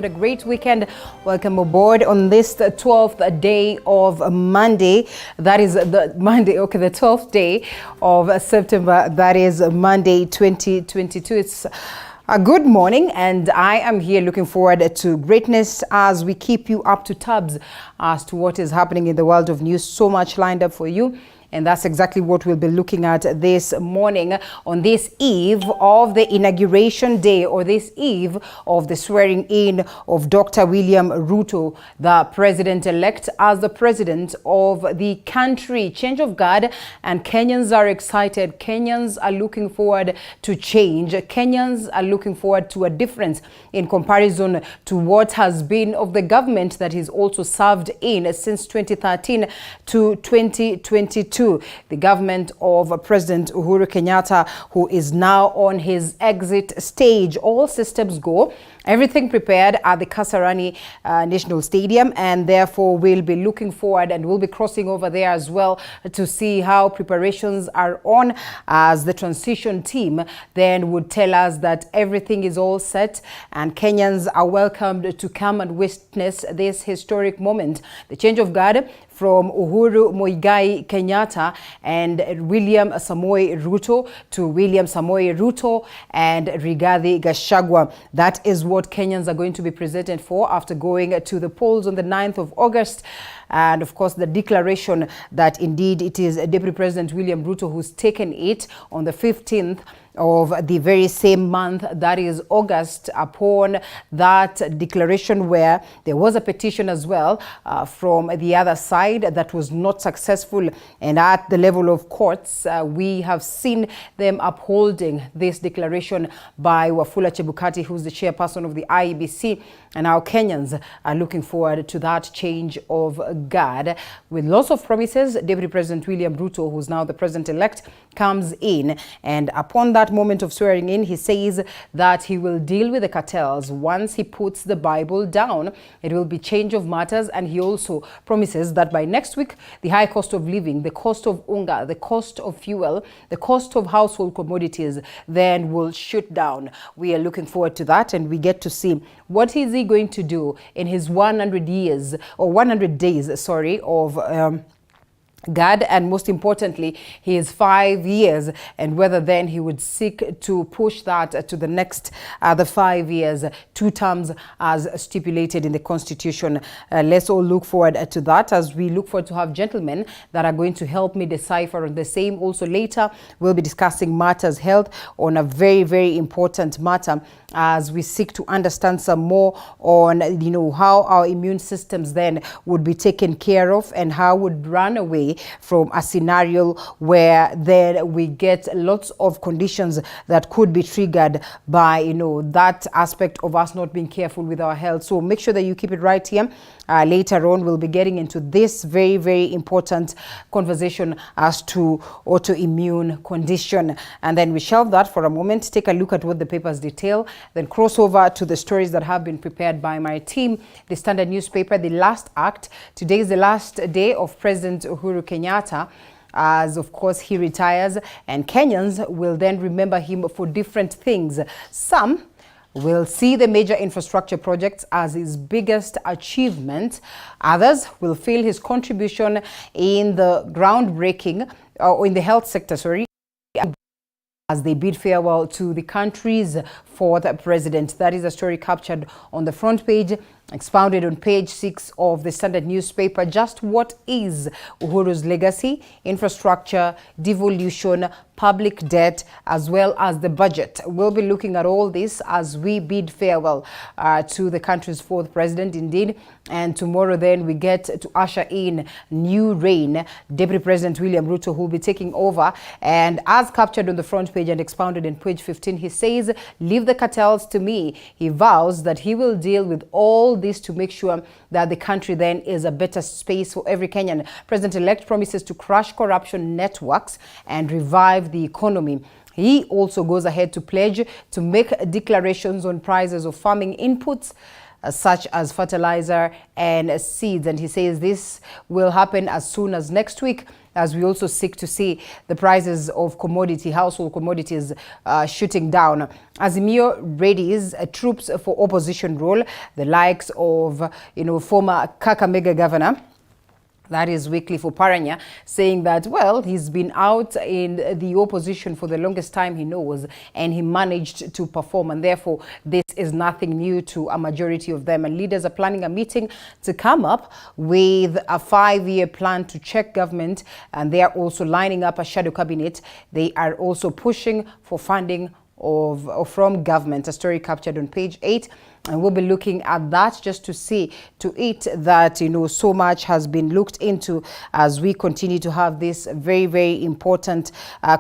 A great weekend. Welcome aboard on this 12th day of Monday. That is the Monday, okay, the 12th day of September. That is Monday 2022. It's a good morning, and I am here looking forward to greatness as we keep you up to tabs as to what is happening in the world of news. So much lined up for you. And that's exactly what we'll be looking at this morning on this eve of the inauguration day, or this eve of the swearing in of Dr. William Ruto, the president-elect, as the president of the country. Change of guard, and Kenyans are excited. Kenyans are looking forward to change. Kenyans are looking forward to a difference in comparison to what has been of the government that he's also served in since 2013 to 2022. The government of President Uhuru Kenyatta, who is now on his exit stage. All systems go, everything prepared at the Kasarani National Stadium, and therefore we'll be looking forward and we'll be crossing over there as well to see how preparations are on, as the transition team then would tell us that everything is all set and Kenyans are welcomed to come and witness this historic moment. The change of guard from Uhuru Muigai Kenyatta and William Samoei Ruto to William Samoei Ruto and Rigathi Gachagua. That is what Kenyans are going to be presented for after going to the polls on the 9th of August. And of course, the declaration that indeed it is Deputy President William Ruto who's taken it on the 15th of the very same month, that is August, upon that declaration where there was a petition as well from the other side that was not successful. And at the level of courts, we have seen them upholding this declaration by Wafula Chebukati, who's the chairperson of the IEBC. And now Kenyans are looking forward to that change of guard. With lots of promises, Deputy President William Ruto, who's now the president-elect, comes in, and upon that moment of swearing in, he says that he will deal with the cartels once he puts the Bible down. It will be change of matters, and he also promises that by next week, the high cost of living, the cost of unga, the cost of fuel, the cost of household commodities then will shoot down. We are looking forward to that, and we get to see what is he going to do in his 100 years, or 100 days, sorry, of guard, and most importantly his 5 years, and whether then he would seek to push that to the next the 5 years, 2 terms as stipulated in the constitution. Let's all look forward to that, as we look forward to have gentlemen that are going to help me decipher on the same. Also later we'll be discussing matters health on a very, very important matter, as we seek to understand some more on, how our immune systems then would be taken care of, and how would run away from a scenario where then we get lots of conditions that could be triggered by, that aspect of us not being careful with our health. So make sure that you keep it right here. Later on, we'll be getting into this very, very important conversation as to autoimmune condition. And then we shelve that for a moment, take a look at what the papers detail, then cross over to the stories that have been prepared by my team. The Standard newspaper, the last act. Today is the last day of President Uhuru Kenyatta, as of course he retires, and Kenyans will then remember him for different things. Some will see the major infrastructure projects as his biggest achievement. Others will feel his contribution in the groundbreaking, or in the health sector, sorry, as they bid farewell to the country's fourth president. That is a story captured on the front page, expounded on page 6 of the Standard newspaper. Just what is Uhuru's legacy? Infrastructure, devolution, public debt, as well as the budget. We'll be looking at all this as we bid farewell to the country's fourth president, indeed. And tomorrow then we get to usher in new reign. Deputy President William Ruto, who will be taking over. And as captured on the front page and expounded in page 15, he says, "Leave the cartels to me." He vows that he will deal with all this to make sure that the country then is a better space for every Kenyan. President-elect promises to crush corruption networks and revive the economy. He also goes ahead to pledge to make declarations on prices of farming inputs, such as fertilizer and seeds. And he says this will happen as soon as next week. as we also seek to see the prices of household commodities shooting down. Azimio readies troops for opposition role, the likes of, former Kakamega governor, that is Wycliffe Oparanya, saying that, well, he's been out in the opposition for the longest time he knows, and he managed to perform, and therefore this is nothing new to a majority of them. And leaders are planning a meeting to come up with a 5-year plan to check government, and they are also lining up a shadow cabinet. They are also pushing for funding from government, a story captured on page 8. And we'll be looking at that just to see to it that, so much has been looked into as we continue to have this very, very important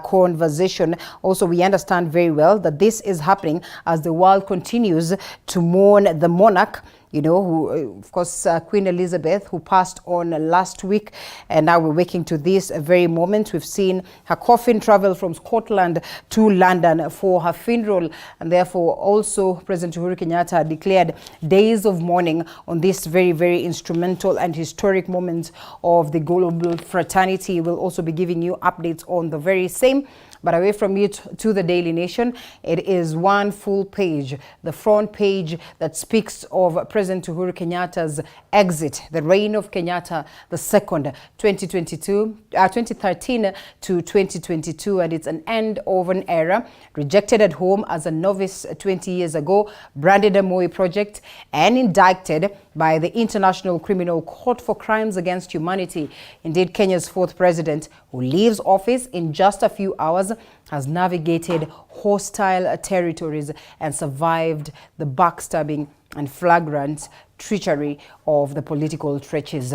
conversation. Also, we understand very well that this is happening as the world continues to mourn the monarch, who, of course, Queen Elizabeth, who passed on last week. And now we're waking to this very moment. We've seen her coffin travel from Scotland to London for her funeral. And therefore, also, President Uhuru Kenyatta declared days of mourning on this very, very instrumental and historic moment of the global fraternity. We'll also be giving you updates on the very same. But away from it to the Daily Nation, it is one full page, the front page that speaks of President Uhuru Kenyatta's exit, the reign of Kenyatta II, 2013 to 2022, and it's an end of an era. Rejected at home as a novice 20 years ago, branded a Moi project, and indicted by the International Criminal Court for crimes against humanity. Indeed, Kenya's fourth president, who leaves office in just a few hours, has navigated hostile territories and survived the backstabbing and flagrant treachery of the political trenches.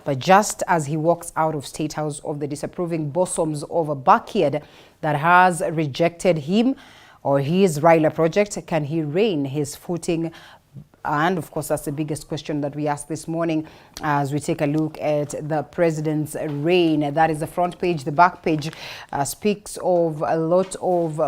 But just as he walks out of State House of the disapproving bosoms of a backyard that has rejected him or his Raila project, can he regain his footing? And of course, that's the biggest question that we ask this morning as we take a look at the president's reign. That is the front page. The back page speaks of a lot of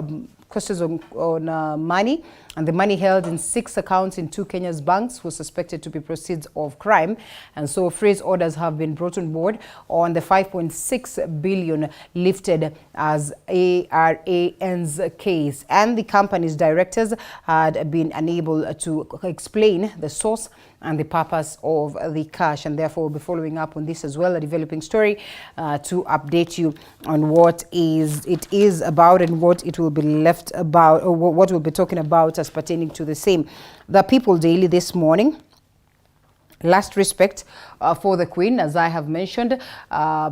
questions on money, and the money held in 6 accounts in 2 Kenya's banks was suspected to be proceeds of crime. And so freeze orders have been brought on board on the 5.6 billion lifted as ARAN's case. And the company's directors had been unable to explain the source and the purpose of the cash, and therefore we'll be following up on this as well, a developing story to update you on what it is about and what it will be left about, or what we'll be talking about as pertaining to the same. The People Daily this morning. Last respect for the Queen, as I have mentioned,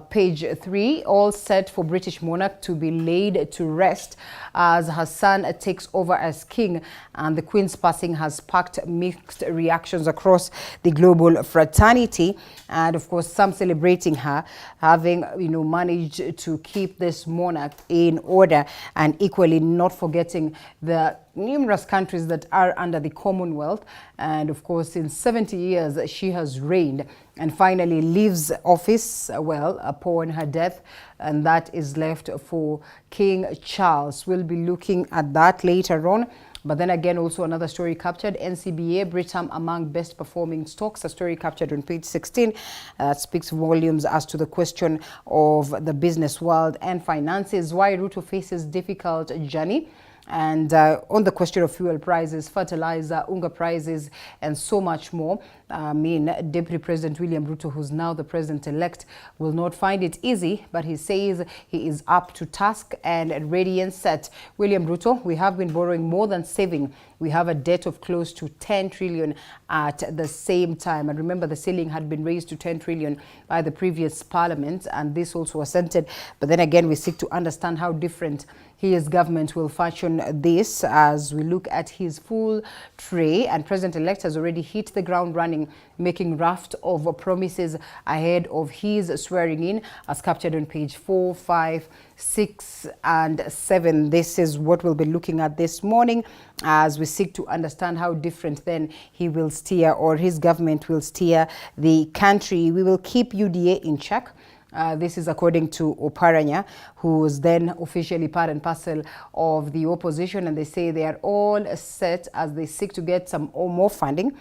page 3, all set for British monarch to be laid to rest as her son takes over as king, and the Queen's passing has sparked mixed reactions across the global fraternity, and of course some celebrating her having managed to keep this monarch in order, and equally not forgetting the numerous countries that are under the Commonwealth. And of course, in 70 years she has reigned, and finally leaves office, well, upon her death, and that is left for King Charles. We'll be looking at that later on. But then again, also another story captured, NCBA, Britam among best performing stocks, a story captured on page 16 speaks volumes as to the question of the business world and finances, why Ruto faces difficult journey. And on the question of fuel prices, fertilizer, unga prices, and so much more, Deputy President William Ruto, who's now the president-elect, will not find it easy, but he says he is up to task and ready and set. William Ruto, we have been borrowing more than saving. We have a debt of close to 10 trillion at the same time. And remember, the ceiling had been raised to 10 trillion by the previous parliament, and this also assented. But then again, we seek to understand how different his government will fashion this as we look at his full tray. And President-elect has already hit the ground running, making raft of promises ahead of his swearing in, as captured on page 4, 5, 6, and 7. This is what we'll be looking at this morning as we seek to understand how different then he will steer, or his government will steer, the country. We will keep UDA in check. This is according to Oparanya, who was then officially part and parcel of the opposition, and they say they are all set as they seek to get some or more funding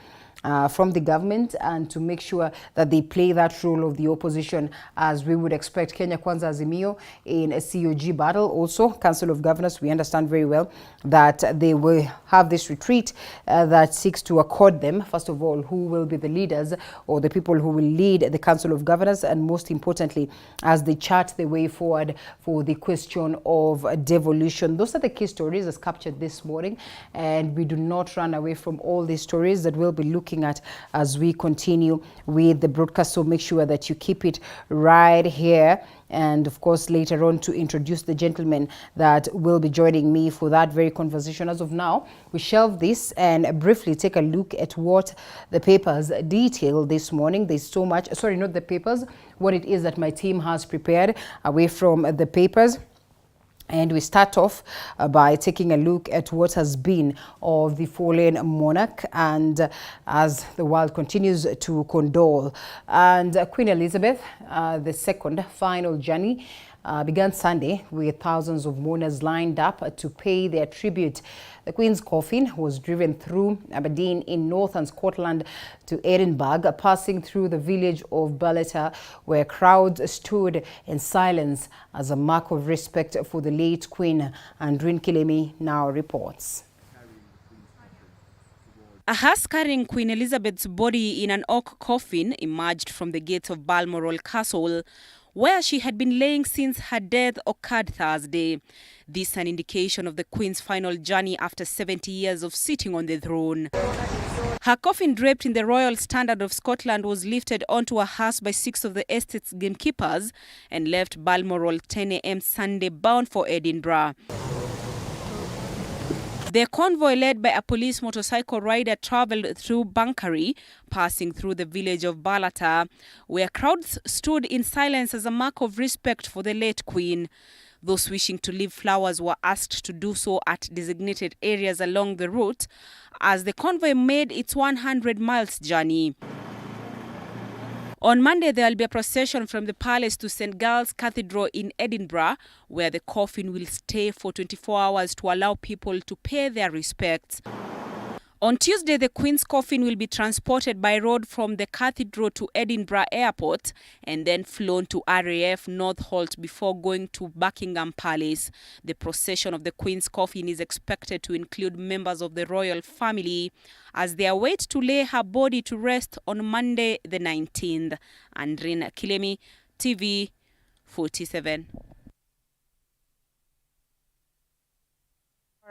from the government and to make sure that they play that role of the opposition, as we would expect. Kenya Kwanza Azimio in a COG battle, also Council of Governors, we understand very well that they will have this retreat that seeks to accord them, first of all, who will be the leaders or the people who will lead the Council of Governors, and most importantly, as they chart the way forward for the question of devolution. Those are the key stories as captured this morning, and we do not run away from all these stories that we'll be looking at as we continue with the broadcast. So make sure that you keep it right here. And of course, later on, to introduce the gentleman that will be joining me for that very conversation. As of now, we shelve this and briefly take a look at what the papers detail this morning. There's so much, sorry, not the papers, what it is that my team has prepared away from the papers. And we start off by taking a look at what has been of the fallen monarch, and as the world continues to condole. And Queen Elizabeth II final journey began Sunday with thousands of mourners lined up to pay their tribute. The Queen's coffin was driven through Aberdeen in northern Scotland to Edinburgh, passing through the village of Ballata, where crowds stood in silence as a mark of respect for the late Queen. Andrin Kilemi now reports. A hearse carrying Queen Elizabeth's body in an oak coffin emerged from the gates of Balmoral Castle, where she had been laying since her death occurred Thursday. This an indication of the Queen's final journey after 70 years of sitting on the throne. Her coffin, draped in the Royal Standard of Scotland, was lifted onto a hearse by 6 of the estate's gamekeepers and left Balmoral 10 a.m. Sunday, bound for Edinburgh. The convoy, led by a police motorcycle rider, travelled through Banchory, passing through the village of Ballata, where crowds stood in silence as a mark of respect for the late Queen. Those wishing to leave flowers were asked to do so at designated areas along the route as the convoy made its 100 miles journey. On Monday, there will be a procession from the palace to St. Giles Cathedral in Edinburgh, where the coffin will stay for 24 hours to allow people to pay their respects. On Tuesday, the Queen's coffin will be transported by road from the cathedral to Edinburgh Airport and then flown to RAF Northolt before going to Buckingham Palace. The procession of the Queen's coffin is expected to include members of the royal family as they await to lay her body to rest on Monday the 19th. Andrin Kilemi, TV 47.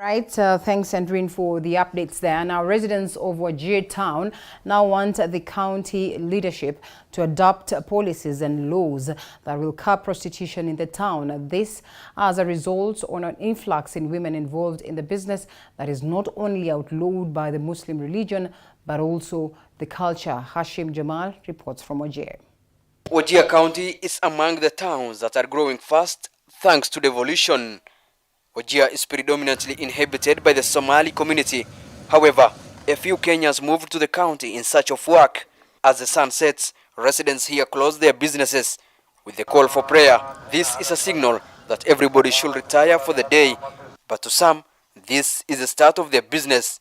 Right, thanks Andrin for the updates there. Now, residents of Wajir town now want the county leadership to adopt policies and laws that will curb prostitution in the town. This as a result on an influx in women involved in the business that is not only outlawed by the Muslim religion, but also the culture. Hashim Jamal reports from Wajir. Wajir County is among the towns that are growing fast thanks to devolution. Wajir is predominantly inhabited by the Somali community. However, a few Kenyans moved to the county in search of work. As the sun sets, residents here close their businesses with the call for prayer. This is a signal that everybody should retire for the day, but to some, this is the start of their business.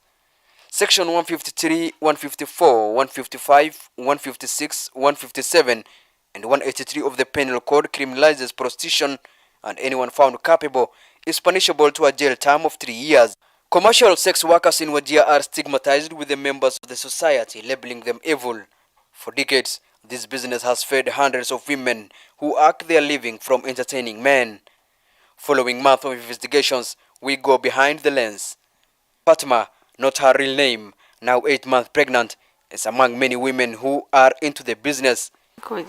Section 153, 154, 155, 156, 157, and 183 of the Penal Code criminalizes prostitution, and anyone found culpable is punishable to a jail term of 3 years. Commercial sex workers in Wajir are stigmatized with the members of the society, labeling them evil. For decades, this business has fed hundreds of women who earn their living from entertaining men. Following months of investigations, we go behind the lens. Fatma, not her real name, now 8 months pregnant, is among many women who are into the business. A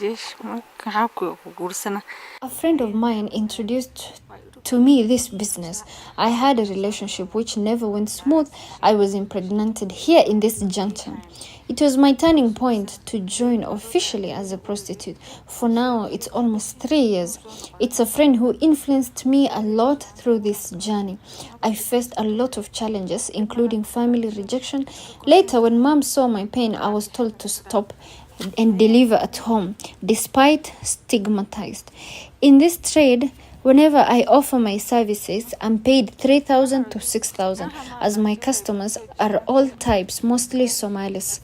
friend of mine introduced to me this business. I had a relationship which never went smooth. I was impregnated here in this junction. It was my turning point to join officially as a prostitute. For now, it's almost 3 years. It's a friend who influenced me a lot through this journey. I faced a lot of challenges, including family rejection. Later, when mom saw my pain, I was told to stop and deliver at home, despite stigmatized. In this trade, Whenever I offer my services, I'm paid 3,000 to 6,000, as my customers are all types, mostly Somalis.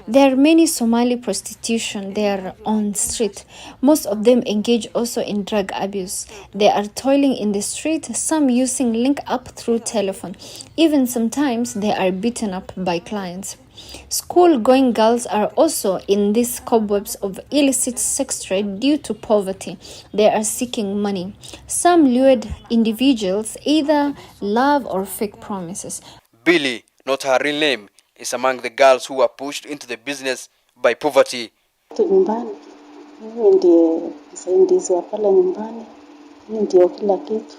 There are many Somali prostitution there on street. Most of them engage also in drug abuse. They are toiling in the street, some using link up through telephone. Even sometimes they are beaten up by clients. School-going girls are also in these cobwebs of illicit sex trade due to poverty. They are seeking money. Some lured individuals either love or fake promises. Billy, not her real name, is among the girls who were pushed into the business by poverty. Nyumbani, mimi ndiye msaidizi wa pale nyumbani, mimi ndio kila kitu.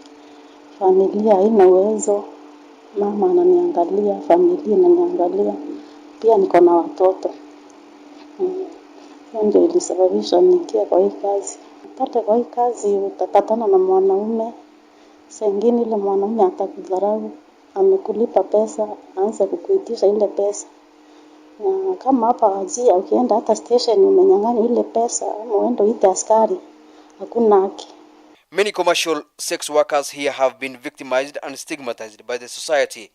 Familia haina uwezo, mama ananiangalia, familia inaniangalia. Pia niko na watoto. Ndio ilisababisha niingie kwa hii kazi. Pale kwa hii kazi utapatana na mwanaume. Sengine ile mwanaume atakudharau, amekulipa pesa, aanze kukuitisha ile pesa. Na kama hapa Wajir ukienda hata station umenyang'anywa ile pesa, uende uite askari. Hakuna haki. Many commercial sex workers here have been victimized and stigmatized by the society.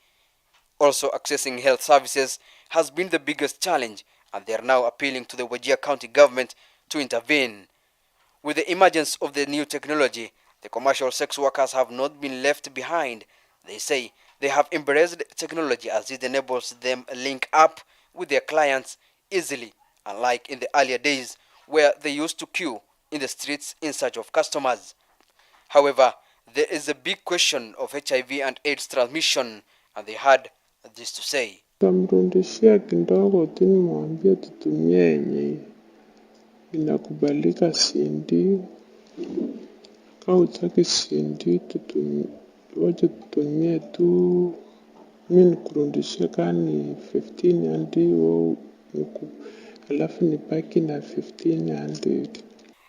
Also, accessing health services has been the biggest challenge, and they are now appealing to the Wajir County government to intervene. With the emergence of the new technology, the commercial sex workers have not been left behind. They say they have embraced technology as it enables them link up with their clients easily, unlike in the earlier days where they used to queue in the streets in search of customers. However, there is a big question of HIV and AIDS transmission, and they had this to say. Tamrudishia kidogo tini mwambie tutumie yenye inakubalika sindi. Kama utaki sindi tutumie tu. Mimi kurudishia kani 15 ndio alafu nipaki na 1500.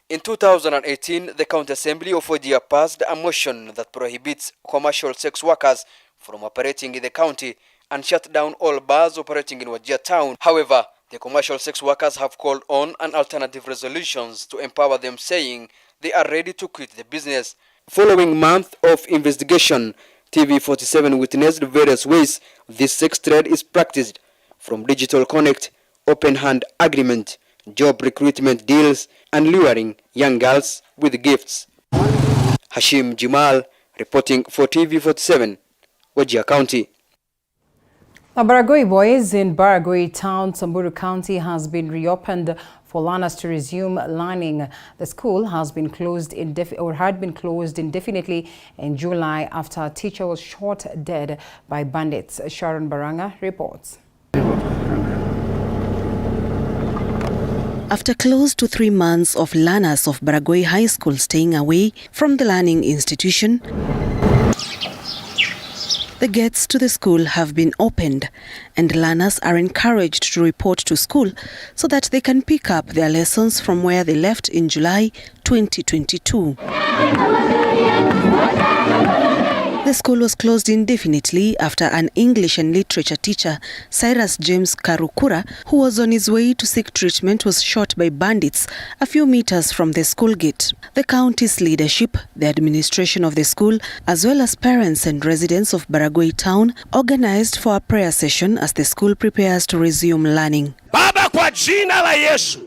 In 2018, the County Assembly of Wajir passed a motion that prohibits commercial sex workers from operating in the county and shut down all bars operating in Wajir town. However, the commercial sex workers have called on an alternative resolutions to empower them, saying they are ready to quit the business. Following months of investigation, TV47 witnessed various ways this sex trade is practiced, from digital connect, open hand agreement, job recruitment deals, and luring young girls with gifts. Hashim Jimal reporting for TV47, Wajir County. The Baragoi boys in Baragoi town, Samburu County, has been reopened for learners to resume learning. The school has been closed had been closed indefinitely in July after a teacher was shot dead by bandits. Sharon Baranga reports. After close to 3 months of learners of Baragoi High School staying away from the learning institution, the gates to the school have been opened and learners are encouraged to report to school so that they can pick up their lessons from where they left in July 2022. The school was closed indefinitely after an English and literature teacher, Cyrus James Karukura, who was on his way to seek treatment, was shot by bandits a few meters from the school gate. The county's leadership, the administration of the school, as well as parents and residents of Baragoi town, organized for a prayer session as the school prepares to resume learning. Baba, kwa jina la Yesu,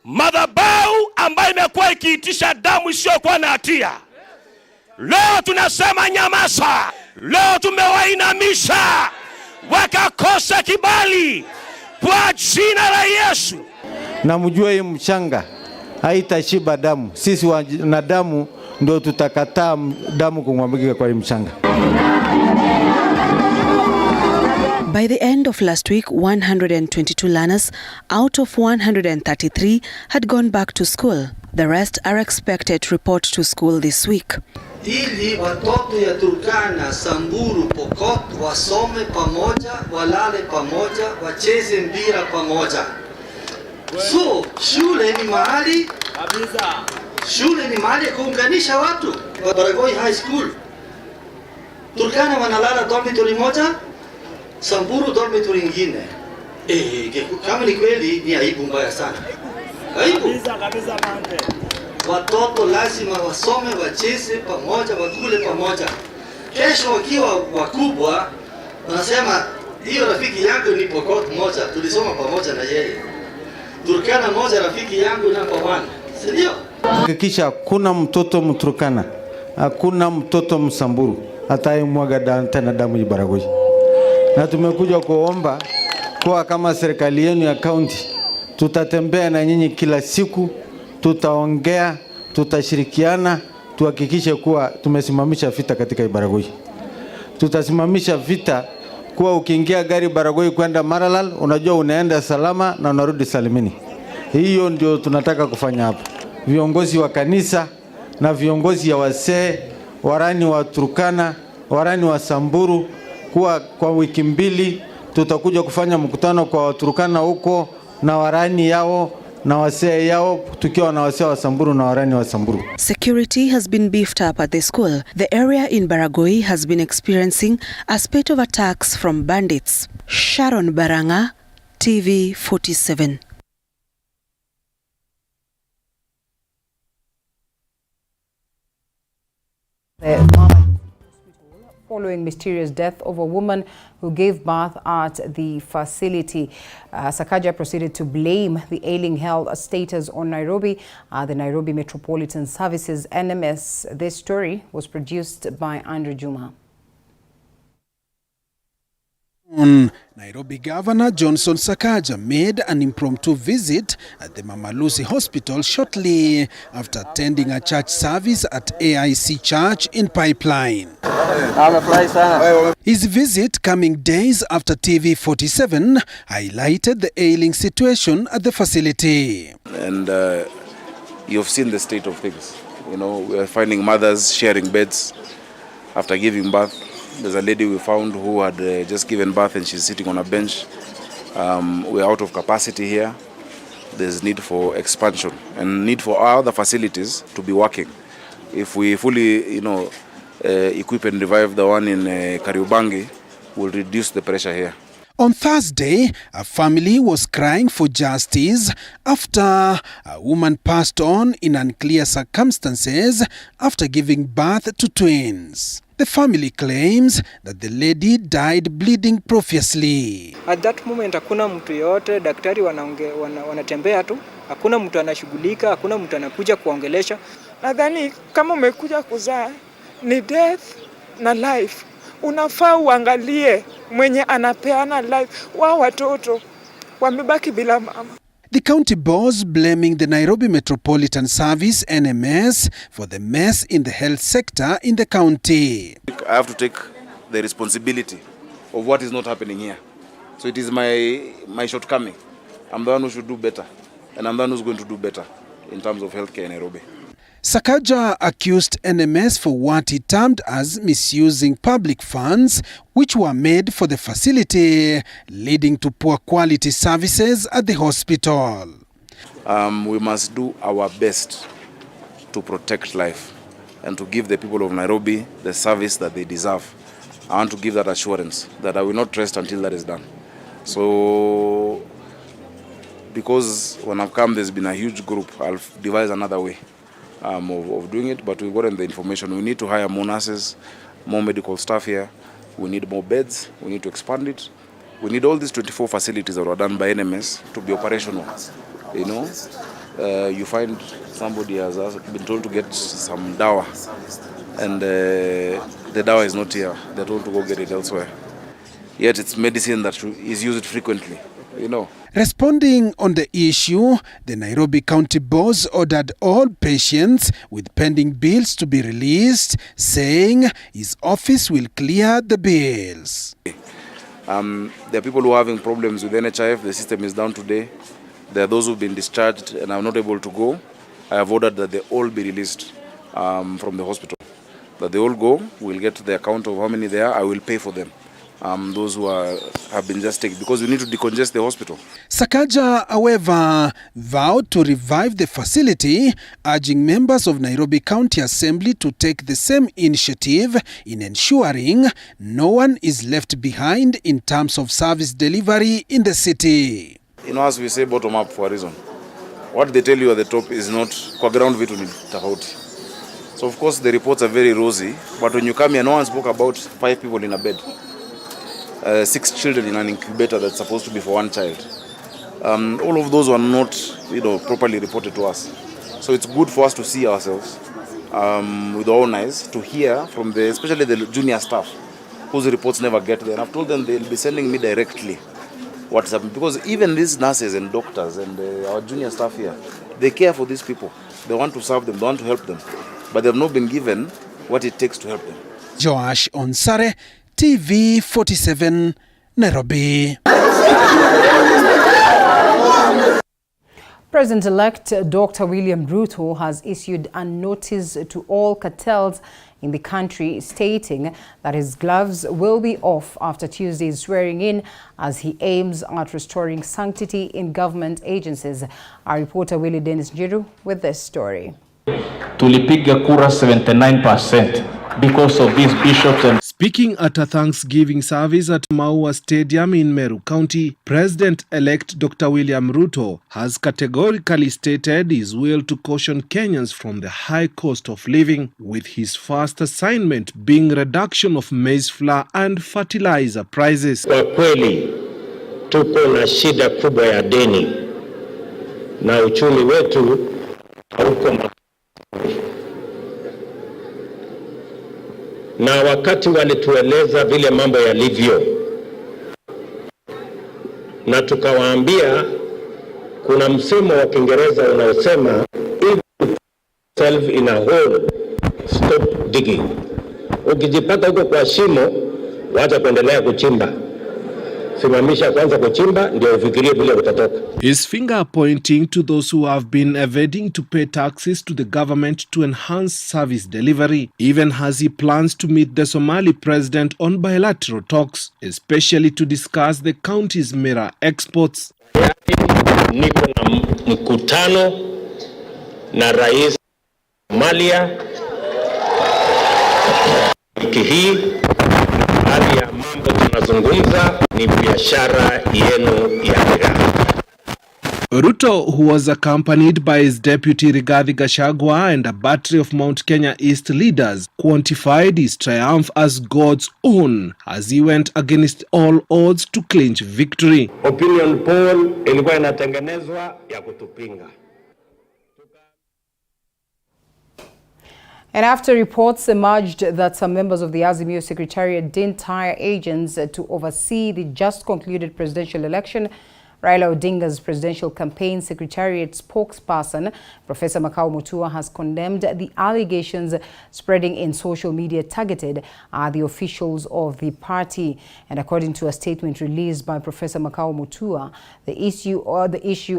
madhabahu ambayo imekuwa ikiitisha damu isiyokuwa na hatia, leo tunasema nyamaza. Leo tumewainamisha wakakosa kibali kwa jina la Yesu. Na mjue hii mchanga haitashiba damu. Sisi wanadamu ndio tutakataa damu kumwagika kwa hii mchanga. By the end of last week, 122 learners out of 133 had gone back to school. The rest are expected to report to school this week. Ili watoto ya Turkana, Samburu, Pokot wasome pamoja, walale pamoja, wacheze mpira pamoja. So, shule ni mahali kabisa. Shule ni mahali kuunganisha watu. Baragoi High School, Turkana wanalala dormitory moja, Samburu dormitory nyingine. Kama ni kweli ni aibu mbaya sana. Aibu. Kabisa mande. Watoto lazima wasome, wacheze pamoja, wakule pamoja. Kesho wakiwa wakubwa, wanasema hiyo rafiki yangu ni Pokot moja, tulisoma pamoja na yeye. Turkana moja rafiki yangu number 1. Si ndio? Hakikisha hakuna mtoto Mturkana, hakuna mtoto Msamburu atayemwaga tena damu ya Baragoi. Na tumekuja kuomba kwa kama serikali yenu ya county, tutatembea na nyinyi kila siku, tutaongea, tutashirikiana, tuhakikishe kuwa tumesimamisha vita katika Baragoi. Tutasimamisha vita kuwa ukiingia gari Baragoi kwenda Maralal, unajua unaenda salama na unarudi salimini. Hiyo ndio tunataka kufanya hapa. Viongozi wa kanisa na viongozi ya wasee, warani wa Turkana, warani wa Samburu, kuwa kwa wiki mbili tutakuja kufanya mkutano kwa Waturkana huko na warani yao na wasee yao, tukiwa na wasee wa Samburu na warani wa Samburu. Security has been beefed up at the school. The area in Baragoi has been experiencing a spate of attacks from bandits. Sharon Baranga, TV 47. Following mysterious death of a woman who gave birth at the facility. Sakaja proceeded to blame the ailing health status on Nairobi, the Nairobi Metropolitan Services, NMS. This story was produced by Andrew Juma. Nairobi Governor Johnson Sakaja made an impromptu visit at the Mama Lucy Hospital shortly after attending a church service at AIC Church in Pipeline. His visit coming days after TV 47 highlighted the ailing situation at the facility. And you've seen the state of things. You know, we are finding mothers sharing beds after giving birth. There's a lady we found who had just given birth and she's sitting on a bench. We're out of capacity here. There's need for expansion and need for our other facilities to be working. If we fully, equip and revive the one in Kariobangi, we'll reduce the pressure here. On Thursday, a family was crying for justice after a woman passed on in unclear circumstances after giving birth to twins. The family claims that the lady died bleeding profusely. At that moment, hakuna mtu yote, daktari wanatembea tu, hakuna mtu anashughulika, hakuna mtu anakuja kuongelesha. Nadhani kama umekuja kuzaa ni death na life. Unafaa uangalie mwenye anapeana life. Wao watoto wamebaki bila mama. The county boss blaming the Nairobi Metropolitan Service (NMS) for the mess in the health sector in the county. I have to take the responsibility of what is not happening here. So it is my shortcoming. I'm the one who should do better, and I'm the one who's going to do better in terms of healthcare in Nairobi. Sakaja accused NMS for what he termed as misusing public funds which were made for the facility, leading to poor quality services at the hospital. We must do our best to protect life and to give the people of Nairobi the service that they deserve. I want to give that assurance that I will not rest until that is done. So, because when I've come, there's been a huge group, I'll devise another way of doing it, but we've gotten the information. We need to hire more nurses, more medical staff here. We need more beds. We need to expand it. We need all these 24 facilities that were done by NMS to be operational. You know, you find somebody has been told to get some dawa, and the dawa is not here. They're told to go get it elsewhere. Yet it's medicine that is used frequently, you know. Responding on the issue, the Nairobi County boss ordered all patients with pending bills to be released, saying his office will clear the bills. There are people who are having problems with NHIF. The system is down today. There are those who have been discharged and are not able to go. I have ordered that they all be released from the hospital. That they all go, we'll get the account of how many there are, I will pay for them. Those who have been just taken, because we need to decongest the hospital. Sakaja, however, vowed to revive the facility, urging members of Nairobi County Assembly to take the same initiative in ensuring no one is left behind in terms of service delivery in the city. You know, as we say, bottom up for a reason. what they tell you at the top is not kwa ground vitu ni tofauti. So of course the reports are very rosy, but when you come here, no one spoke about 5 people in a bed, 6 children in an incubator that's supposed to be for 1 child. All of those were not, properly reported to us. So it's good for us to see ourselves with our own eyes, to hear from especially the junior staff, whose reports never get there. And I've told them they'll be sending me directly what's happening, because even these nurses and doctors and our junior staff here, they care for these people. They want to serve them, they want to help them, but they've not been given what it takes to help them. Joash Onsare, TV 47, Nairobi. President-elect Dr. William Ruto has issued a notice to all cartels in the country, stating that his gloves will be off after Tuesday's swearing in as he aims at restoring sanctity in government agencies. Our reporter Willie Dennis Njiru with this story. Tulipiga kura 79% because of these bishops. And speaking at a Thanksgiving service at Maua Stadium in Meru County, President-elect Dr. William Ruto has categorically stated his will to caution Kenyans from the high cost of living, with his first assignment being reduction of maize flour and fertilizer prices. Kwa kweli tuko na shida kubwa ya deni na uchumi wetu hauko, na wakati walitueleza vile mambo yalivyo na tukawaambia, kuna msemo wa Kiingereza unaosema if you yourself in a hole, stop digging. Ukijipata huko kwa shimo, wacha kuendelea kuchimba. Simamisha kwanza kuchimba ndio ufikirie vile utatoka. His finger pointing to those who have been evading to pay taxes to the government to enhance service delivery, even as he plans to meet the Somali president on bilateral talks, especially to discuss the country's mirror exports. Niko na mkutano na rais Somalia wiki hii. Hali ya mambo tunazungumza ni biashara yenu ya Hiriga. Ruto, who was accompanied by his deputy Gachagua and a battery of Mount Kenya East leaders, quantified his triumph as God's own as he went against all odds to clinch victory. Opinion poll ilikuwa inatengenezwa ya kutupinga. And after reports emerged that some members of the Azimio Secretariat didn't hire agents to oversee the just concluded presidential election, Raila Odinga's presidential campaign secretariat spokesperson, Professor Makau Mutua, has condemned the allegations spreading in social media targeted the officials of the party. And according to a statement released by Professor Makau Mutua, the issue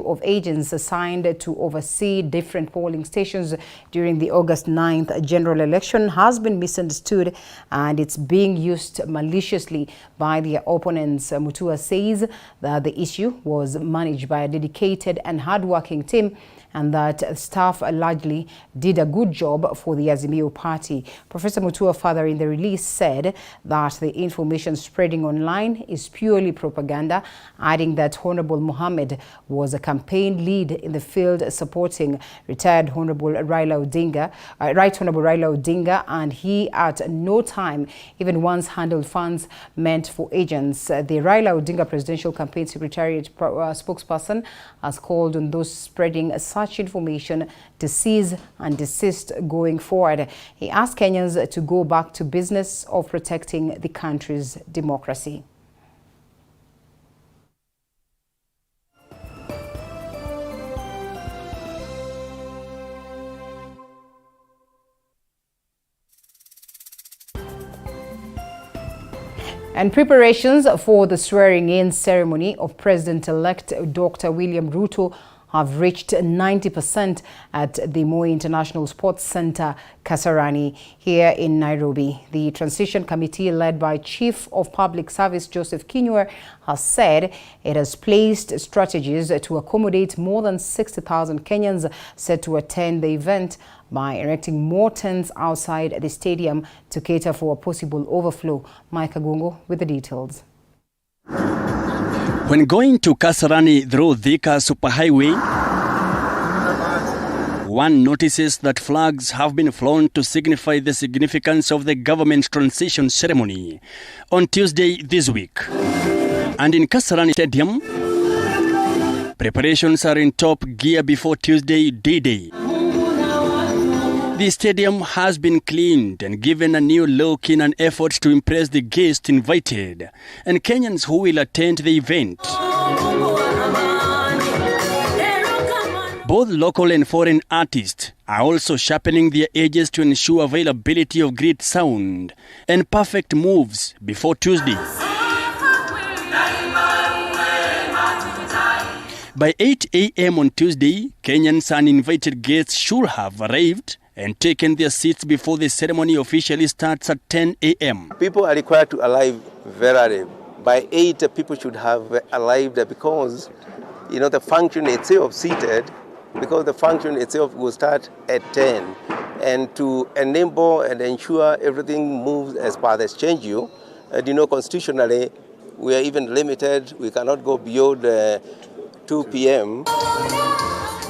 of agents assigned to oversee different polling stations during the August 9th general election has been misunderstood and it's being used maliciously by their opponents. Mutua says that the issue was managed by a dedicated and hard-working team and that staff largely did a good job for the Azimio party. Professor Mutua further in the release said that the information spreading online is purely propaganda, adding that Honorable Mohammed was a campaign lead in the field supporting retired Honorable Raila Odinga, Right Honorable Raila Odinga, and he at no time even once handled funds meant for agents. The Raila Odinga Presidential Campaign Secretariat spokesperson has called on those spreading such information to cease and desist going forward. He asked Kenyans to go back to business of protecting the country's democracy. And preparations for the swearing-in ceremony of President-elect Dr. William Ruto have reached 90% at the Moi International Sports Center, Kasarani, here in Nairobi. The transition committee, led by Chief of Public Service Joseph Kinyua, has said it has placed strategies to accommodate more than 60,000 Kenyans set to attend the event by erecting more tents outside the stadium to cater for a possible overflow. Mike Agungo with the details. When going to Kasarani through Thika Superhighway, one notices that flags have been flown to signify the significance of the government transition ceremony on Tuesday this week. And in Kasarani Stadium, preparations are in top gear before Tuesday D-Day. The stadium has been cleaned and given a new look in an effort to impress the guests invited and Kenyans who will attend the event. Both local and foreign artists are also sharpening their edges to ensure availability of great sound and perfect moves before Tuesday. By 8 a.m. on Tuesday, Kenyans and invited guests should have arrived and taken their seats before the ceremony officially starts at 10 a.m. People are required to arrive very early. By 8, people should have arrived because, the function itself seated, because the function itself will start at 10. And to enable and ensure everything moves as per the schedule, constitutionally, we are even limited. We cannot go beyond 2 p.m.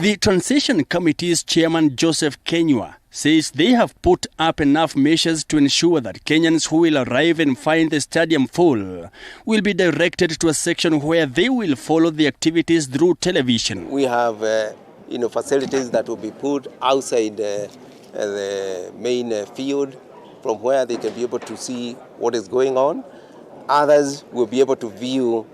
The Transition Committee's chairman, Joseph Kenywa, says they have put up enough measures to ensure that Kenyans who will arrive and find the stadium full will be directed to a section where they will follow the activities through television. We have facilities that will be put outside the main field from where they can be able to see what is going on. Others will be able to view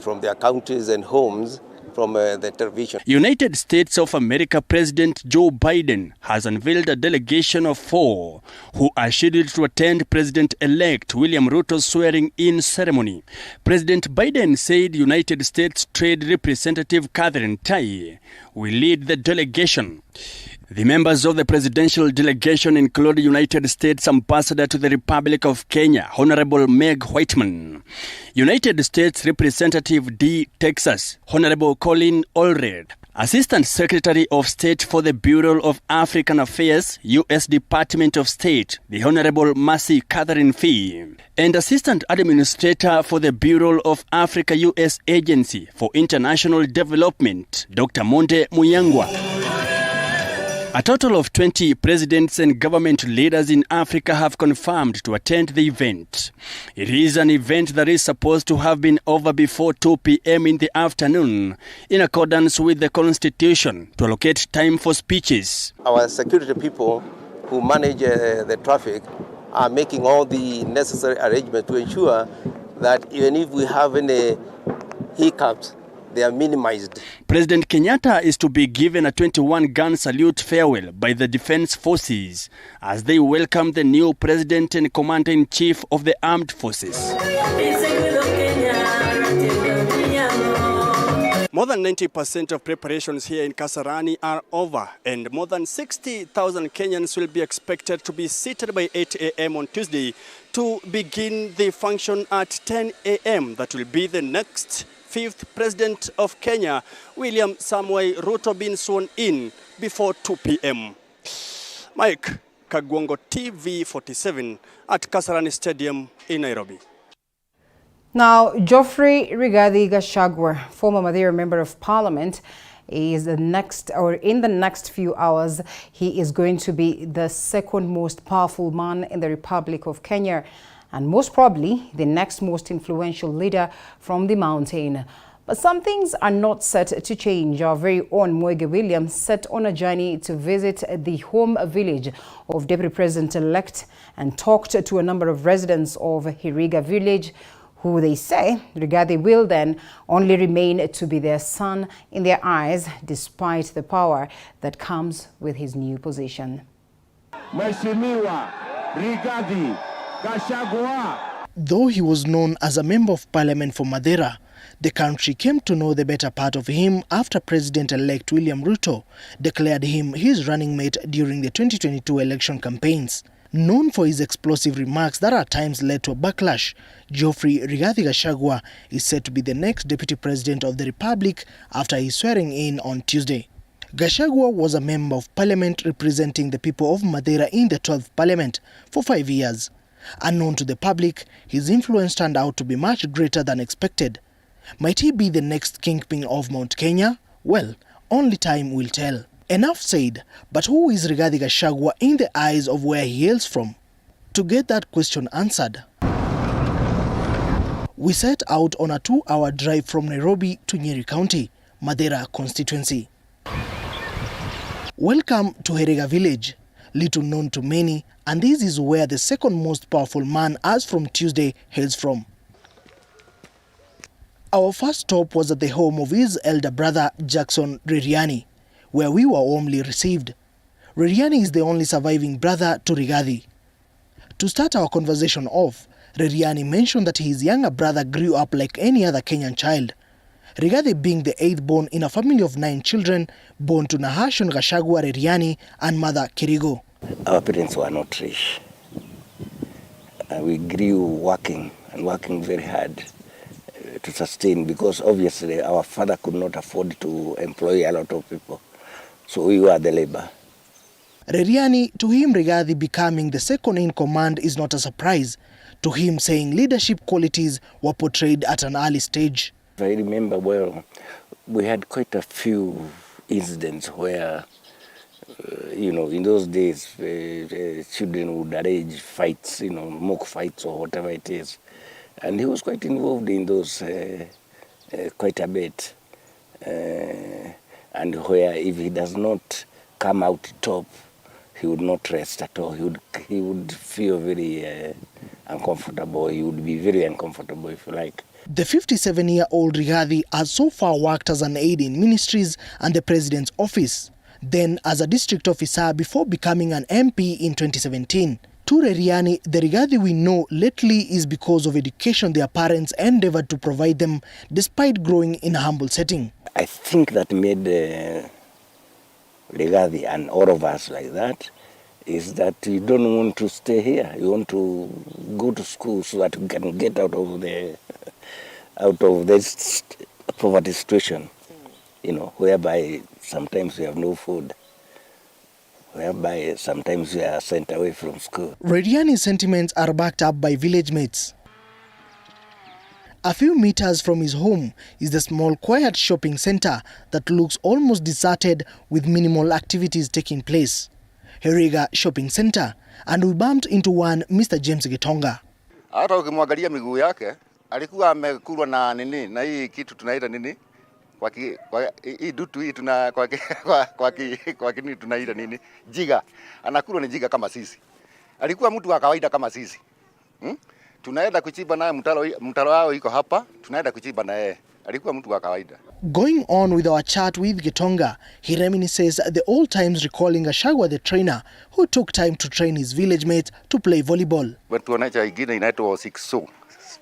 from their counties and homes from the television. United States of America President Joe Biden has unveiled a delegation of 4 who are scheduled to attend President-elect William Ruto's swearing-in ceremony. President Biden said United States Trade Representative Catherine Tai will lead the delegation. The members of the presidential delegation include United States Ambassador to the Republic of Kenya, Honorable Meg Whitman, United States Representative D. Texas, Honorable Colin Allred, Assistant Secretary of State for the Bureau of African Affairs, U.S. Department of State, the Honorable Mercy Catherine Fee, and Assistant Administrator for the Bureau of Africa U.S. Agency for International Development, Dr. Monde Muyangwa. A total of 20 presidents and government leaders in Africa have confirmed to attend the event. It is an event that is supposed to have been over before 2 p.m. in the afternoon, in accordance with the Constitution, to allocate time for speeches. Our security people who manage the traffic are making all the necessary arrangements to ensure that even if we have any hiccups, they are minimized. President Kenyatta is to be given a 21-gun salute farewell by the Defense Forces as they welcome the new President and Commander-in-Chief of the Armed Forces. More than 90% of preparations here in Kasarani are over, and more than 60,000 Kenyans will be expected to be seated by 8 a.m. on Tuesday to begin the function at 10 a.m. That will be the next 5th President of Kenya, William Samoei Ruto, being sworn in before 2 p.m. Mike Kagwongo, TV 47 at Kasarani Stadium in Nairobi. Now, Geoffrey Rigathi Gachagua, former Madeira Member of Parliament, is in the next few hours, he is going to be the second most powerful man in the Republic of Kenya, and most probably the next most influential leader from the mountain. But some things are not set to change. Our very own Mwege Williams set on a journey to visit the home village of Deputy President-elect and talked to a number of residents of Hiriga village, who they say Rigathi will then only remain to be their son in their eyes, despite the power that comes with his new position. Mheshimiwa Rigathi Gachagua. Though he was known as a member of parliament for Madeira, the country came to know the better part of him after President-elect William Ruto declared him his running mate during the 2022 election campaigns. Known for his explosive remarks that at times led to a backlash, Geoffrey Rigathi Gachagua is set to be the next Deputy President of the Republic after his swearing in on Tuesday. Gachagua was a member of parliament representing the people of Madeira in the 12th parliament for 5 years. Unknown to the public, his influence turned out to be much greater than expected. Might he be the next kingpin of Mount Kenya? Well, only time will tell. Enough said, but who is Rigathi Gachagua in the eyes of where he hails from? To get that question answered, we set out on a 2-hour drive from Nairobi to Nyeri County, Madera constituency. Welcome to Hiriga village, little known to many, and this is where the second most powerful man as from Tuesday hails from. Our first stop was at the home of his elder brother Jackson Ririani, where we were warmly received. Ririani is the only surviving brother to Rigathi. To start our conversation off, Ririani mentioned that his younger brother grew up like any other Kenyan child. Rigathi being the 8th born in a family of 9 children, born to Nahashon Gachagua Ririani and mother Kirigo. Our parents were not rich. We grew working very hard to sustain, because obviously our father could not afford to employ a lot of people. So we were the labor. Ririani, to him Rigathi becoming the second in command is not a surprise, to him saying leadership qualities were portrayed at an early stage. I remember well, we had quite a few incidents where, in those days, children would arrange fights, mock fights or whatever it is. And he was quite involved in those quite a bit. And where if he does not come out top, he would not rest at all. He would feel very uncomfortable. He would be very uncomfortable, if you like. The 57-year-old Rigathi has so far worked as an aide in ministries and the president's office, then as a district officer before becoming an MP in 2017. To Ririani, the Rigathi we know lately is because of education their parents endeavored to provide them despite growing in a humble setting. I think that made Rigathi and all of us like that is that you don't want to stay here. You want to go to school so that you can get out of this poverty situation, whereby sometimes we have no food, whereby sometimes we are sent away from school. Ririani's sentiments are backed up by village mates. A few meters from his home is the small quiet shopping center that looks almost deserted with minimal activities taking place. Hiriga Shopping Center, and we bumped into one Mr. James Gitonga. Hata ukimwangalia miguu yake alikuwa amekulwa na nini, na hii kitu tunaita nini, kwa hii dutu hii kwa kini tunaita nini, jiga. Anakulwa ni jiga kama sisi. Alikuwa mtu wa kawaida kama sisi. Tunaenda kuchimba naye mtaro wao iko hapa, tunaenda kuchimba na yeye. Alikuwa mtu wa kawaida. Going on with our chat with Gitonga, he reminisces the old times, recalling Gachagua the trainer who took time to train his village mates to play volleyball. Watu wanacha ingine inaitwa 6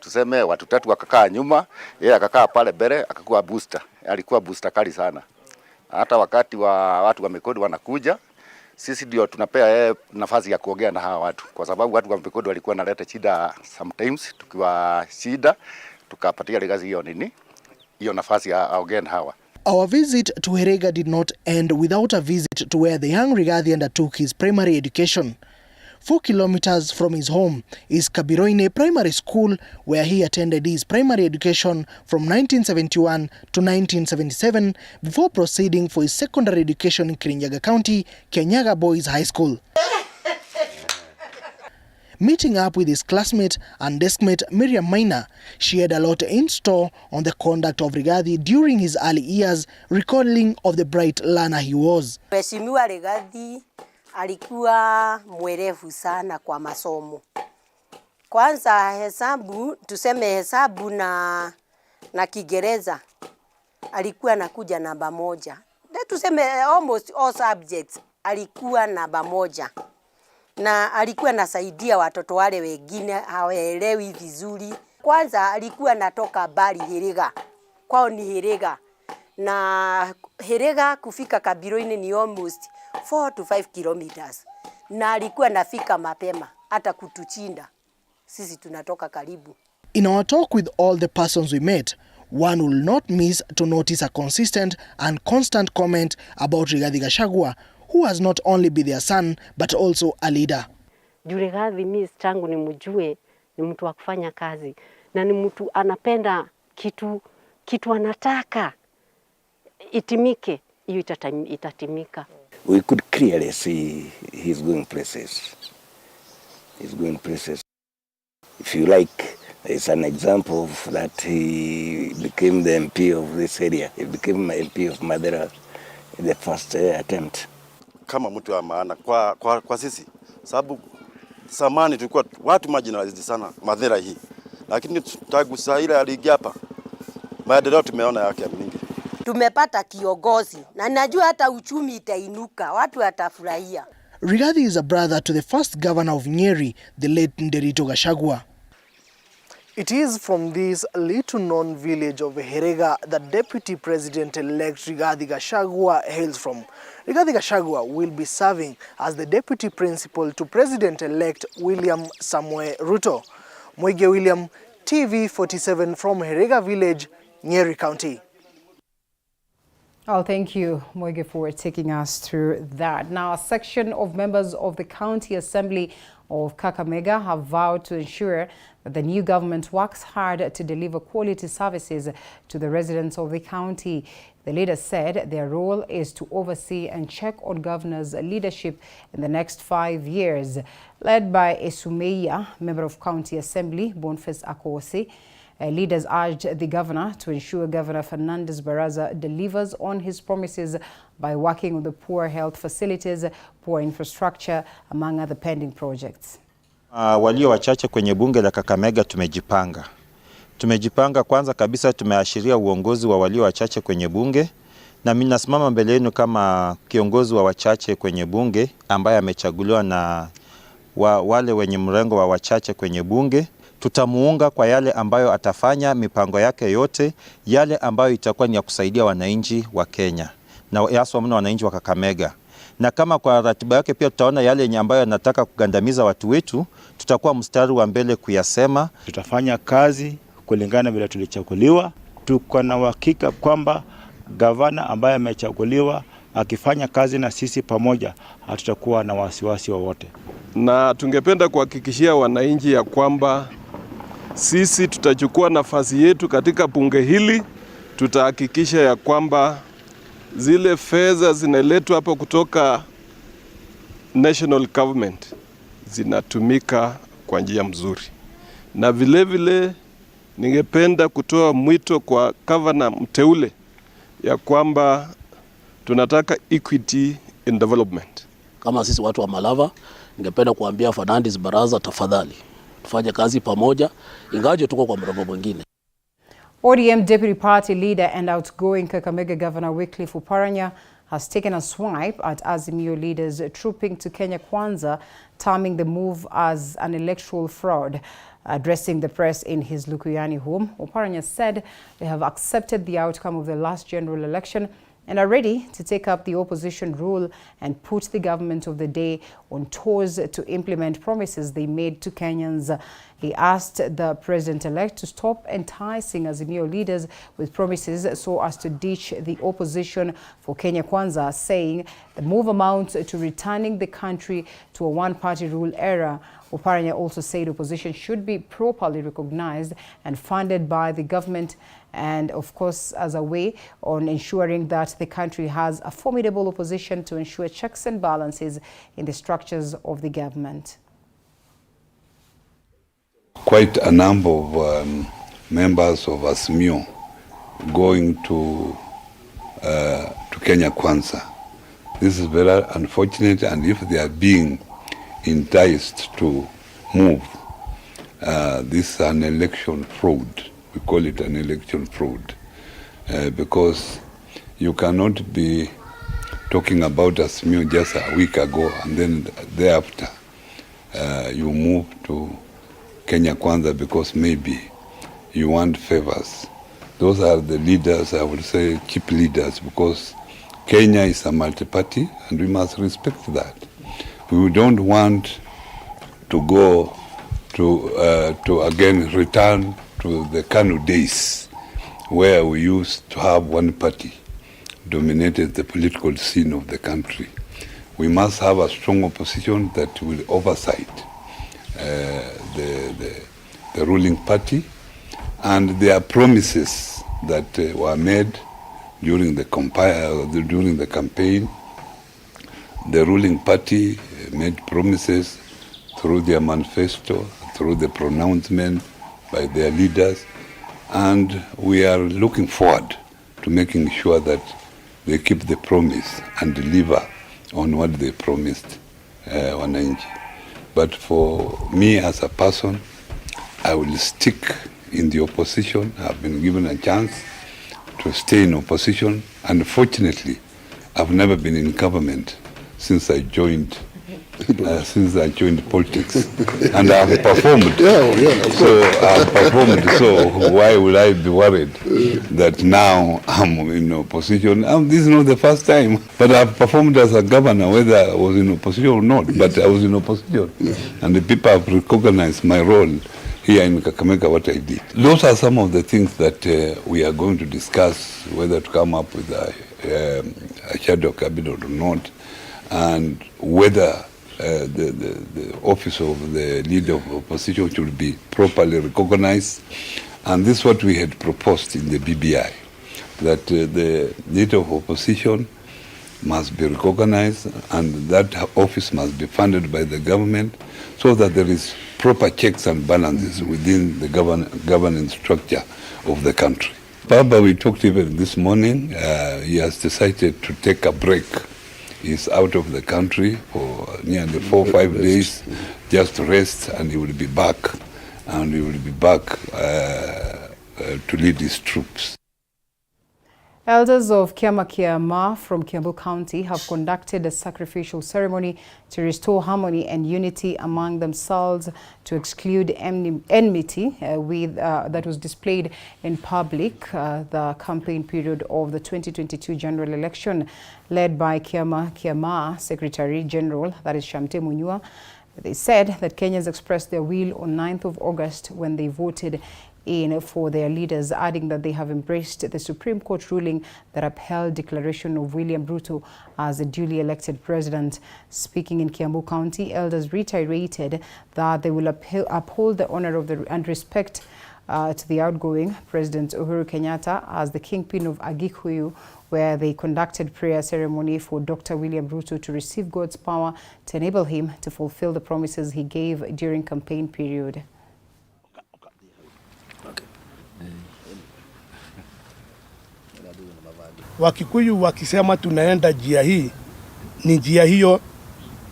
tuseme watu 3 wakakaa nyuma, yeye akakaa pale mbele, akakuwa booster. Alikuwa booster kali sana. Hata wakati wa watu wa Mekodi wanakuja, sisi ndio tunapea yeye nafasi ya kuongea na hawa watu, kwa sababu watu wa Mekodi walikuwa naleta shida sometimes, tukiwa shida tukapatia Rigathi hiyo nini, hiyo nafasi ya aongee na hawa. Our visit to Hiriga did not end without a visit to where the young Rigathi undertook his primary education. 4 kilometers from his home is Kabiroine Primary School, where he attended his primary education from 1971 to 1977 before proceeding for his secondary education in Kirinyaga County, Kenyaga Boys High School. Meeting up with his classmate and deskmate Miriam Maina, she had a lot in store on the conduct of Rigathi during his early years, recalling of the bright learner he was. Mheshimiwa Rigathi alikuwa mwerevu sana kwa masomo. Kwanza hesabu, tuseme hesabu na Kiingereza alikuwa anakuja namba 1. Tuseme almost all subjects alikuwa namba 1. Na alikuwa anasaidia watoto wale wengine hawaelewi vizuri. Kwanza alikuwa anatoka bali Hiriga. Kwao ni Hiriga. Na Hiriga kufika Kabiroine ni almost 4 to 5 kilometers. Na alikuwa anafika mapema hata kutuchinda. Sisi tunatoka karibu. In our talk with all the persons we met, one will not miss to notice a consistent and constant comment about Rigathi Gachagua, who has not only been their son but also a leader. Rigathi mimi tangu nimjue ni mtu wa kufanya kazi na ni mtu anapenda kitu anataka itimike. hiyo itatimika. We could clearly see he's going places. He's going places. If you like, it's an example of that he became the MP of this area. He became MP of Madera in the first attempt. Kama mtu wa maana kwa sisi, sababu samani tulikuwa watu marginalized sana Madera hii, lakini tangu saa ile aliingia hapa maendeleo tumeona yake mingi. Tumepata kiongozi na najua hata uchumi itainuka, watu watafurahia. Rigathi is a brother to the first governor of Nyeri, the late Nderito Gachagua. It is from this little-known village of Hiriga that Deputy President-elect Rigathi Gachagua hails from. Rigathi Gachagua will be serving as the Deputy Principal to President-elect William Samoei Ruto. Mwege William, TV47 from Hiriga village, Nyeri County. Oh, thank you, Mwege, for taking us through that. Now, a section of members of the County Assembly of Kakamega have vowed to ensure that the new government works hard to deliver quality services to the residents of the county. The leaders said their role is to oversee and check on governor's leadership in the next 5 years. Led by Esumeya, member of County Assembly, Boniface Akosi, leaders urged the governor to ensure Governor Fernandez Baraza delivers on his promises by working on the poor health facilities, poor infrastructure, among other pending projects. Walio wachache kwenye bunge la Kakamega tumejipanga. Kwanza kabisa tumeashiria uongozi wa walio wachache kwenye bunge, na mimi nasimama mbele yenu kama kiongozi wa wachache kwenye bunge ambaye amechaguliwa na wale wenye mrengo wa wachache kwenye bunge. Tutamuunga kwa yale ambayo atafanya, mipango yake yote, yale ambayo itakuwa ni ya kusaidia wananchi wa Kenya na haswa mno wananchi wa Kakamega. Na kama kwa ratiba yake pia tutaona yale ambayo anataka kugandamiza watu wetu, tutakuwa mstari wa mbele kuyasema. Tutafanya kazi kulingana vile tulichaguliwa. Tuko na uhakika kwamba gavana ambaye amechaguliwa akifanya kazi na sisi pamoja, hatutakuwa na wasiwasi wowote. Na tungependa kuhakikishia wananchi ya kwamba sisi tutachukua nafasi yetu katika bunge hili. Tutahakikisha ya kwamba zile fedha zinaletwa hapo kutoka national government zinatumika kwa njia mzuri. Na vile vile ningependa kutoa mwito kwa governor mteule ya kwamba tunataka equity in development. Kama sisi watu wa Malava, ningependa kuambia Fernandez Baraza, tafadhali tufanye kazi pamoja, ingawaje tuko kwa mrengo mwingine. ODM Deputy Party Leader and outgoing Kakamega Governor Wycliffe Oparanya has taken a swipe at Azimio leaders trooping to Kenya Kwanza, terming the move as an electoral fraud. Addressing the press in his Lukuyani home, Oparanya said they have accepted the outcome of the last general election and are ready to take up the opposition role and put the government of the day on tours to implement promises they made to Kenyans. He asked the president-elect to stop enticing Azimio leaders with promises so as to ditch the opposition for Kenya Kwanza, saying the move amounts to returning the country to a one-party rule era. Oparanya also said opposition should be properly recognized and funded by the government, and of course as a way on ensuring that the country has a formidable opposition to ensure checks and balances in the structures of the government. Quite a number of members of Azimio going to Kenya Kwanza. This is very unfortunate, and if they are being enticed to move, this is an election fraud. We call it an election fraud because you cannot be talking about Azimio just a week ago and then thereafter you move to Kenya Kwanza because maybe you want favors. Those are the leaders, I would say cheap leaders, because Kenya is a multi-party and we must respect that. We don't want to go to again return to the KANU days where we used to have one party dominated the political scene of the country. We must have a strong opposition that will oversight the ruling party, and their promises that were made during the campaign. The ruling party made promises through their manifesto, through the pronouncement by their leaders, and we are looking forward to making sure that they keep the promise and deliver on what they promised wananchi. But for me as a person, I will stick in the opposition. I've been given a chance to stay in opposition. Unfortunately, I've never been in government since I joined politics, and I've performed. So why would I be worried that now I'm in opposition? This is not the first time, but I've performed as a governor, whether I was in opposition or not. But I was in opposition, and the people have recognized my role here in Kakamega, what I did. Those are some of the things that we are going to discuss, whether to come up with a shadow cabinet or not, and whether the office of the leader of opposition should be properly recognized. And this is what we had proposed in the BBI, that the leader of opposition must be recognized and that office must be funded by the government so that there is proper checks and balances within the governance structure of the country. BAMBA, we talked even this morning, he has decided to take a break. He's out of the country for nearly 4 or 5 days, just to rest, and he will be back. And he will be back to lead his troops. Elders of Kakamega from Kiambu County have conducted a sacrificial ceremony to restore harmony and unity among themselves to exclude enmity that was displayed in public the campaign period of the 2022 general election, led by Kakamega Secretary General, that is Shamte Munyua. They said that Kenyans expressed their will on 9th of August when they voted in for their leaders, adding that they have embraced the Supreme Court ruling that upheld declaration of William Ruto as a duly elected president. Speaking in Kiambu County, elders reiterated that they will uphold the honor of and respect to the outgoing President Uhuru Kenyatta as the kingpin of Kikuyu, where they conducted prayer ceremony for Dr. William Ruto to receive God's power to enable him to fulfill the promises he gave during campaign period. Wakikuyu wakisema tunaenda njia hii, ni njia hiyo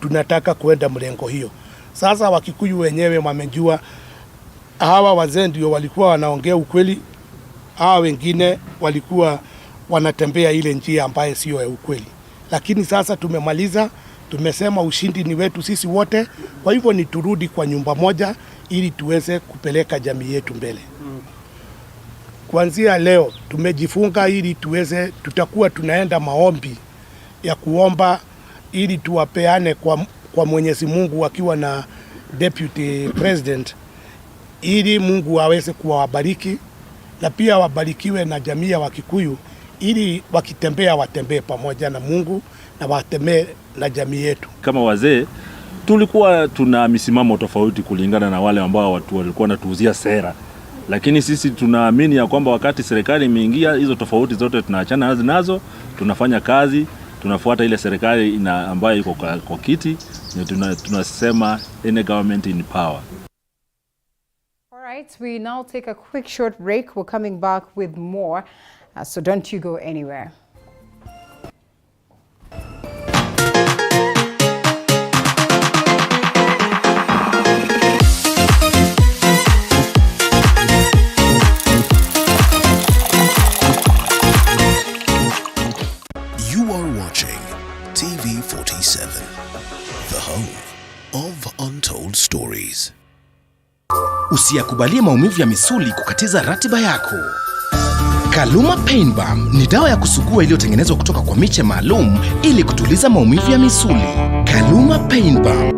tunataka kuenda mlengo hiyo. Sasa Wakikuyu wenyewe wamejua hawa wazee ndio walikuwa wanaongea ukweli, hawa wengine walikuwa wanatembea ile njia ambayo sio ya ukweli. Lakini sasa tumemaliza, tumesema ushindi ni wetu sisi wote, kwa hivyo ni turudi kwa nyumba moja ili tuweze kupeleka jamii yetu mbele. Kuanzia leo tumejifunga ili tutakuwa tunaenda maombi ya kuomba ili tuwapeane kwa Mwenyezi Mungu wakiwa na deputy president, ili Mungu aweze kuwabariki na pia wabarikiwe na jamii ya Wakikuyu, ili wakitembea watembee pamoja na Mungu na watembee na jamii yetu. Kama wazee tulikuwa tuna misimamo tofauti kulingana na wale ambao watu walikuwa wanatuuzia sera. Lakini sisi tunaamini ya kwamba wakati serikali imeingia, hizo tofauti zote tunaachana nazo, tunafanya kazi, tunafuata ile serikali ambayo iko kwa kiti, tunasema any government in power. All right, we now take a quick short break. We're coming back with more, so don't you go anywhere. Stories. Usiyakubalie maumivu ya misuli kukatiza ratiba yako. Kaluma Pain Balm ni dawa ya kusugua iliyotengenezwa kutoka kwa miche maalum ili kutuliza maumivu ya misuli. Kaluma Pain Balm.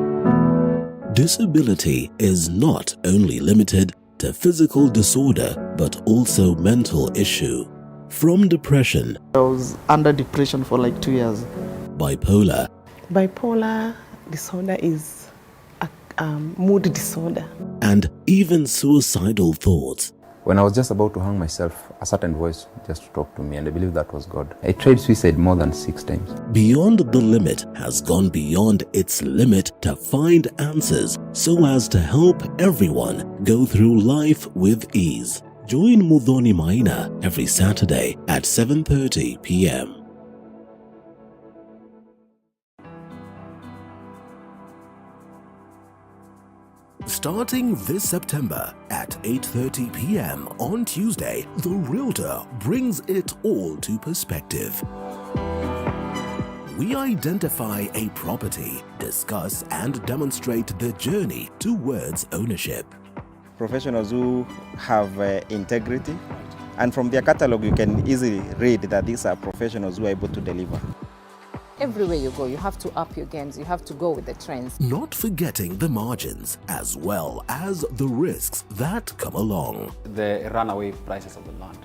Disability is not only limited to physical disorder but also mental issue. From depression. I was under depression for like 2 years. Bipolar. Bipolar disorder is mood disorder. And even suicidal thoughts. When I was just about to hang myself, a certain voice just talked to me, and I believe that was God. I tried suicide more than 6 times. Beyond the Limit has gone beyond its limit to find answers so as to help everyone go through life with ease. Join Muthoni Maina every Saturday at 7:30 p.m. Starting this September at 8:30 p.m. on Tuesday, The Realtor brings it all to perspective. We identify a property, discuss and demonstrate the journey towards ownership. Professionals who have integrity, and from their catalog you can easily read that these are professionals who are able to deliver. Everywhere you go, you have to up your games, you have to go with the trends. Not forgetting the margins as well as the risks that come along. The runaway prices of the land.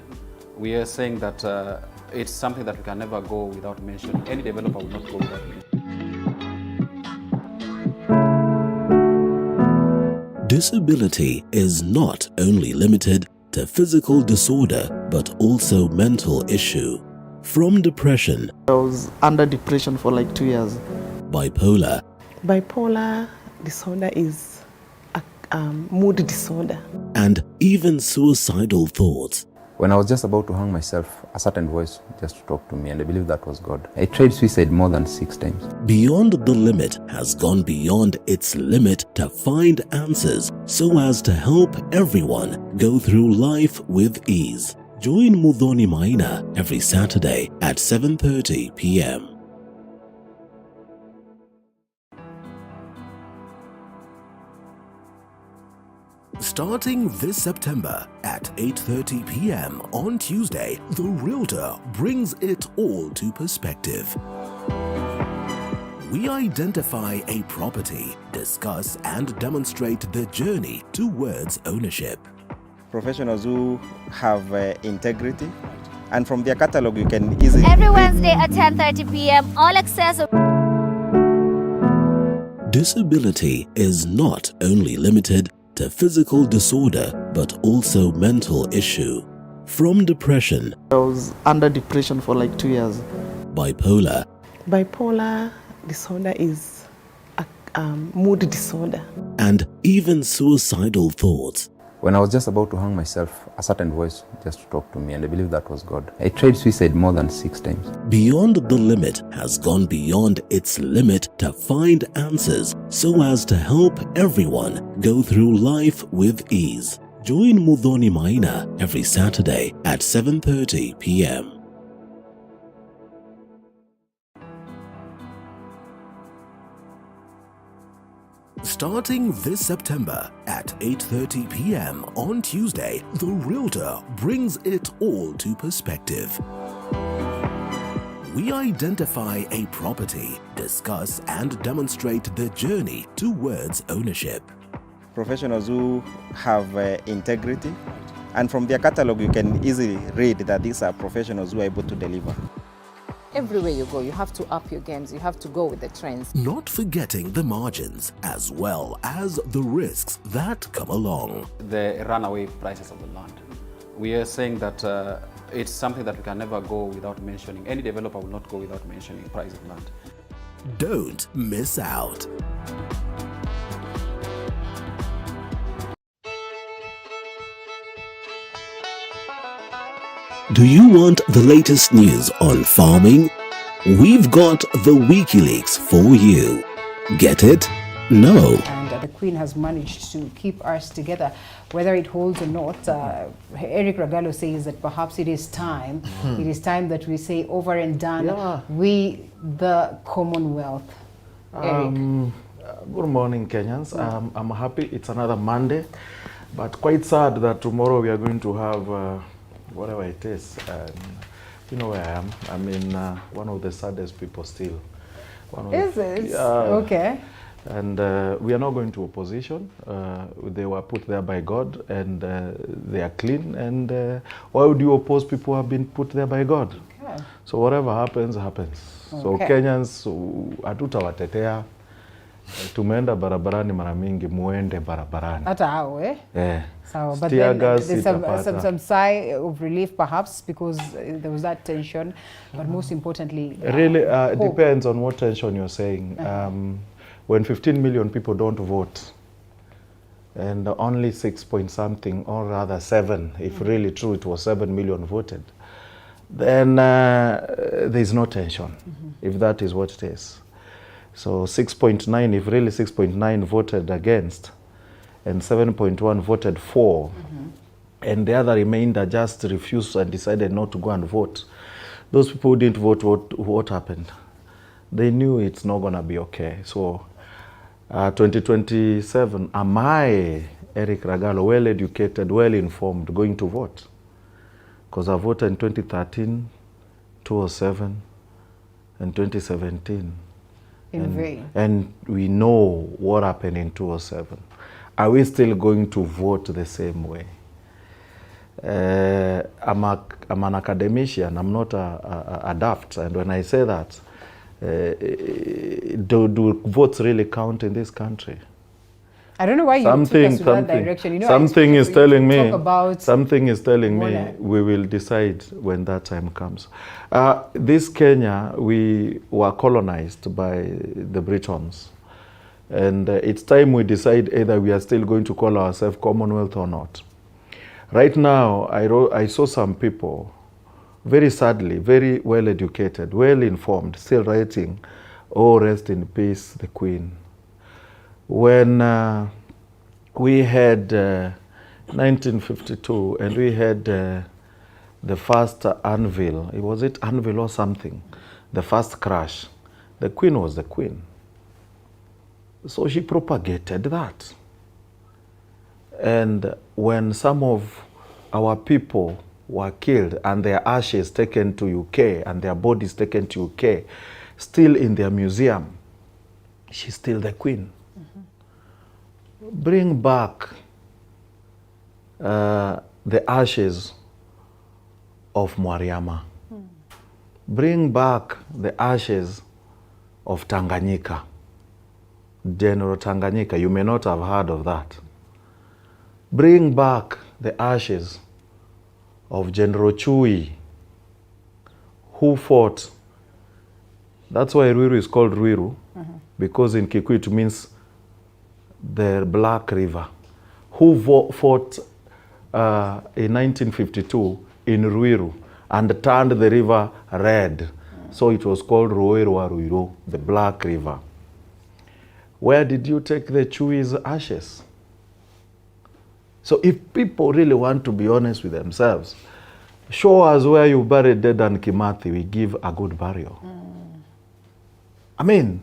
We are saying that it's something that we can never go without mentioning. Any developer will not go without mentioning. Disability is not only limited to physical disorder but also mental issue. From depression, I was under depression for like 2 years. bipolar, Bipolar disorder is a mood disorder. and even suicidal thoughts. When I was just about to hang myself, a certain voice just talked to me, and I believe that was God. I tried suicide more than 6 times. Beyond the Limit has gone beyond its limit to find answers so as to help everyone go through life with ease. Join Muthoni Maina every Saturday at 7:30 p.m. Starting this September at 8:30 p.m. on Tuesday, The Realtor brings it all to perspective. We identify a property, discuss and demonstrate the journey towards ownership. Professionals who have integrity, and from their catalog you can easily Every Wednesday at 10:30 p.m. all access. Disability is not only limited to physical disorder but also mental issue. From depression, I was under depression for like 2 years. bipolar, Bipolar disorder is a mood disorder. and even suicidal thoughts. When I was just about to hang myself, a certain voice just talked to me, and I believe that was God. I tried suicide more than 6 times. Beyond the Limit has gone beyond its limit to find answers so as to help everyone go through life with ease. Join Muthoni Maina every Saturday at 7:30 p.m. Starting this September at 8:30 p.m. on Tuesday, The Realtor brings it all to perspective. We identify a property, discuss and demonstrate the journey towards ownership. professionals who have integrity, and from their catalog you can easily read that these are professionals who are able to deliver. Everywhere you go, you have to up your games, you have to go with the trends. Not forgetting the margins as well as the risks that come along. The runaway prices of the land. We are saying that it's something that we can never go without mentioning. Any developer will not go without mentioning the price of land. Don't miss out. Do you want the latest news on farming? We've got the WikiLeaks for you. Get it? No. And the Queen has managed to keep us together, whether it holds or not. Eric Ragalo says that perhaps it is time. It is time that we say over and done. Yeah. We, the Commonwealth. Eric. Good morning, Kenyans. I'm happy it's another Monday, but quite sad that tomorrow we are going to have whatever it is. You know where I am. I'm in one of the saddest people still. Is it? Okay. And we are not going to opposition. They were put there by God, and they are clean. And why would you oppose people who have been put there by God? Okay. So whatever happens, happens. So Okay. Kenyans, hatutawatetea. Tumeenda barabarani mara mingi, muende barabarani. Hata hao So, but Tear then gas there's itapata. some sigh of relief perhaps because there was that tension, but most importantly, really hope. depends on what tension you're saying. When 15 million people don't vote and only 6 point something, or rather 7, if really true it was 7 million voted, then there's no tension, if that is what it is. So 6.9, if really 6.9 voted against and 7.1 voted for, and the other remainder just refused and decided not to go and vote, those people who didn't vote, what happened? They knew it's not going to be okay. So 2027, am I, Eric Ragalo, well-educated, well-informed, going to vote? Because I voted in 2013, 2007, and 2017. And we know what happened in 2007. Are we still going to vote the same way? I'm an academician, I'm not a daft, and when I say that, do votes really count in this country? I don't know why you took us to that direction. You know, something is telling me. About something is telling me we will decide when that time comes. This Kenya, we were colonized by the Britons, and it's time we decide either we are still going to call ourselves Commonwealth or not. Right now, I saw some people, very sadly, very well educated, well informed, still writing, "Oh, rest in peace, the Queen." When we had 1952 and we had the first anvil, was it anvil or something, the first crash, the Queen was the Queen. So she propagated that. And when some of our people were killed and their ashes taken to UK and their bodies taken to UK, still in their museum, she's still the Queen. Bring back the ashes of Mwariama. Bring back the ashes of Tanganyika. General Tanganyika, you may not have heard of that. Bring back the ashes of General Chui, who fought. That's why Ruiru is called Ruiru, because in Kikuyu it means the Black River, who fought in 1952 in Ruiru and turned the river red. So it was called Ruiru, the Black River. Where did you take the Chui's ashes? So if people really want to be honest with themselves, show us where you buried Dedan Kimathi, we give a good burial. I mean,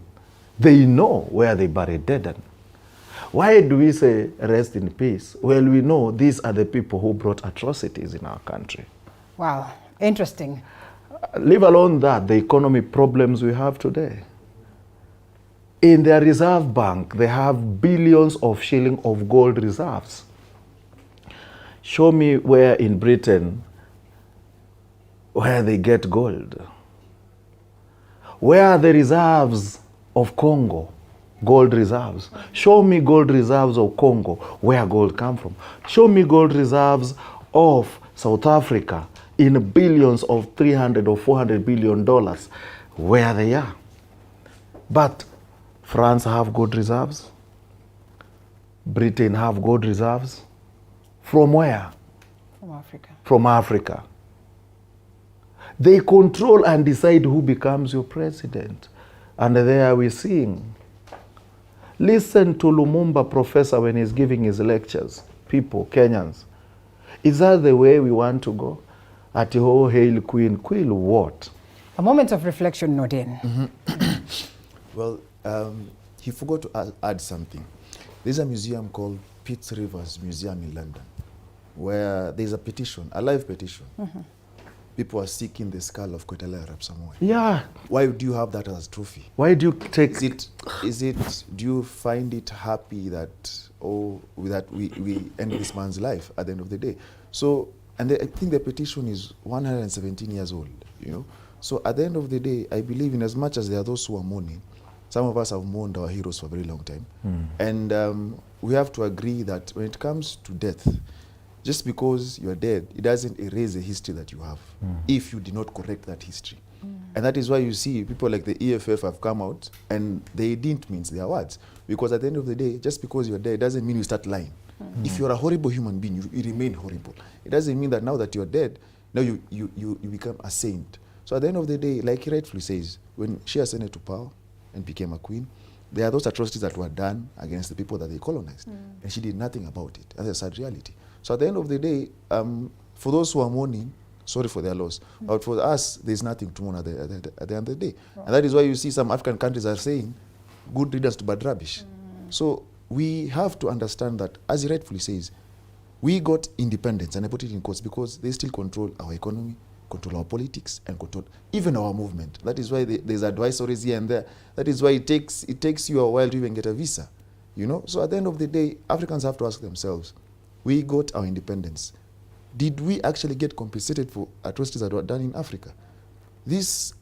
they know where they buried Dedan. Why do we say rest in peace? Well, we know these are the people who brought atrocities in our country. Wow, interesting. Leave alone that, the economy problems we have today. In their reserve bank, they have billions of shillings of gold reserves. Show me where in Britain where they get gold. Where are the reserves of Congo? Gold reserves. Show me gold reserves of Congo, where gold come from. Show me gold reserves of South Africa in billions of 300 or 400 billion dollars, where they are. But France have gold reserves. Britain have gold reserves. From where? From Africa. From Africa. They control and decide who becomes your president. And there we seeing. Listen to Lumumba professor when he's giving his lectures. People, Kenyans. Is that the way we want to go? At oh, hail Queen. Queen what? A moment of reflection, Noordean. Well, he forgot to add something. There's a museum called Pitt Rivers Museum in London, where there's a petition, a live petition. People are seeking the skull of Koitalel Arap Samoei. Yeah. Why do you have that as a trophy? Why do you take do you find it happy that, that we end this man's life at the end of the day? So, and I think the petition is 117 years old, you know. So at the end of the day, I believe in as much as there are those who are mourning, some of us have mourned our heroes for a very long time. And we have to agree that when it comes to death, just because you're dead, it doesn't erase the history that you have if you did not correct that history. And that is why you see people like the EFF have come out and they didn't mince their words. Because at the end of the day, just because you're dead doesn't mean you start lying. If you're a horrible human being, you remain horrible. It doesn't mean that now that you're dead, now you become a saint. So at the end of the day, like he rightfully says, when she ascended to power and became a queen, there are those atrocities that were done against the people that they colonized. And she did nothing about it. That's a sad reality. So at the end of the day, for those who are mourning, sorry for their loss. But for us, there's nothing to mourn at the end of the day. And that is why you see some African countries are saying, good riddance to bad rubbish. So we have to understand that, as he rightfully says, we got independence, and I put it in quotes, because they still control our economy, control our politics, and control even our movement. That is why there's advisories here and there. That is why it takes you a while to even get a visa. You know? So at the end of the day, Africans have to ask themselves, we got our independence. Did we actually get compensated for atrocities that were done in Africa? These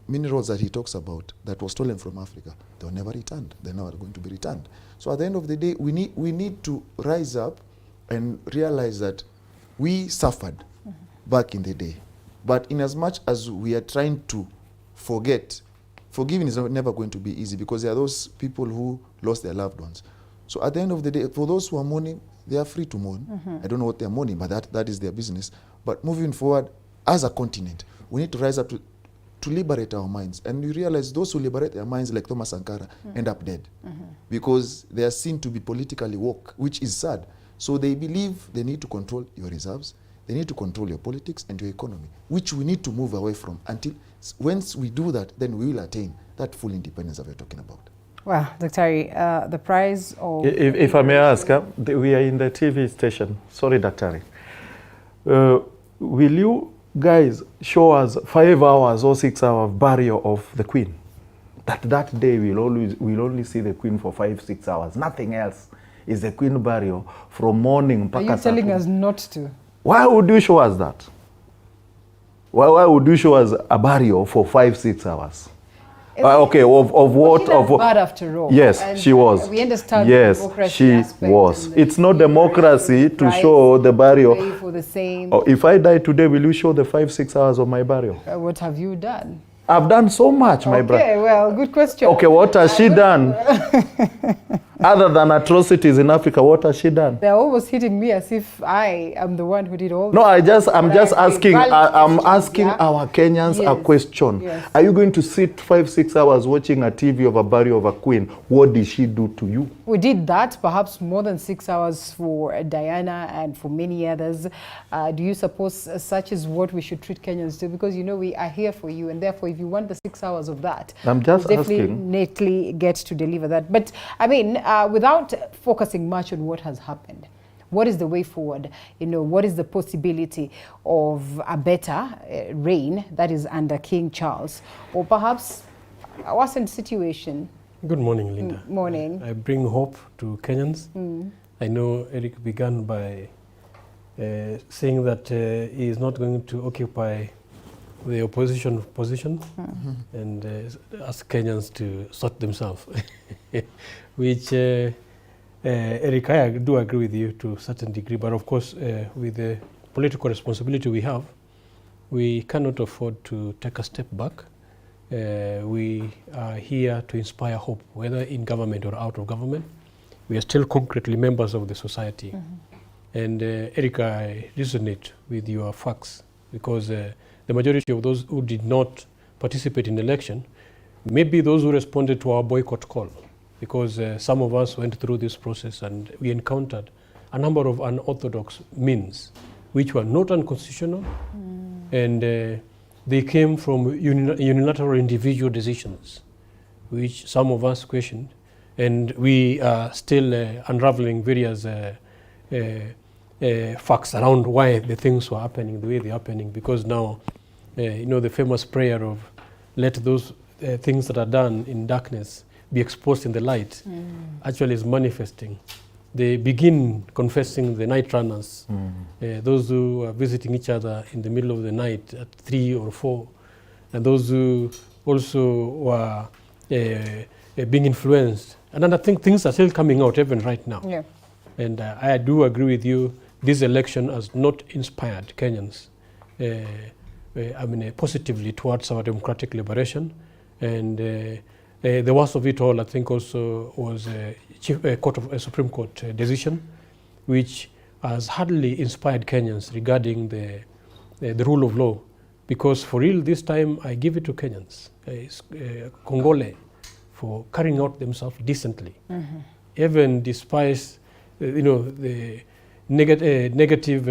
minerals that he talks about that were stolen from Africa, they were never returned. They're never going to be returned. So at the end of the day, we need to rise up and realize that we suffered back in the day. But in as much as we are trying to forget, forgiving is never going to be easy, because there are those people who lost their loved ones. So at the end of the day, for those who are mourning, they are free to mourn. I don't know what they're mourning, but that is their business. But moving forward, as a continent, we need to rise up to liberate our minds. And you realize those who liberate their minds, like Thomas Sankara, end up dead. Because they are seen to be politically woke, which is sad. So they believe they need to control your reserves, they need to control your politics and your economy, which we need to move away from. Until once we do that, then we will attain that full independence that we're talking about. Well, Dr. the prize of... If I may ask, we are in the TV station. Sorry, Dr. Will you guys show us 5 hours or 6 hours burial of the Queen? That day we'll only see the Queen for 5-6 hours. Nothing else is the Queen burial from morning. Are you telling us not to? Why would you show us that? Why would you show us a burial for 5-6 hours? Okay, of what? Bad after all. Yes, and she was. We understand. Yes, she was. It's not democracy to show the burial. For the same. Oh, if I die today, will you show the 5-6 hours of my burial? What have you done? I've done so much, my brother. Okay, well, good question. Okay, what has she done? Other than atrocities in Africa, what has she done? They're almost hitting me as if I am the one who did all. No, I'm just asking. I'm asking our Kenyans a question. Yes. Are you going to sit 5-6 hours watching a TV of a burial of a queen? What did she do to you? We did that, perhaps more than 6 hours for Diana and for many others. Do you suppose such is what we should treat Kenyans to? Because you know we are here for you, and therefore, if you want the 6 hours of that, I'm just definitely get to deliver that. But I mean, without focusing much on what has happened, what is the way forward? You know, what is the possibility of a better reign that is under King Charles, or perhaps a worsened situation? Good morning, Linda. Morning. I bring hope to Kenyans. I know Eric began by saying that he is not going to occupy the opposition position and ask Kenyans to sort themselves, which Eric, I do agree with you to a certain degree, but of course with the political responsibility we have, we cannot afford to take a step back. We are here to inspire hope, whether in government or out of government. We are still concretely members of the society. And Eric, I resonate with your facts, because the majority of those who did not participate in the election may be those who responded to our boycott call, because some of us went through this process and we encountered a number of unorthodox means which were not unconstitutional, and they came from unilateral individual decisions, which some of us questioned, and we are still unraveling various facts around why the things were happening the way they're happening, because now, you know, the famous prayer of let those things that are done in darkness be exposed in the light actually is manifesting. They begin confessing the night runners, those who are visiting each other in the middle of the night at 3 or 4, and those who also were being influenced. And I think things are still coming out even right now. Yeah. And I do agree with you, this election has not inspired Kenyans positively towards our democratic liberation. And the worst of it all, I think, also was a Supreme Court decision, which has hardly inspired Kenyans regarding the rule of law. Because for real, this time, I give it to Kenyans, Congolese, for carrying out themselves decently. Mm-hmm. Even despite, the negative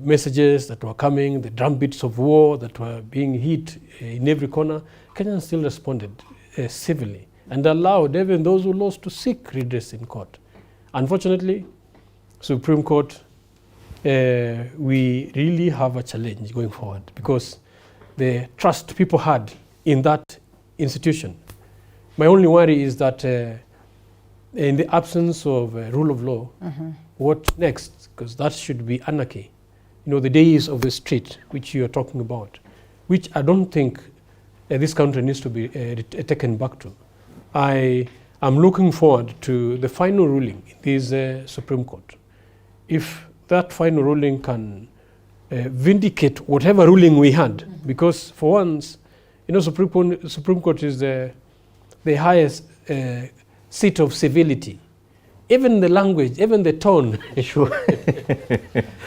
messages that were coming, the drumbeats of war that were being hit in every corner, Kenyans still responded civilly and allowed even those who lost to seek redress in court. Unfortunately, Supreme Court, we really have a challenge going forward because the trust people had in that institution. My only worry is that in the absence of rule of law, what next? Because that should be anarchy. The days of the street, which you are talking about, which I don't think this country needs to be taken back to. I am looking forward to the final ruling in this Supreme Court. If that final ruling can vindicate whatever ruling we had, because for once, Supreme Court is the highest seat of civility. Even the language, even the tone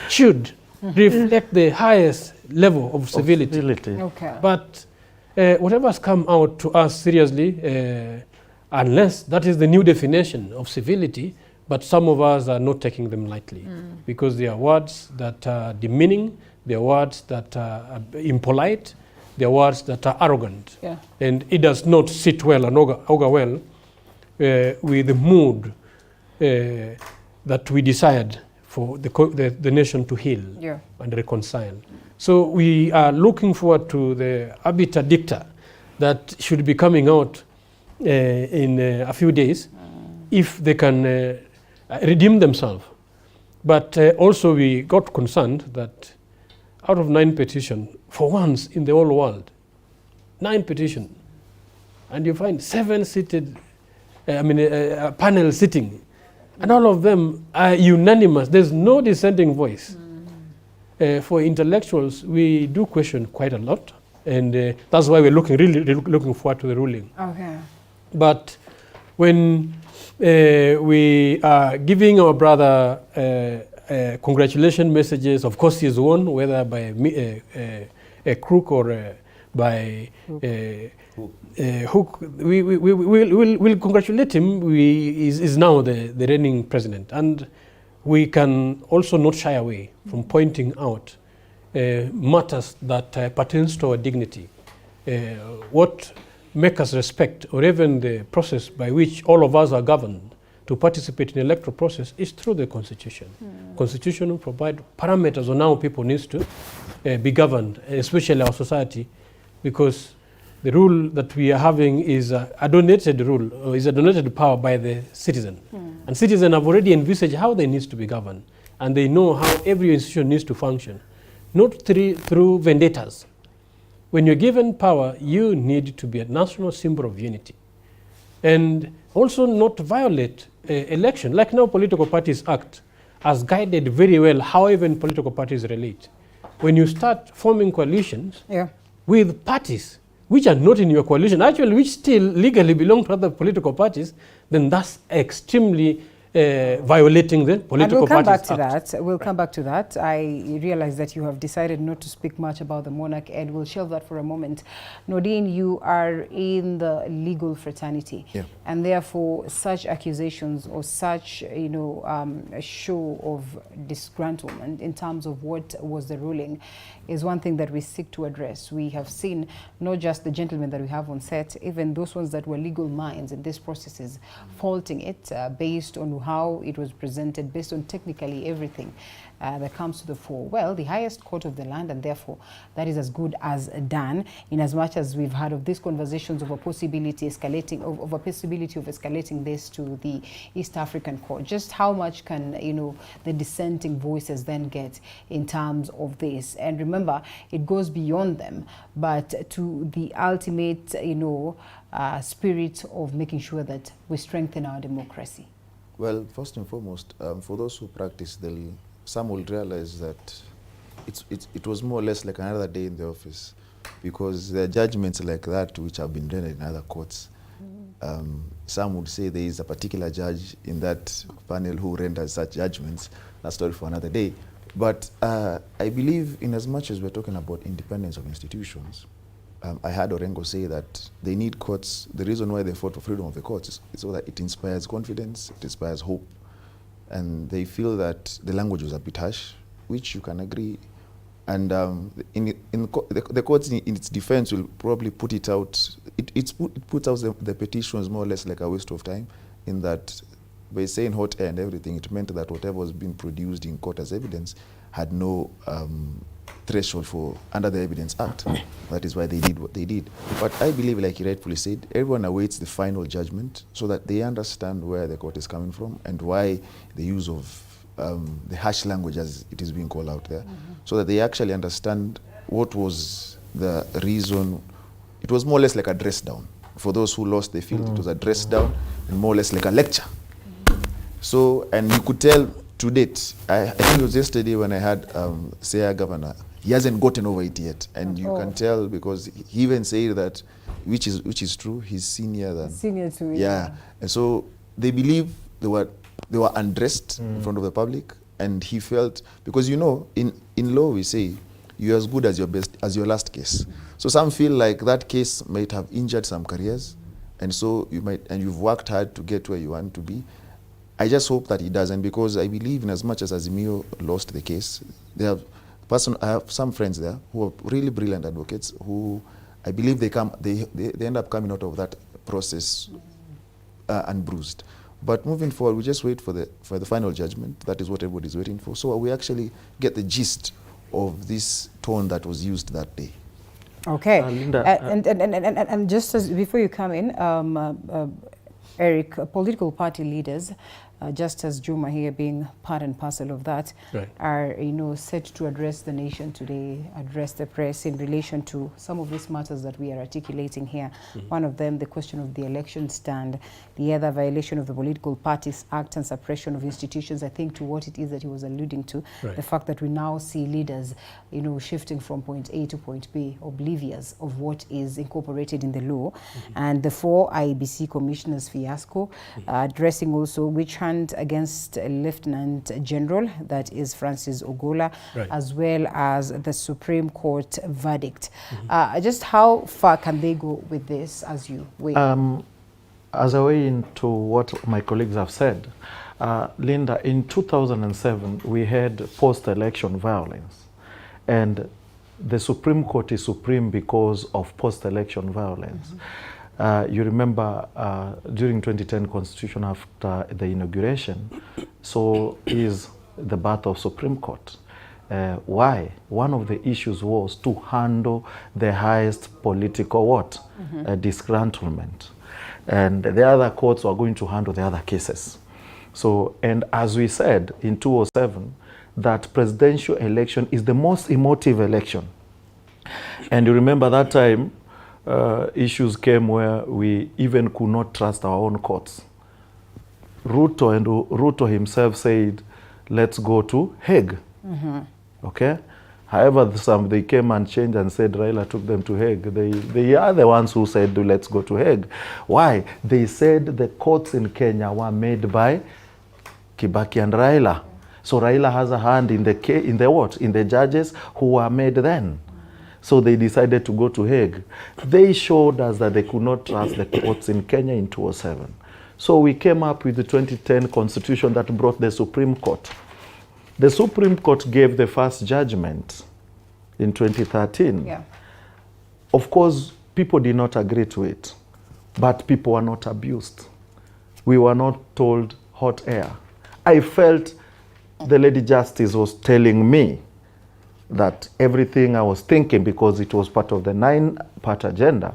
should reflect the highest level of civility. Okay. But whatever has come out to us seriously, unless that is the new definition of civility, but some of us are not taking them lightly because they are words that are demeaning, they are words that are impolite, they are words that are arrogant. Yeah. And it does not sit well and augur well with the mood that we desired for the nation to heal and reconcile. So we are looking forward to the arbiter dicta that should be coming out in a few days if they can redeem themselves. But also we got concerned that out of 9 petitions, for once in the whole world, 9 petitions, and you find 7 seated, a panel sitting, and all of them are unanimous. There's no dissenting voice. For intellectuals, we do question quite a lot, and that's why we're really looking forward to the ruling. Okay. But when we are giving our brother congratulation messages, of course he's won, whether by a crook or by hook. We'll congratulate him. He is now the reigning president. And we can also not shy away from pointing out matters that pertains to our dignity. What make us respect, or even the process by which all of us are governed to participate in the electoral process is through the Constitution. Constitution will provide parameters on how people need to be governed, especially our society, because the rule that we are having is a donated rule, or is a donated power by the citizen. And citizens have already envisaged how they need to be governed, and they know how every institution needs to function, not through vendettas. When you're given power, you need to be a national symbol of unity. And also not violate election. Like now Political Parties Act has guided very well how even political parties relate. When you start forming coalitions with parties which are not in your coalition, actually which still legally belong to other political parties, then that's extremely violating the Political Parties Act. We'll come back to that. I realize that you have decided not to speak much about the monarch, and we'll shelve that for a moment. Noordean, you are in the legal fraternity, and therefore such accusations or such, a show of disgruntlement in terms of what was the ruling is one thing that we seek to address. We have seen not just the gentlemen that we have on set, even those ones that were legal minds in these processes, faulting it based on how it was presented based on technically everything that comes to the fore. Well, the highest court of the land, and therefore that is as good as done, in as much as we've heard of these conversations of a possibility escalating, of a possibility of escalating this to the East African court. Just how much can, you know, the dissenting voices then get in terms of this? And remember, it goes beyond them, but to the ultimate, you know, spirit of making sure that we strengthen our democracy. Well, first and foremost, for those who practice, some will realize that it was more or less like another day in the office, because there are judgments like that which have been rendered in other courts. Some would say there is a particular judge in that panel who renders such judgments. That's story for another day. But I believe, in as much as we're talking about independence of institutions, I heard Orengo say that they need courts. The reason why they fought for freedom of the courts is so that it inspires confidence, it inspires hope. And they feel that the language was a bit harsh, which you can agree. And the courts, in its defense, will probably put it out. It puts out the petitions more or less like a waste of time, in that by saying hot air and everything, it meant that whatever was being produced in court as evidence had no threshold for under the Evidence Act. That is why they did what they did. But I believe, like you rightfully said, everyone awaits the final judgment so that they understand where the court is coming from and why the use of the harsh language, as it is being called out there, so that they actually understand what was the reason. It was more or less like a dress down. For those who lost their field, it was a dress down and more or less like a lecture. So, and you could tell to date, I think it was yesterday when I had Seya Governor, he hasn't gotten over it yet. And you can tell, because he even said that, which is true, he's senior than. Senior to me. Yeah. And so they believe they were undressed in front of the public, and he felt, because you know, in law we say, you're as good as your last case. So some feel like that case might have injured some careers, and so you've worked hard to get where you want to be. I just hope that it doesn't, because I believe, in as much as Azimio lost the case, I have some friends there who are really brilliant advocates who I believe they end up coming out of that process unbruised. But moving forward, we just wait for the final judgment. That is what everybody's waiting for. So we actually get the gist of this tone that was used that day. Okay. Linda, and just as before you come in, Eric, political party leaders, Justus Juma here being part and parcel of that, are set to address the nation today, address the press in relation to some of these matters that we are articulating here. One of them, the question of the election stand, the other, violation of the Political Parties Act and suppression of institutions. I think to what it is that he was alluding to, the fact that we now see leaders, shifting from point A to point B, oblivious of what is incorporated in the law, and the 4 IEBC commissioners fiasco, addressing also which against Lieutenant General, that is Francis Ogola, as well as the Supreme Court verdict. Just how far can they go with this as you weigh? As a way into what my colleagues have said, Linda, in 2007, we had post-election violence. And the Supreme Court is supreme because of post-election violence. You remember during 2010 Constitution, after the inauguration, so is the birth of Supreme Court. Why? One of the issues was to handle the highest political disgruntlement. And the other courts were going to handle the other cases. So, and as we said in 2007, that presidential election is the most emotive election. And you remember that time, issues came where we even could not trust our own courts. Ruto himself said, let's go to Hague. Okay? However, they came and changed and said Raila took them to Hague. They are the ones who said, let's go to Hague. Why? They said the courts in Kenya were made by Kibaki and Raila. So Raila has a hand in the judges who were made then. So they decided to go to Hague. They showed us that they could not trust the courts in Kenya in 2007. So we came up with the 2010 Constitution that brought the Supreme Court. The Supreme Court gave the first judgment in 2013. Yeah. Of course, people did not agree to it, but people were not abused. We were not told hot air. I felt the Lady Justice was telling me that everything I was thinking, because it was part of the 9-part agenda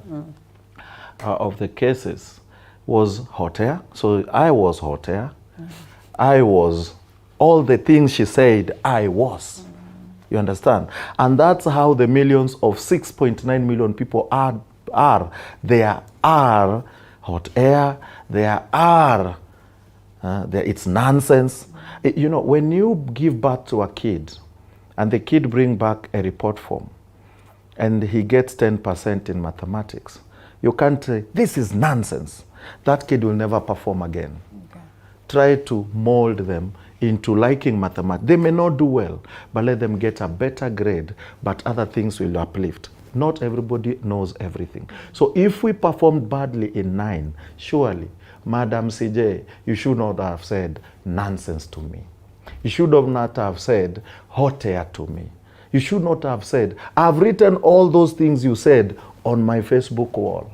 of the cases, was hot air. So I was hot air. I was all the things she said I was. You understand? And that's how the millions of 6.9 million people are. There are hot air. There are. It's nonsense. You know, when you give birth to a kid, and the kid bring back a report form, and he gets 10% in mathematics, you can't say, this is nonsense. That kid will never perform again. Okay. Try to mold them into liking mathematics. They may not do well, but let them get a better grade, but other things will uplift. Not everybody knows everything. So if we performed badly in 9, surely, Madam CJ, you should not have said nonsense to me. You should have not have said hot air to me. You should not have said, I've written all those things you said on my Facebook wall.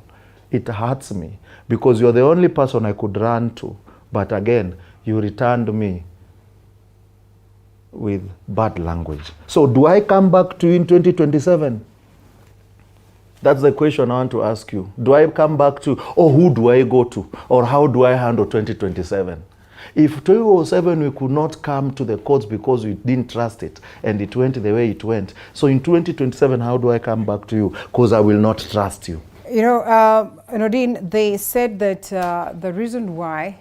It hurts me because you're the only person I could run to. But again, you returned me with bad language. So do I come back to you in 2027? That's the question I want to ask you. Do I come back to, or who do I go to? Or how do I handle 2027? If 2007 we could not come to the courts because we didn't trust it and it went the way it went, so in 2027, how do I come back to you? Because I will not trust you. You know, Noordean, they said that the reason why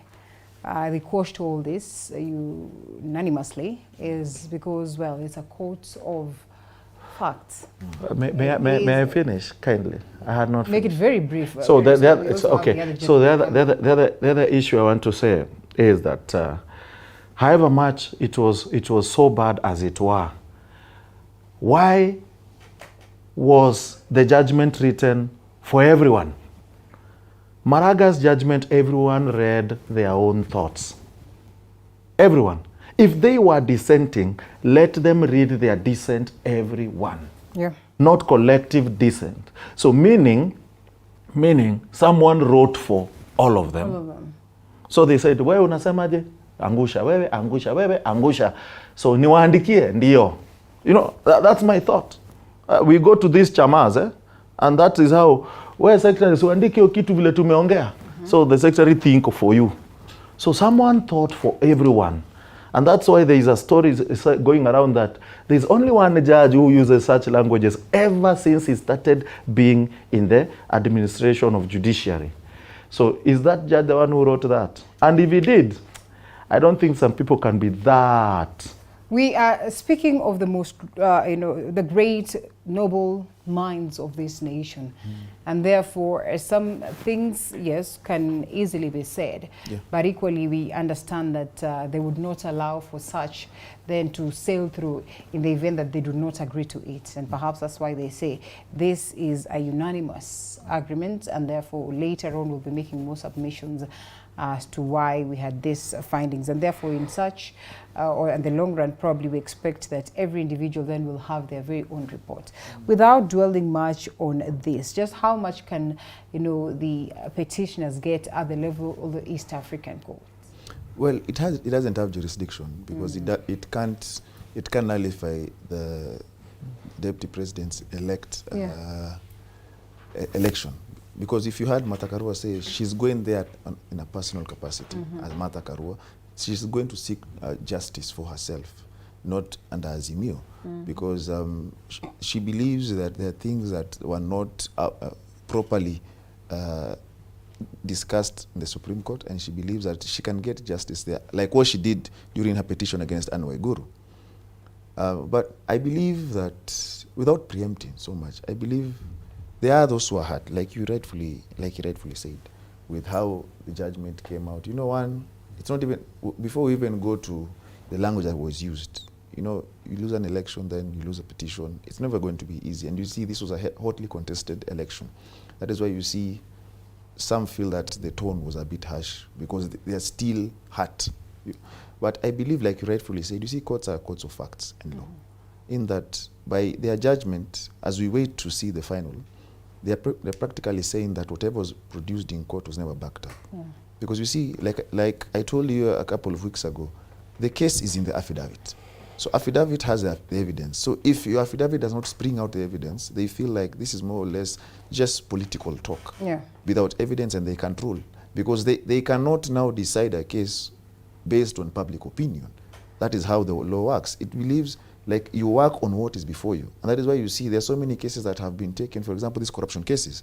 they quashed all this unanimously is because, well, it's a court of facts. May I finish, kindly? I had not Make finished. it very brief. So it's okay. So the other issue I want to say is that however much it was so bad as it were, why was the judgment written for everyone? Maraga's judgment, everyone read their own thoughts. Everyone. If they were dissenting, let them read their dissent, everyone. Yeah. Not collective dissent. So meaning someone wrote for all of them. All of them. So they said, wewe unasemaje? Angusha, wewe, angusha, wewe, angusha. So niwaandikie, ndiyo. You know, that's my thought. We go to these chamas, and that is how, where secretary, so andike kitu vile tumeongea. So the secretary think for you. So someone thought for everyone. And that's why there is a story going around that there's only one judge who uses such languages ever since he started being in the administration of judiciary. So is that judge the one who wrote that? And if he did, I don't think some people can be that. We are speaking of the most, the great noble minds of this nation. And therefore, some things, yes, can easily be said. Yeah. But equally, we understand that they would not allow for such then to sail through in the event that they do not agree to it. And perhaps that's why they say this is a unanimous agreement, and therefore later on we'll be making more submissions as to why we had these findings. And therefore in such, or in the long run, probably we expect that every individual then will have their very own report. Without dwelling much on this, just how much can, the petitioners get at the level of the East African Court? Well, it doesn't have jurisdiction because it can't nullify the deputy president's election. Because if you had Martha Karua say she's going there in a personal capacity as Martha Karua, she's going to seek justice for herself, not under Azimio, because she believes that there are things that were not properly discussed in the Supreme Court, and she believes that she can get justice there, like what she did during her petition against Anne Waiguru. But I believe that, without preempting so much, I believe there are those who are hurt, like you rightfully said, with how the judgment came out. It's not even, before we even go to the language that was used, you lose an election, then you lose a petition. It's never going to be easy. And you see, this was a hotly contested election. That is why you see some feel that the tone was a bit harsh because they are still hurt. But I believe, like you rightfully said, you see, courts are courts of facts and law. In that, by their judgment, as we wait to see the final, they're practically saying that whatever was produced in court was never backed up. Because you see, like I told you a couple of weeks ago, the case is in the affidavit. So affidavit has the evidence. So if your affidavit does not spring out the evidence, they feel like this is more or less just political talk without evidence, and they can't rule. Because they cannot now decide a case based on public opinion. That is how the law works. It believes like you work on what is before you. And that is why you see there's so many cases that have been taken, for example, these corruption cases,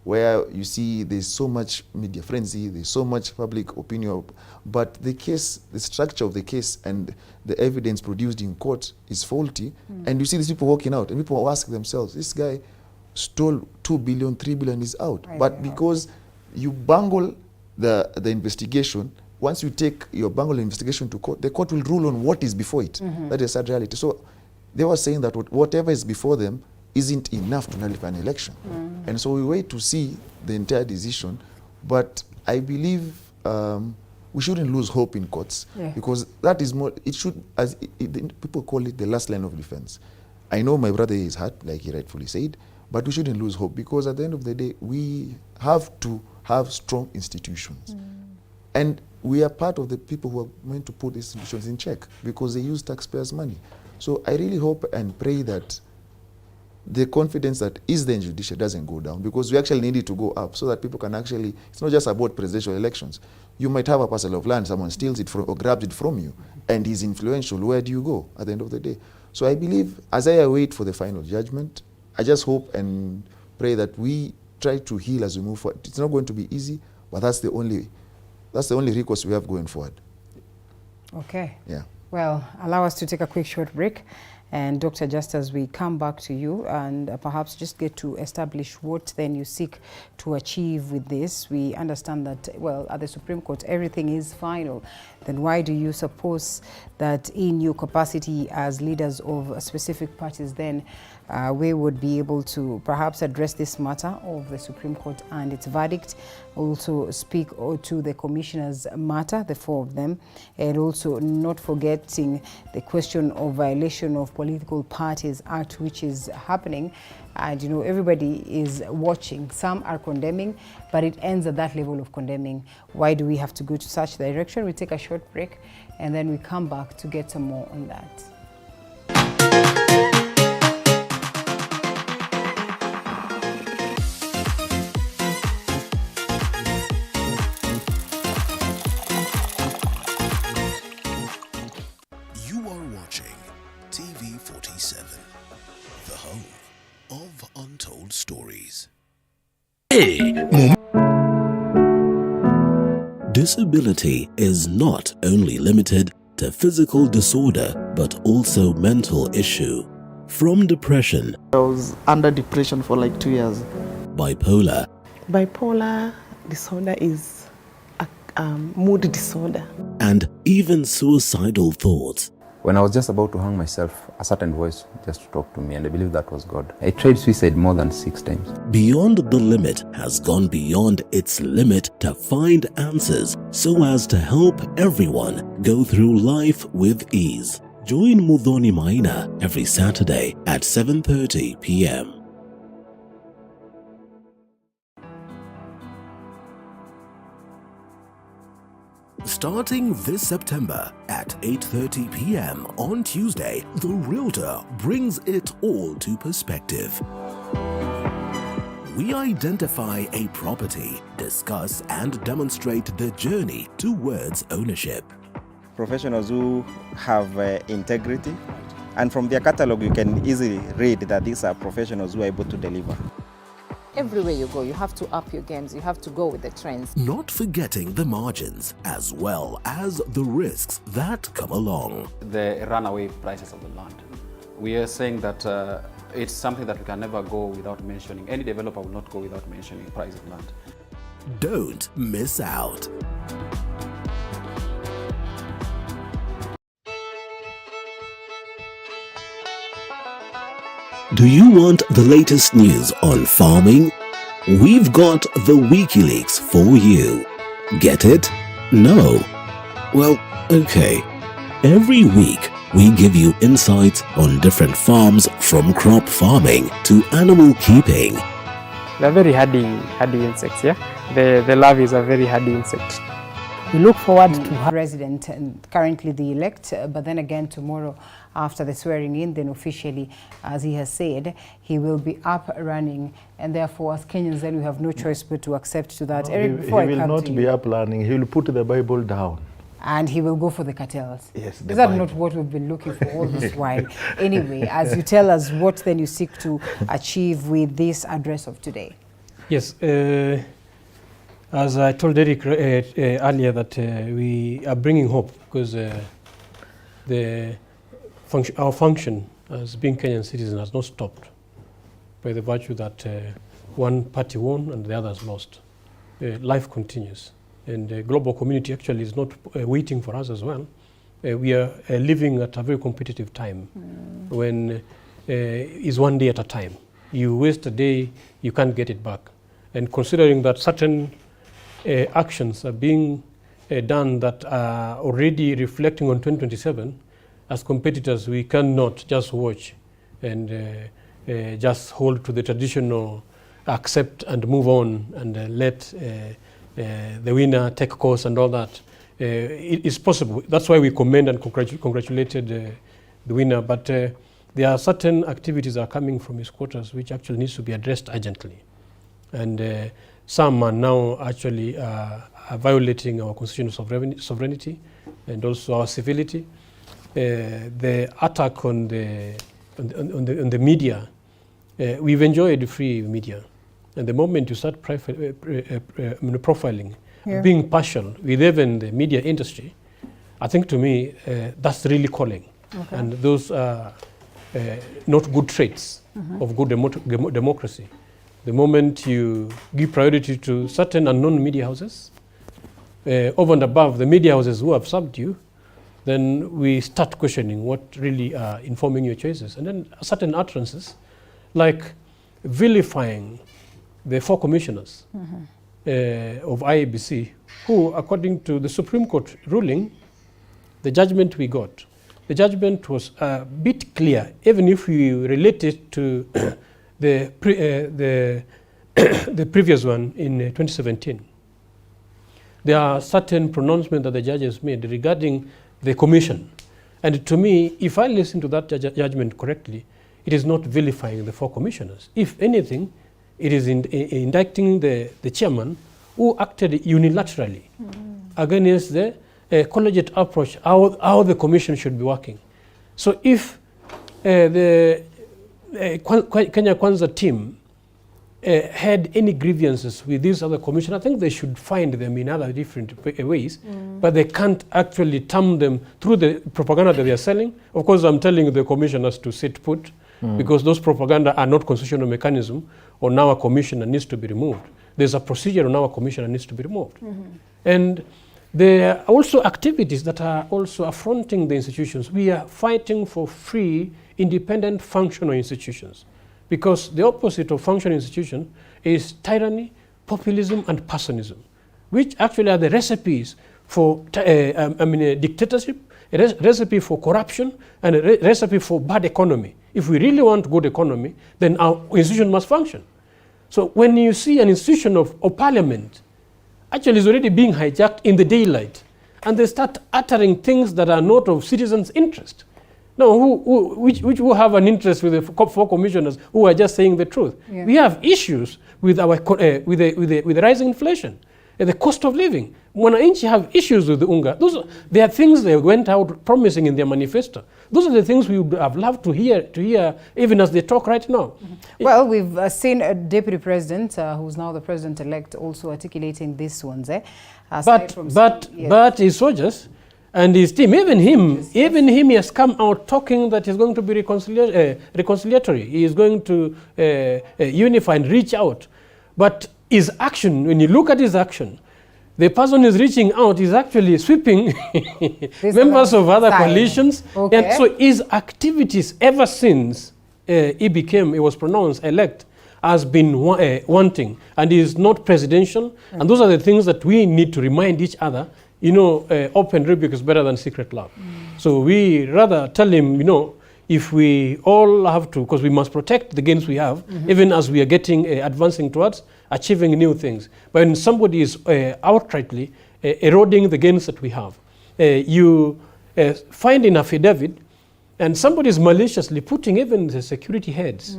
where you see there's so much media frenzy, there's so much public opinion, but the case, the structure of the case and the evidence produced in court is faulty, and you see these people walking out, and people ask themselves, this guy stole 2 billion, 3 billion, is out. But because you bungle the investigation, once you take your bungle investigation to court, the court will rule on what is before it. That is a sad reality. So they were saying that whatever is before them isn't enough to nullify an election. And so we wait to see the entire decision. But I believe we shouldn't lose hope in courts, because that is more, it should, as people call it, the last line of defense. I know my brother is hurt, like he rightfully said, but we shouldn't lose hope, because at the end of the day, we have to have strong institutions. And we are part of the people who are meant to put these institutions in check, because they use taxpayers' money. So I really hope and pray that the confidence that is there in judiciary doesn't go down, because we actually need it to go up, so that people can actually, it's not just about presidential elections. You might have a parcel of land, someone steals it from, or grabs it from you, and he's influential. Where do you go at the end of the day? So I believe, as I await for the final judgment, I just hope and pray that we try to heal as we move forward. It's not going to be easy, but that's the only recourse we have going forward. Okay. Yeah. Well, allow us to take a quick short break. And Dr. just as we come back to you and perhaps just get to establish what then you seek to achieve with this. We understand that, well, at the Supreme Court, everything is final. Then why do you suppose that in your capacity as leaders of specific parties, then we would be able to perhaps address this matter of the Supreme Court and its verdict, also speak to the commissioners' matter, the 4 of them, and also not forgetting the question of violation of Political Parties Act, which is happening. And, you know, everybody is watching. Some are condemning, but it ends at that level of condemning. Why do we have to go to such direction? We take a short break, and then we come back to get some more on that. Stories. Disability is not only limited to physical disorder, but also mental issue. From depression. I was under depression for like 2 years. Bipolar. Bipolar disorder is a mood disorder. And even suicidal thoughts. When I was just about to hang myself, a certain voice just talked to me, and I believe that was God. I tried suicide more than 6 times. Beyond the Limit has gone beyond its limit to find answers so as to help everyone go through life with ease. Join Muthoni Maina every Saturday at 7:30 p.m. Starting this September at 8:30 p.m. on Tuesday, The Realtor brings it all to perspective. We identify a property, discuss and demonstrate the journey towards ownership. Professionals who have integrity, and from their catalog you can easily read that these are professionals who are able to deliver. Everywhere you go, you have to up your games, you have to go with the trends. Not forgetting the margins as well as the risks that come along. The runaway prices of the land. We are saying that it's something that we can never go without mentioning. Any developer will not go without mentioning price of land. Don't miss out. Do you want the latest news on farming? We've got the WikiLeaks for you. Get it? No? Well, okay. Every week, we give you insights on different farms, from crop farming to animal keeping. They're very hardy insects, yeah? The larvae is a very hardy insect. We look forward to her president, and currently the elect, but then again tomorrow after the swearing in, then officially, as he has said, he will be up running, and therefore as Kenyans then we have no choice but to accept to that. No, Eric, he will not be up running, he will put the Bible down. And he will go for the cartels. Yes, is that not what we've been looking for all this while? Anyway, as you tell us, what then you seek to achieve with this address of today? Yes, as I told Eric earlier, that we are bringing hope, because our function as being Kenyan citizens has not stopped by the virtue that one party won and the others lost. Life continues, and the global community actually is not waiting for us as well. We are living at a very competitive time when is one day at a time. You waste a day, you can't get it back. And considering that certain actions are being done that are already reflecting on 2027, as competitors, we cannot just watch and just hold to the traditional accept and move on and let the winner take course and all that. It is possible. That's why we commend and congratulated the winner. But there are certain activities that are coming from his quarters which actually needs to be addressed urgently. And some are now actually are violating our constitutional sovereignty and also our civility. The attack on the media, we've enjoyed free media. And the moment you start profiling, being partial with even the media industry, I think to me that's really calling. Okay. And those are not good traits of good democracy. The moment you give priority to certain unknown media houses, over and above the media houses who have served you, then we start questioning what really are informing your choices. And then certain utterances, like vilifying the 4 commissioners of IEBC, who, according to the Supreme Court ruling, the judgment we got, the judgment was a bit clear, even if we relate it to the previous one in 2017. There are certain pronouncements that the judges made regarding the commission. And to me, if I listen to that judgment correctly, it is not vilifying the 4 commissioners. If anything, it is indicting the chairman who acted unilaterally against the collegiate approach, how the commission should be working. So if the Kenya Kwanza team had any grievances with these other commissioners, I think they should find them in other different ways, but they can't actually term them through the propaganda that they are selling. Of course, I'm telling the commissioners to sit put, because those propaganda are not constitutional mechanism on our commissioner needs to be removed. There's a procedure on our commissioner needs to be removed. And there are also activities that are also affronting the institutions. We are fighting for free, independent, functional institutions. Because the opposite of functional institution is tyranny, populism, and personism, which actually are the recipes for dictatorship, a recipe for corruption, and a recipe for bad economy. If we really want good economy, then our institution must function. So when you see an institution of parliament actually is already being hijacked in the daylight, and they start uttering things that are not of citizens' interest. Now, who have an interest with the 4 commissioners who are just saying the truth? Yeah. We have issues with our with the rising inflation, the cost of living. Wananchi have issues with the unga. They are things they went out promising in their manifesto. Those are the things we would have loved to hear even as they talk right now. Well, we've seen a deputy president, who's now the president-elect, also articulating these ones. But his soldiers and his team, even him, he has come out talking that he's going to be reconciliatory. He is going to unify and reach out. But his action, when you look at his action, the person who's reaching out is actually sweeping members of other coalitions. Okay. And so his activities ever since he was pronounced elect has been wanting, and he is not presidential. And those are the things that we need to remind each other. Open rebuke is better than secret love. So we rather tell him, if we all have to, because we must protect the gains we have, even as we are getting, advancing towards achieving new things. But when somebody is outrightly eroding the gains that we have, you find in affidavit, and somebody is maliciously putting even the security heads.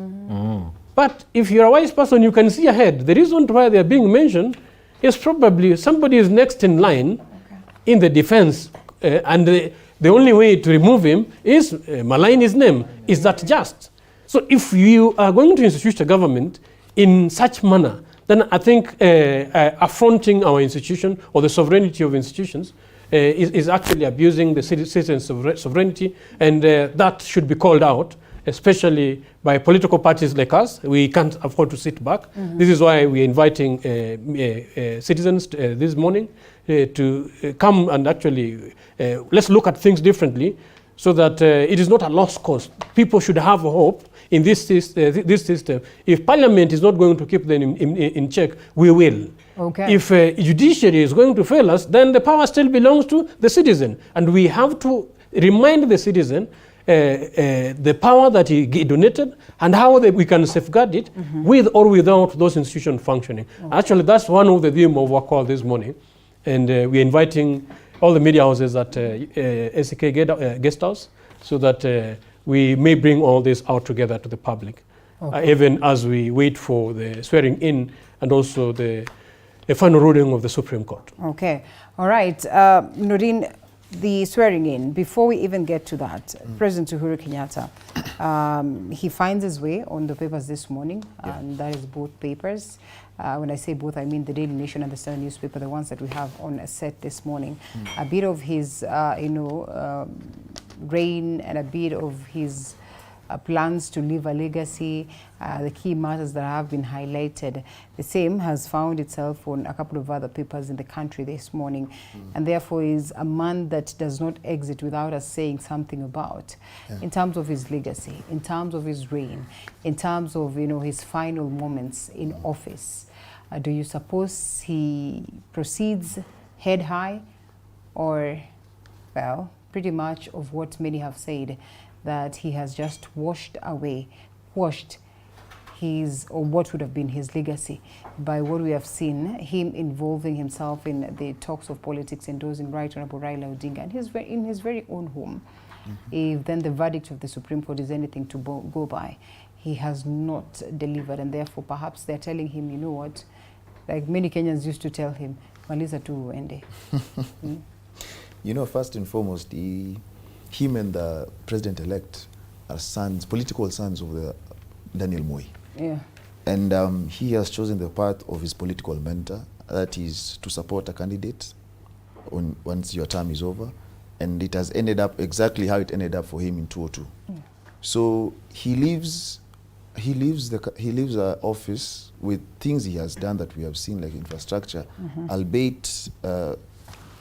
But if you're a wise person, you can see ahead. The reason why they're being mentioned is probably somebody is next in line in the defense, and the only way to remove him is malign his name. Is that just? So if you are going to institute a government in such manner, then I think affronting our institution or the sovereignty of institutions is actually abusing the citizens' sovereignty, and that should be called out, especially by political parties like us. We can't afford to sit back. This is why we're inviting citizens this morning to come and actually let's look at things differently, so that it is not a lost cause. People should have hope in this system. If Parliament is not going to keep them in check, we will. Okay. If judiciary is going to fail us, then the power still belongs to the citizen, and we have to remind the citizen the power that he donated and how we can safeguard it with or without those institutions functioning. Actually, that's one of the themes of our call this morning, and we're inviting all the media houses at SK Guest House, so that we may bring all this out together to the public, even as we wait for the swearing in and also the final ruling of the Supreme Court. Okay, all right. Noordean, the swearing in, before we even get to that, President Uhuru Kenyatta, he finds his way on the papers this morning, and that is both papers. When I say both, I mean the Daily Nation and the Standard newspaper, the ones that we have on a set this morning. A bit of his, reign and a bit of his plans to leave a legacy, the key matters that have been highlighted. The same has found itself on a couple of other papers in the country this morning, and therefore is a man that does not exit without us saying something about, in terms of his legacy, in terms of his reign, in terms of his final moments in office. Do you suppose he proceeds head high, or, well, pretty much of what many have said, that he has just washed his, or what would have been his legacy, by what we have seen, him involving himself in the talks of politics, endorsing Right Honorable Raila Odinga, and in his very own home. If then the verdict of the Supreme Court is anything to go by, he has not delivered, and therefore perhaps they're telling him, you know what, like many Kenyans used to tell him, Maliza tu uende. You know, first and foremost, him and the president-elect are sons, political sons of the Daniel Moi. Yeah. And he has chosen the path of his political mentor, that is to support a candidate once your term is over. And it has ended up exactly how it ended up for him in 2002. Yeah. So he leaves the office with things he has done that we have seen, like infrastructure, albeit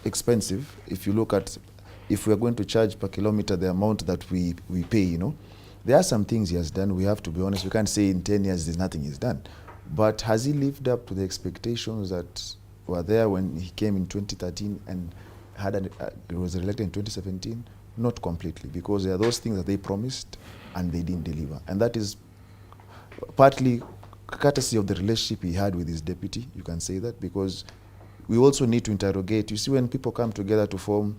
expensive. If you look at, if we are going to charge per kilometer the amount that we pay, there are some things he has done. We have to be honest. We can't say in 10 years there's nothing he's done. But has he lived up to the expectations that were there when he came in 2013 and was elected in 2017? Not completely, because there are those things that they promised and they didn't deliver. And that is partly courtesy of the relationship he had with his deputy, you can say that, because we also need to interrogate. You see, when people come together to form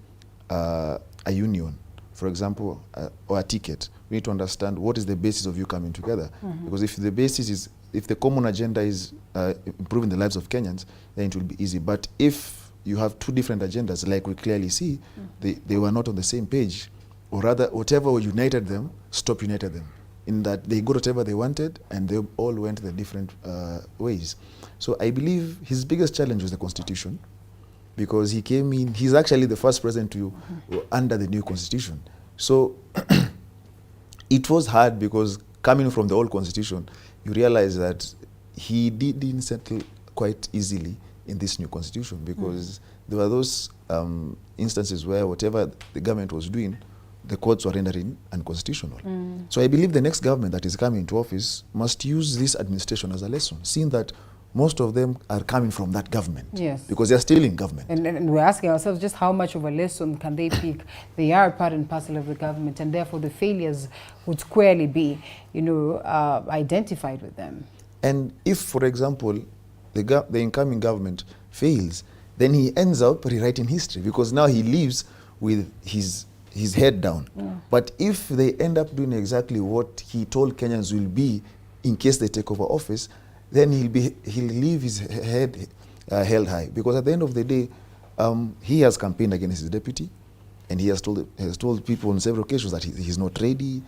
a union, for example, or a ticket, we need to understand what is the basis of you coming together. Because if the basis is, if the common agenda is improving the lives of Kenyans, then it will be easy. But if you have two different agendas, like we clearly see, they were not on the same page, or rather, whatever united them, united them. In that they got whatever they wanted, and they all went their different ways. So I believe his biggest challenge was the constitution, because he came in, he's actually the first president to under the new constitution. So it was hard, because coming from the old constitution, you realize that he didn't settle quite easily in this new constitution, because there were those instances where whatever the government was doing, the courts were rendering unconstitutional. So I believe the next government that is coming into office must use this administration as a lesson, seeing that most of them are coming from that government. Yes. Because they're still in government. And we're asking ourselves just how much of a lesson can they pick? They are part and parcel of the government, and therefore the failures would squarely be, identified with them. And if, for example, the incoming government fails, then he ends up rewriting history, because now he lives with his head down. Yeah. But if they end up doing exactly what he told Kenyans will be in case they take over office, then he'll leave his head held high, because at the end of the day, he has campaigned against his deputy, and he has told people on several occasions that he's not ready.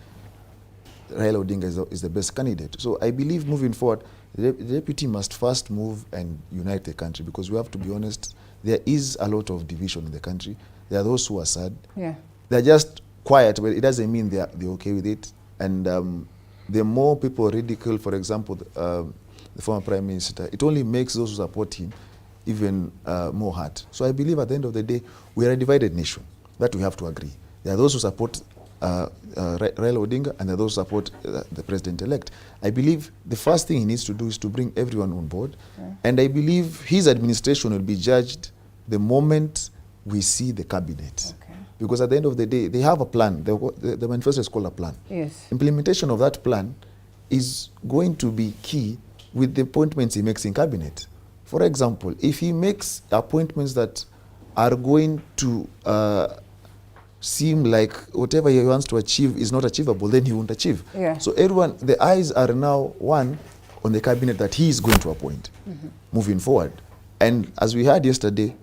Raila Odinga is the best candidate. So I believe moving forward, the deputy must first move and unite the country, because we have to be honest, there is a lot of division in the country. There are those who are sad. Yeah. They're just quiet, but it doesn't mean they're okay with it. And the more people ridicule, for example, the former Prime Minister, it only makes those who support him even more hurt. So I believe at the end of the day, we are a divided nation. That we have to agree. There are those who support Raila Odinga, and there are those who support the president-elect. I believe the first thing he needs to do is to bring everyone on board. Yeah. And I believe his administration will be judged the moment we see the cabinet. Okay. Because at the end of the day, they have a plan. The manifesto is called a plan. Yes. Implementation of that plan is going to be key with the appointments he makes in cabinet. For example, if he makes appointments that are going to seem like whatever he wants to achieve is not achievable, then he won't achieve. Yeah. So everyone, the eyes are now on the cabinet that he is going to appoint moving forward. And as we heard yesterday,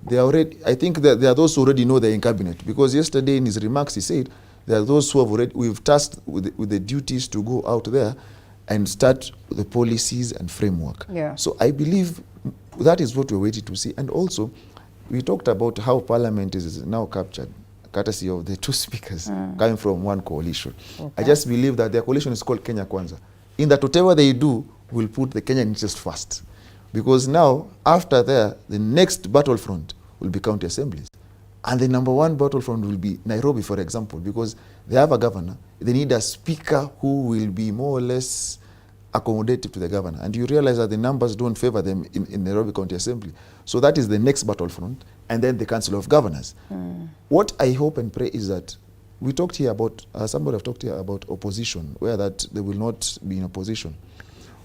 I think that there are those who already know they're in cabinet, because yesterday in his remarks he said there are those who we've tasked with the duties to go out there and start the policies and framework. Yeah. So I believe that is what we're waiting to see. And also, we talked about how Parliament is now captured, courtesy of the two speakers coming from one coalition. Okay. I just believe that their coalition is called Kenya Kwanza, in that whatever they do will put the Kenyan interest first. Because now, after there, the next battlefront will be county assemblies. And the number one battlefront will be Nairobi, for example, because they have a governor. They need a speaker who will be more or less accommodative to the governor. And you realize that the numbers don't favor them in Nairobi County Assembly. So that is the next battlefront. And then the Council of Governors. What I hope and pray is that we talked here about, somebody have talked here about opposition, where that they will not be in opposition.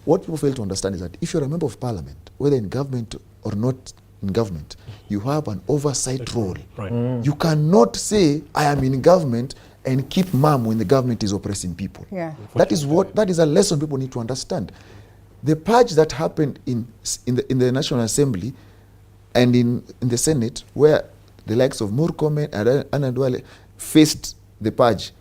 What people fail to understand is that if you're a member of parliament, whether in government or not in government, you have an oversight role. Right. You cannot say, I am in government and keep mum when the government is oppressing people. Yeah. That is a lesson people need to understand. The purge that happened in the National Assembly and in the Senate, where the likes of Murkomen and Anadwale faced the purge,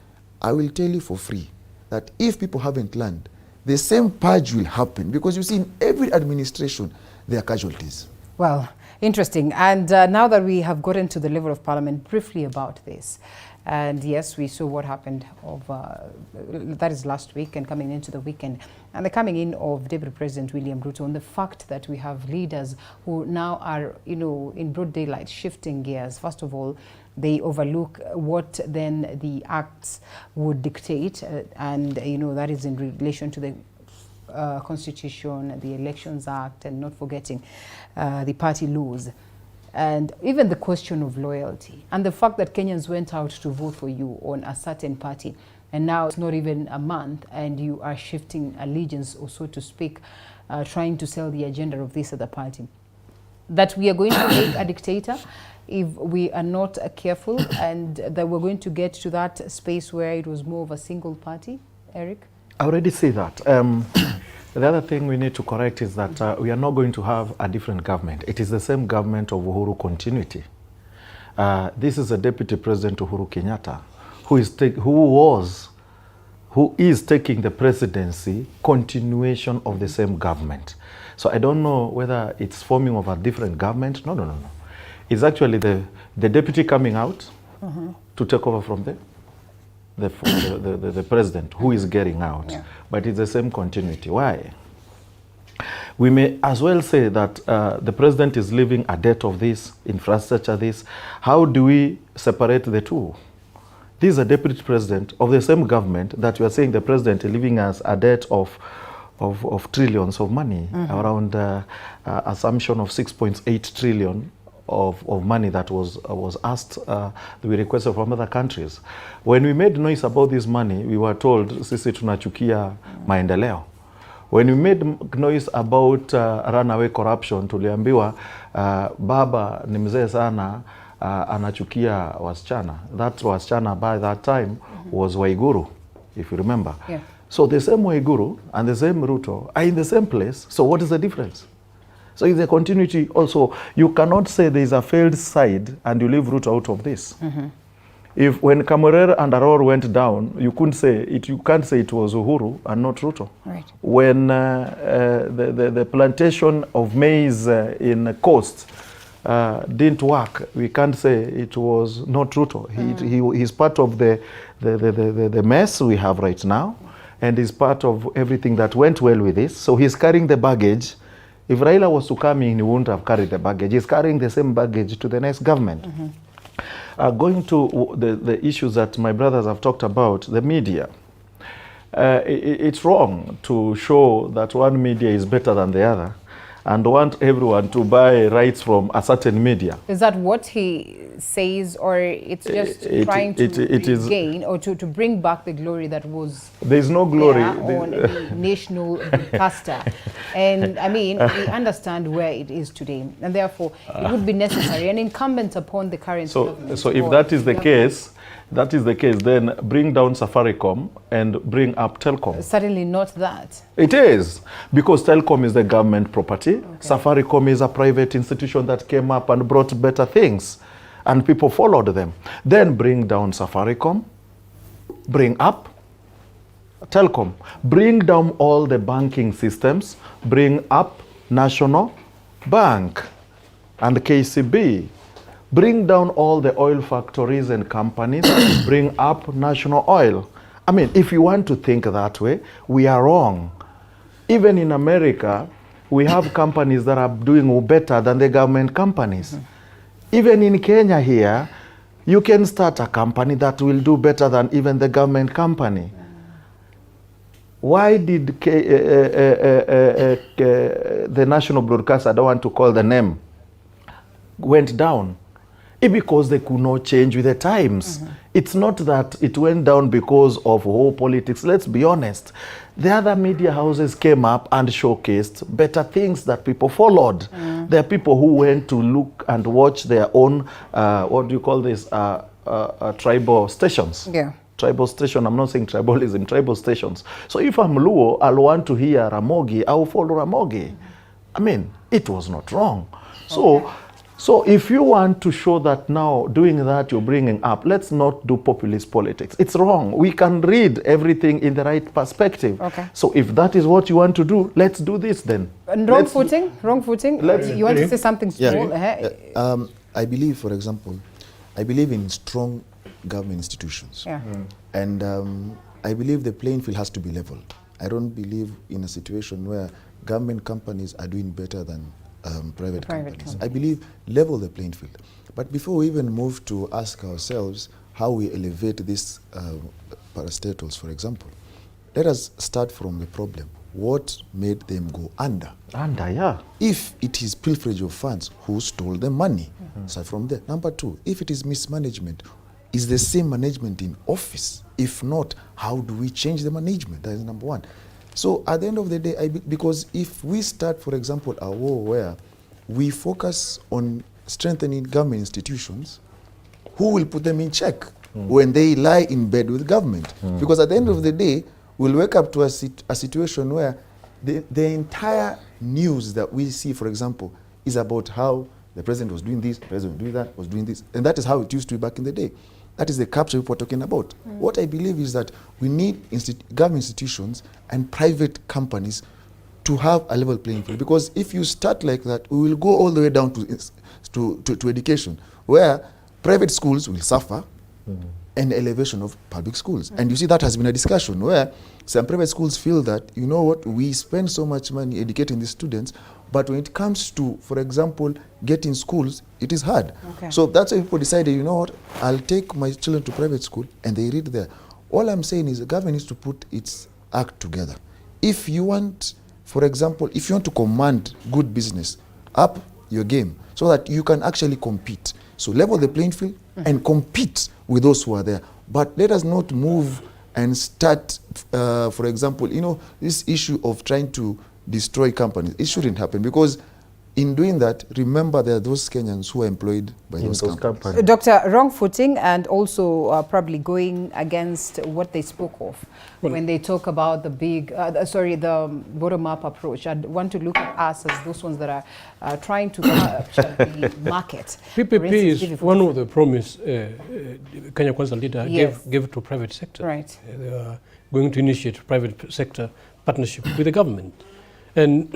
I will tell you for free that if people haven't learned, the same purge will happen, because you see in every administration there are casualties. Well, interesting. And now that we have gotten to the level of parliament, briefly about this. And yes, we saw what happened that is last week and coming into the weekend. And the coming in of Deputy President William Ruto, on the fact that we have leaders who now are, in broad daylight shifting gears. First of all, they overlook what then the acts would dictate, and that is in relation to the Constitution, the Elections Act, and not forgetting the party laws. And even the question of loyalty and the fact that Kenyans went out to vote for you on a certain party, and now it's not even a month and you are shifting allegiance, or so to speak, trying to sell the agenda of this other party. That we are going to make a dictator if we are not careful, and that we're going to get to that space where it was more of a single party. Eric? I already see that. The other thing we need to correct is that we are not going to have a different government. It is the same government of Uhuru continuity. This is a Deputy President Uhuru Kenyatta who is taking the presidency continuation of the same government. So I don't know whether it's forming of a different government. No. It's actually the deputy coming out to take over from the president who is getting out. Yeah. But it's the same continuity. Why? We may as well say that the president is leaving a debt of this, infrastructure this. How do we separate the two? This is a deputy president of the same government that we are saying the president is leaving us a debt of of trillions of money, around assumption of 6.8 trillion of money that was asked, we requested from other countries. When we made noise about this money, we were told, sisi tunachukia maendeleo. When we made noise about runaway corruption, tuliambiwa baba ni mzee sana, anachukia wasichana. That wasichana by that time was Waiguru, if you remember. Yeah. So the same Waiguru and the same Ruto are in the same place. So what is the difference? So if the continuity also, you cannot say there is a failed side and you leave Ruto out of this. If when Kamorere and Aror went down, you can't say it was Uhuru and not Ruto. Right. When the plantation of maize in Coast didn't work, we can't say it was not Ruto. He's part of the mess we have right now, and is part of everything that went well with this. So he's carrying the baggage. If Raila was to come in, he wouldn't have carried the baggage. He's carrying the same baggage to the next government. Going to the issues that my brothers have talked about, the media. It's wrong to show that one media is better than the other and want everyone to buy rights from a certain media. Is that what he says, or it's just trying to regain or to bring back the glory that was there's no glory on a national broadcaster? And I mean, we understand where it is today, and therefore it would be necessary and incumbent upon the current government. So if that is the case, then bring down Safaricom and bring up Telcom. Certainly not that. It is, because Telcom is the government property. Safaricom is a private institution that came up and brought better things, and people followed them. Then bring down Safaricom, bring up Telcom, bring down all the banking systems, bring up National Bank and KCB. Bring down all the oil factories and companies, bring up National Oil. I mean, if you want to think that way, we are wrong. Even in America, we have companies that are doing better than the government companies. Even in Kenya here, you can start a company that will do better than even the government company. Why did the national broadcaster, I don't want to call the name, went down? Because they could not change with the times. It's not that it went down because of whole politics. Let's be honest. The other media houses came up and showcased better things that people followed. There are people who went to look and watch their own, what do you call this, tribal stations. Yeah. Tribal station, I'm not saying tribalism, tribal stations. So if I'm Luo, I'll want to hear Ramogi, I will follow Ramogi. I mean, it was not wrong. So if you want to show that now doing that you're bringing up, let's not do populist politics. It's wrong. We can read everything in the right perspective. So if that is what you want to do, let's do this then. And wrong footing? You want to say something small? I believe, for example, I believe in strong government institutions. And I believe the playing field has to be leveled. I don't believe in a situation where government companies are doing better than private companies. I believe level the playing field. But before we even move to ask ourselves how we elevate these parastatals, for example, let us start from the problem. What made them go under? Yeah. If it is pilferage of funds, who stole the money? Start from there. Number two, if it is mismanagement, is the same management in office? If not, how do we change the management? That is number one. So at the end of the day, because if we start, for example, a war where we focus on strengthening government institutions, who will put them in check when they lie in bed with government? Because at the end of the day, we'll wake up to a situation where the entire news that we see, for example, is about how the president was doing this, the president was doing that, was doing this. And that is how it used to be back in the day. That is the capture people are talking about. What I believe is that we need government institutions and private companies to have a level playing field. Because if you start like that, we will go all the way down to education, where private schools will suffer and elevation of public schools. And you see that has been a discussion where some private schools feel that, you know what, we spend so much money educating the students, but when it comes to, for example, getting schools, it is hard. So that's why people decided, you know what, I'll take my children to private school and they read there. All I'm saying is the government needs to put its act together. if you want, for example, if you want to command good business, up your game so that you can actually compete. So level the playing field and compete with those who are there. But let us not move and start, for example, this issue of trying to destroy companies. It shouldn't happen, because in doing that, remember there are those Kenyans who are employed by those companies. Dr. Wrong footing, and also probably going against what they spoke of when they talk about the the bottom-up approach. I'd want to look at us as those ones that are trying to capture the market. PPP is one of the promise Kenya Kwanza leader gave to private sector. Right. They are going to initiate private sector partnership with the government. And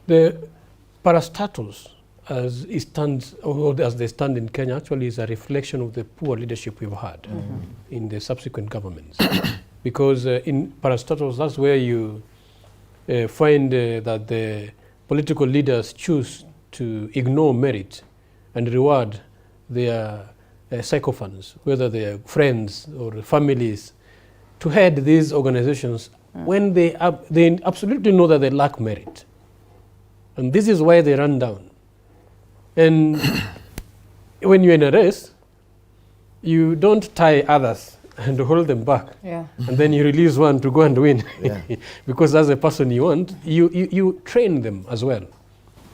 the parastatals, as it stands, or as they stand in Kenya, actually is a reflection of the poor leadership we've had in the subsequent governments. Because in parastatals, that's where you find that the political leaders choose to ignore merit and reward their sycophants, whether they are friends or families, to head these organizations when they absolutely know that they lack merit. And this is why they run down. And when you're in a race, you don't tie others and hold them back. Yeah. And then you release one to go and win. Because as a person you want, you train them as well.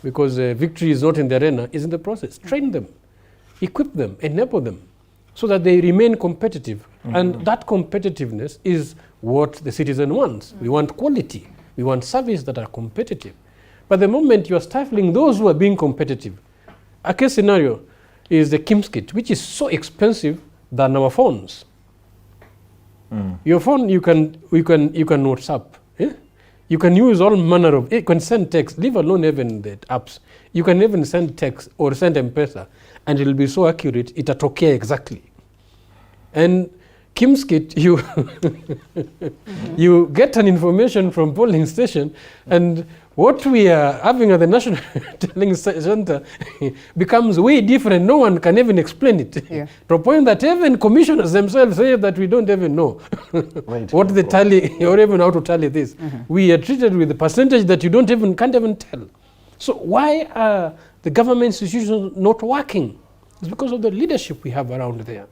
Because victory is not in the arena, it's in the process. Train them, equip them, enable them, so that they remain competitive. And that competitiveness is what the citizen wants. We want quality. We want service that are competitive. But the moment you are stifling those who are being competitive, a case scenario is the Kim's kit, which is so expensive than our phones. Your phone, you can WhatsApp. You can use all manner of, you can send text, leave alone even the apps. You can even send text or send M-Pesa, and it will be so accurate, it'll okay exactly. And Kim's kit, you get an information from polling station, and what we are having at the National Telling Center becomes way different. No one can even explain it. To a point that even commissioners themselves say that we don't even know what the tally, or even how to tally this. We are treated with a percentage that you can't even tell. So why are the government institutions not working? It's because of the leadership we have around there.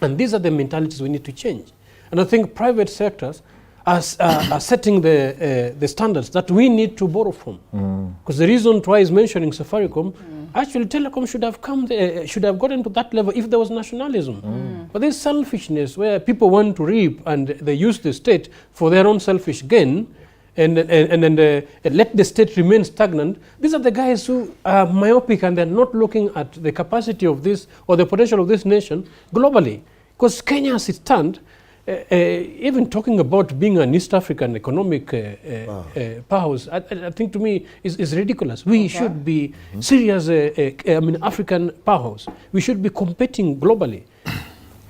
And these are the mentalities we need to change. And I think private sectors are setting the standards that we need to borrow from. Because the reason Twa is mentioning Safaricom, actually Telecom should have gotten to that level if there was nationalism. But there's selfishness where people want to reap and they use the state for their own selfish gain, and then let the state remain stagnant. These are the guys who are myopic and they're not looking at the capacity of this or the potential of this nation globally. Because Kenya as it stands, even talking about being an East African economic powerhouse, I think to me is ridiculous. We should be serious, African powerhouse. We should be competing globally.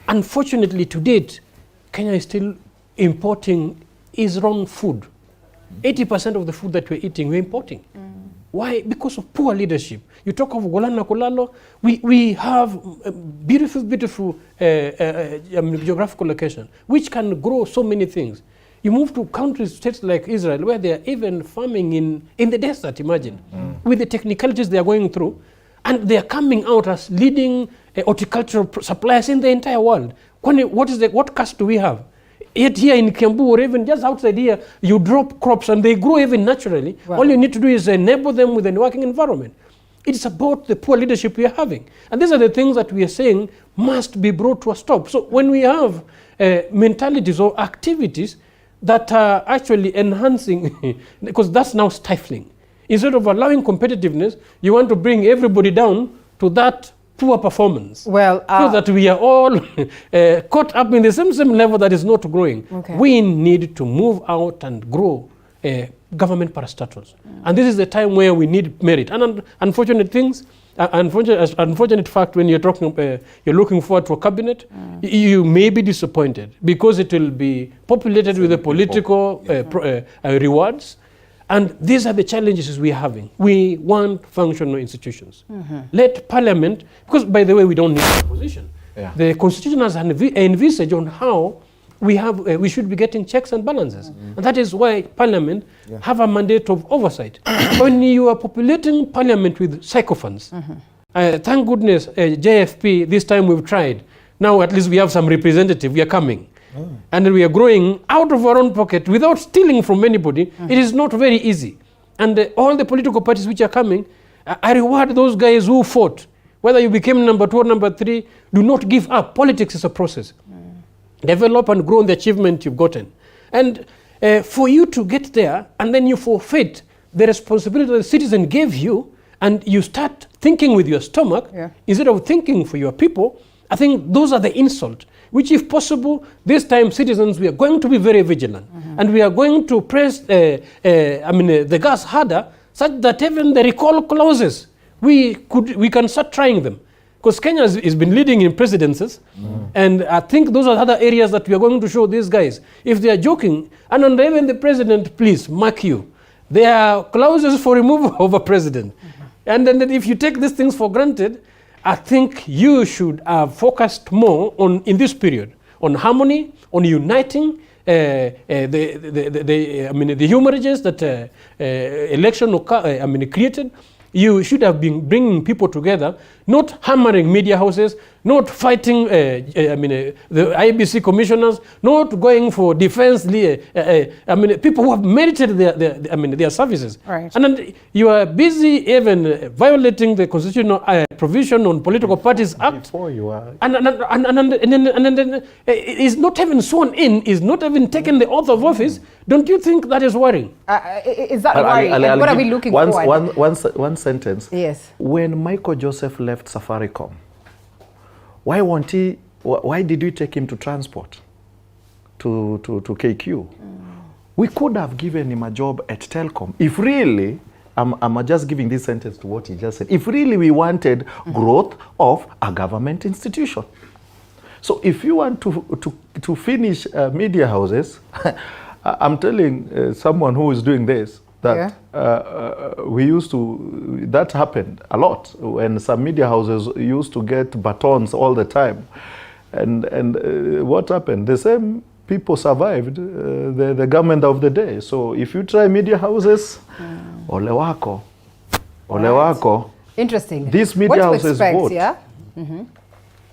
Unfortunately, to date, Kenya is still importing its own food. 80% of the food that we're eating, we're importing. Why? Because of poor leadership. You talk of Golana Kolalo, we have a beautiful geographical location, which can grow so many things. You move to countries, states like Israel, where they are even farming in the desert, imagine, with the technicalities they are going through, and they are coming out as leading horticultural suppliers in the entire world. What cost do we have? Yet here in Kiambu or even just outside here, you drop crops and they grow even naturally. Wow. All you need to do is enable them with a working environment. It's about the poor leadership we are having. And these are the things that we are saying must be brought to a stop. So when we have mentalities or activities that are actually enhancing, because that's now stifling. Instead of allowing competitiveness, you want to bring everybody down to that poor performance. Well, so that we are all caught up in the same level that is not growing. Okay. We need to move out and grow government parastatals. And this is the time where we need merit. And unfortunate things, unfortunate fact, when you're talking, you're looking forward to a cabinet, you may be disappointed because it will be populated with the political rewards. And these are the challenges we are having. We want functional institutions. Let Parliament, because by the way, we don't need opposition. The Constitution has an envisage on how we should be getting checks and balances. And that is why Parliament have a mandate of oversight. When you are populating Parliament with sycophants, thank goodness JFP, this time we've tried. Now at least we have some representative, we are coming. And we are growing out of our own pocket without stealing from anybody. It is not very easy. And all the political parties which are coming, I reward those guys who fought. Whether you became number 2 or number 3, do not give up. Politics is a process. Develop and grow on the achievement you've gotten. And for you to get there, and then you forfeit the responsibility that the citizen gave you, and you start thinking with your stomach, instead of thinking for your people, I think those are the insult, which if possible, this time citizens, we are going to be very vigilant. And we are going to press the gas harder, such that even the recall clauses, we can start trying them. Because Kenya has been leading in presidencies, and I think those are other areas that we are going to show these guys. If they are joking, and even the president, please, mark you, there are clauses for removal of a president. And then if you take these things for granted, I think you should have focused more on, in this period, on harmony, on uniting the hemorrhages that election created. You should have been bringing people together, not hammering media houses, not fighting the IBC commissioners, not going for defense. People who have merited their services. Right. And then you are busy even violating the constitutional provision on Political Parties Act. Before you are. And then is not even sworn in, is not even taken the oath of office. Don't you think that is worrying? Is that worrying? What are we looking for? One sentence. Yes. When Michael Joseph left Safaricom, why did we take him to transport to KQ? We could have given him a job at Telcom. If really, I'm just giving this sentence to what he just said. If really we wanted growth of a government institution. So if you want to finish media houses, I'm telling someone who is doing this that that happened a lot when some media houses used to get batons all the time. And what happened? The same people survived the government of the day. So if you try media houses, ole wako. Interesting. These media houses vote. Yeah?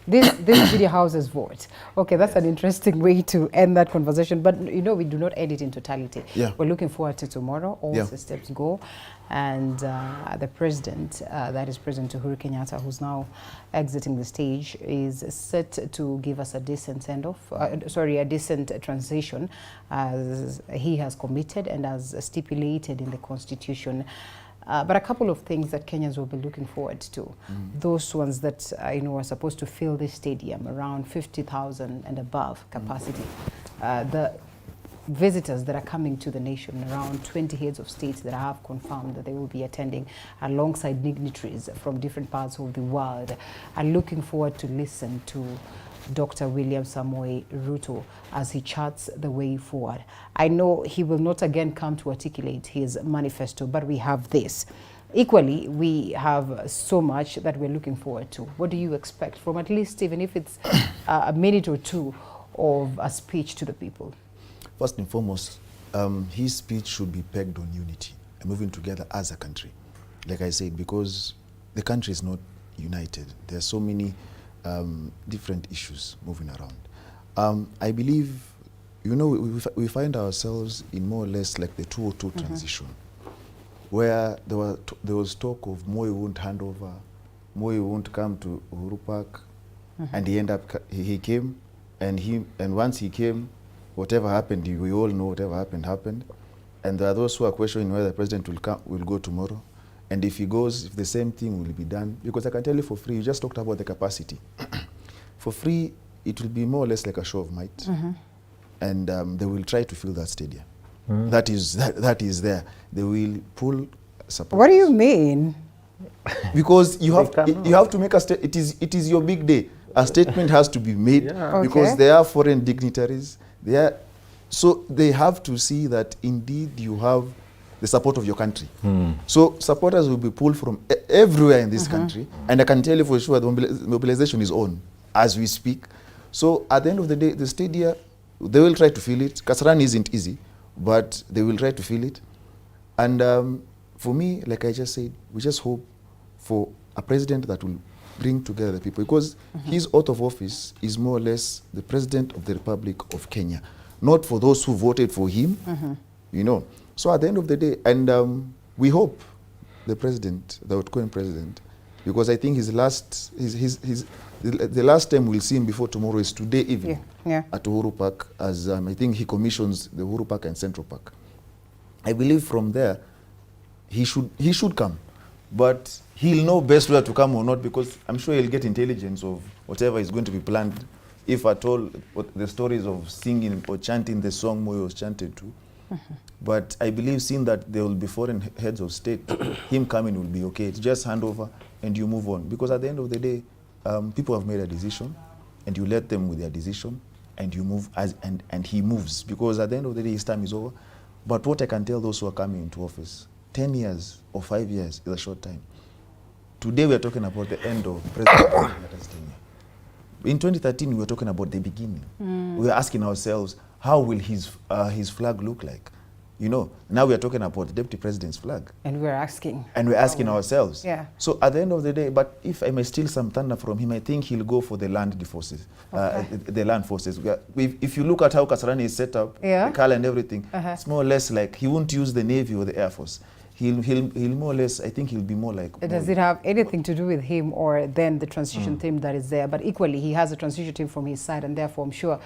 This media houses vote. Okay, that's an interesting way to end that conversation. But we do not end it in totality. We're looking forward to tomorrow. All systems go. And the president, that is President Uhuru Kenyatta, who's now exiting the stage, is set to give us a decent a decent transition, as he has committed and as stipulated in the Constitution. But a couple of things that Kenyans will be looking forward to. Those ones that are supposed to fill this stadium, around 50,000 and above capacity. The visitors that are coming to the nation, around 20 heads of states that have confirmed that they will be attending, alongside dignitaries from different parts of the world, are looking forward to listen to Dr. William Samoei Ruto as he charts the way forward. I know he will not again come to articulate his manifesto, but we have this. Equally, we have so much that we're looking forward to. What do you expect from, at least even if it's a minute or two, of a speech to the people? First and foremost, his speech should be pegged on unity and moving together as a country. Like I said, because the country is not united. There are so many different issues moving around. I believe, we find ourselves in more or less like the 202 transition, where there was talk of Moi won't hand over, Moi won't come to Uhuru Park, and he came, and once he came, whatever happened, we all know whatever happened. And there are those who are questioning whether the president will go tomorrow. And if he goes, if the same thing will be done, because I can tell you for free, you just talked about the capacity. For free, it will be more or less like a show of might. And they will try to fill that stadium. That is there. They will pull support. What do you mean? Because you have to make a statement. It is your big day. A statement has to be made because there are foreign dignitaries. So they have to see that indeed you have the support of your country. So supporters will be pulled from everywhere in this country, and I can tell you for sure the mobilization is on as we speak. So at the end of the day, the stadia they will try to feel it. Kasarani isn't easy, but they will try to feel it. And for me, like I just said, we just hope for a president that will bring together the people, because his oath of office is more or less the president of the Republic of Kenya, not for those who voted for him, you know. So at the end of the day, and we hope the president, the outgoing president, because I think the last time we'll see him before tomorrow is today evening at Uhuru Park, as I think he commissions the Uhuru Park and Central Park. I believe from there, he should come, but he'll know best whether to come or not, because I'm sure he'll get intelligence of whatever is going to be planned, if at all the stories of singing or chanting the song Moi was chanted to. But I believe, seeing that there will be foreign heads of state, him coming will be okay. It's just hand over and you move on, because at the end of the day, people have made a decision, and you let them with their decision, and you move and he moves, because at the end of the day, his time is over. But what I can tell those who are coming into office, 10 years or 5 years is a short time. Today we are talking about the end of President Kenyatta's tenure. In 2013, we were talking about the beginning. We were asking ourselves, how will his flag look like? You know, now we are talking about the deputy president's flag. And we're asking. And we're asking ourselves. Yeah. So at the end of the day, but if I may steal some thunder from him, I think he'll go for the land forces, the land forces. If you look at how Kasarani is set up, the color and everything, it's more or less like he won't use the Navy or the Air Force. He'll more or less, I think he'll be more like... Does it have anything to do with him or then the transition team that is there? But equally, he has a transition team from his side, and therefore I'm sure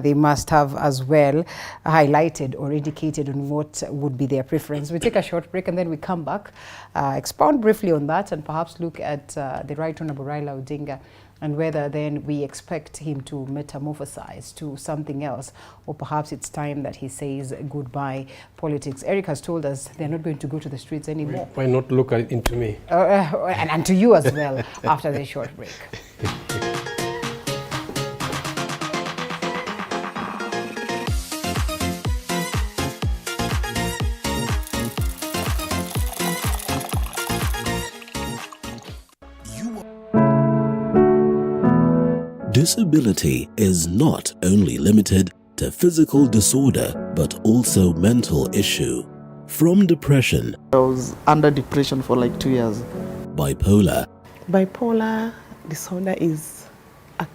they must have as well highlighted or indicated on what would be their preference. We take a short break and then we come back, expound briefly on that, and perhaps look at the Right Honorable Raila Odinga and whether then we expect him to metamorphosize to something else, or perhaps it's time that he says goodbye politics. Eric has told us they're not going to go to the streets anymore. Why not look into me? And to you as well after the short break. Disability is not only limited to physical disorder, but also mental issue. From depression, I was under depression for like 2 years. Bipolar. Bipolar disorder is a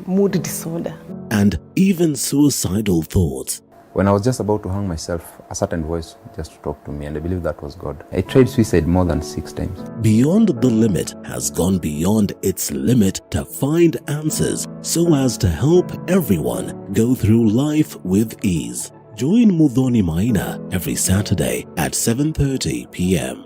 mood disorder. And even suicidal thoughts. When I was just about to hang myself, a certain voice just talked to me, and I believe that was God. I tried suicide more than 6 times. Beyond the Limit has gone beyond its limit to find answers so as to help everyone go through life with ease. Join Muthoni Maina every Saturday at 7:30 p.m.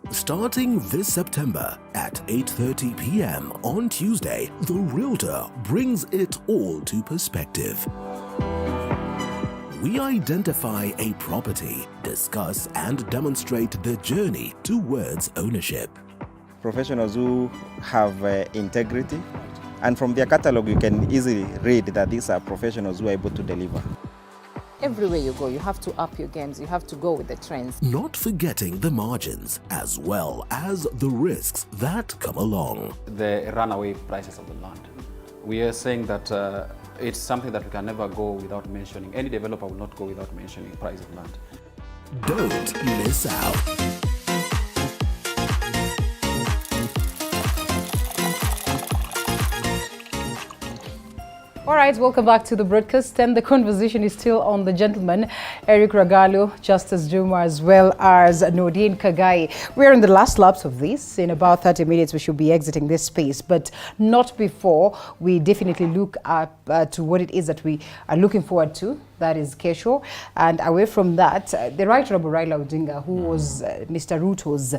Starting this September at 8:30 p.m. on Tuesday, The Realtor brings it all to perspective. We identify a property, discuss and demonstrate the journey towards ownership. Professionals who have integrity, and from their catalog you can easily read that these are professionals who are able to deliver. Everywhere you go, you have to up your games. You have to go with the trends. Not forgetting the margins as well as the risks that come along. The runaway prices of the land. We are saying that it's something that we can never go without mentioning. Any developer will not go without mentioning price of land. Don't miss out. All right, welcome back to the broadcast, and the conversation is still on the gentlemen, Eric Ragalo, Justus Juma, as well as Noordean Khagai. We're in the last laps of this. In about 30 minutes, we should be exiting this space, but not before we definitely look up to what it is that we are looking forward to. That is Kesho. And away from that, the Right Honorable Raila Odinga, who was Mr. Ruto's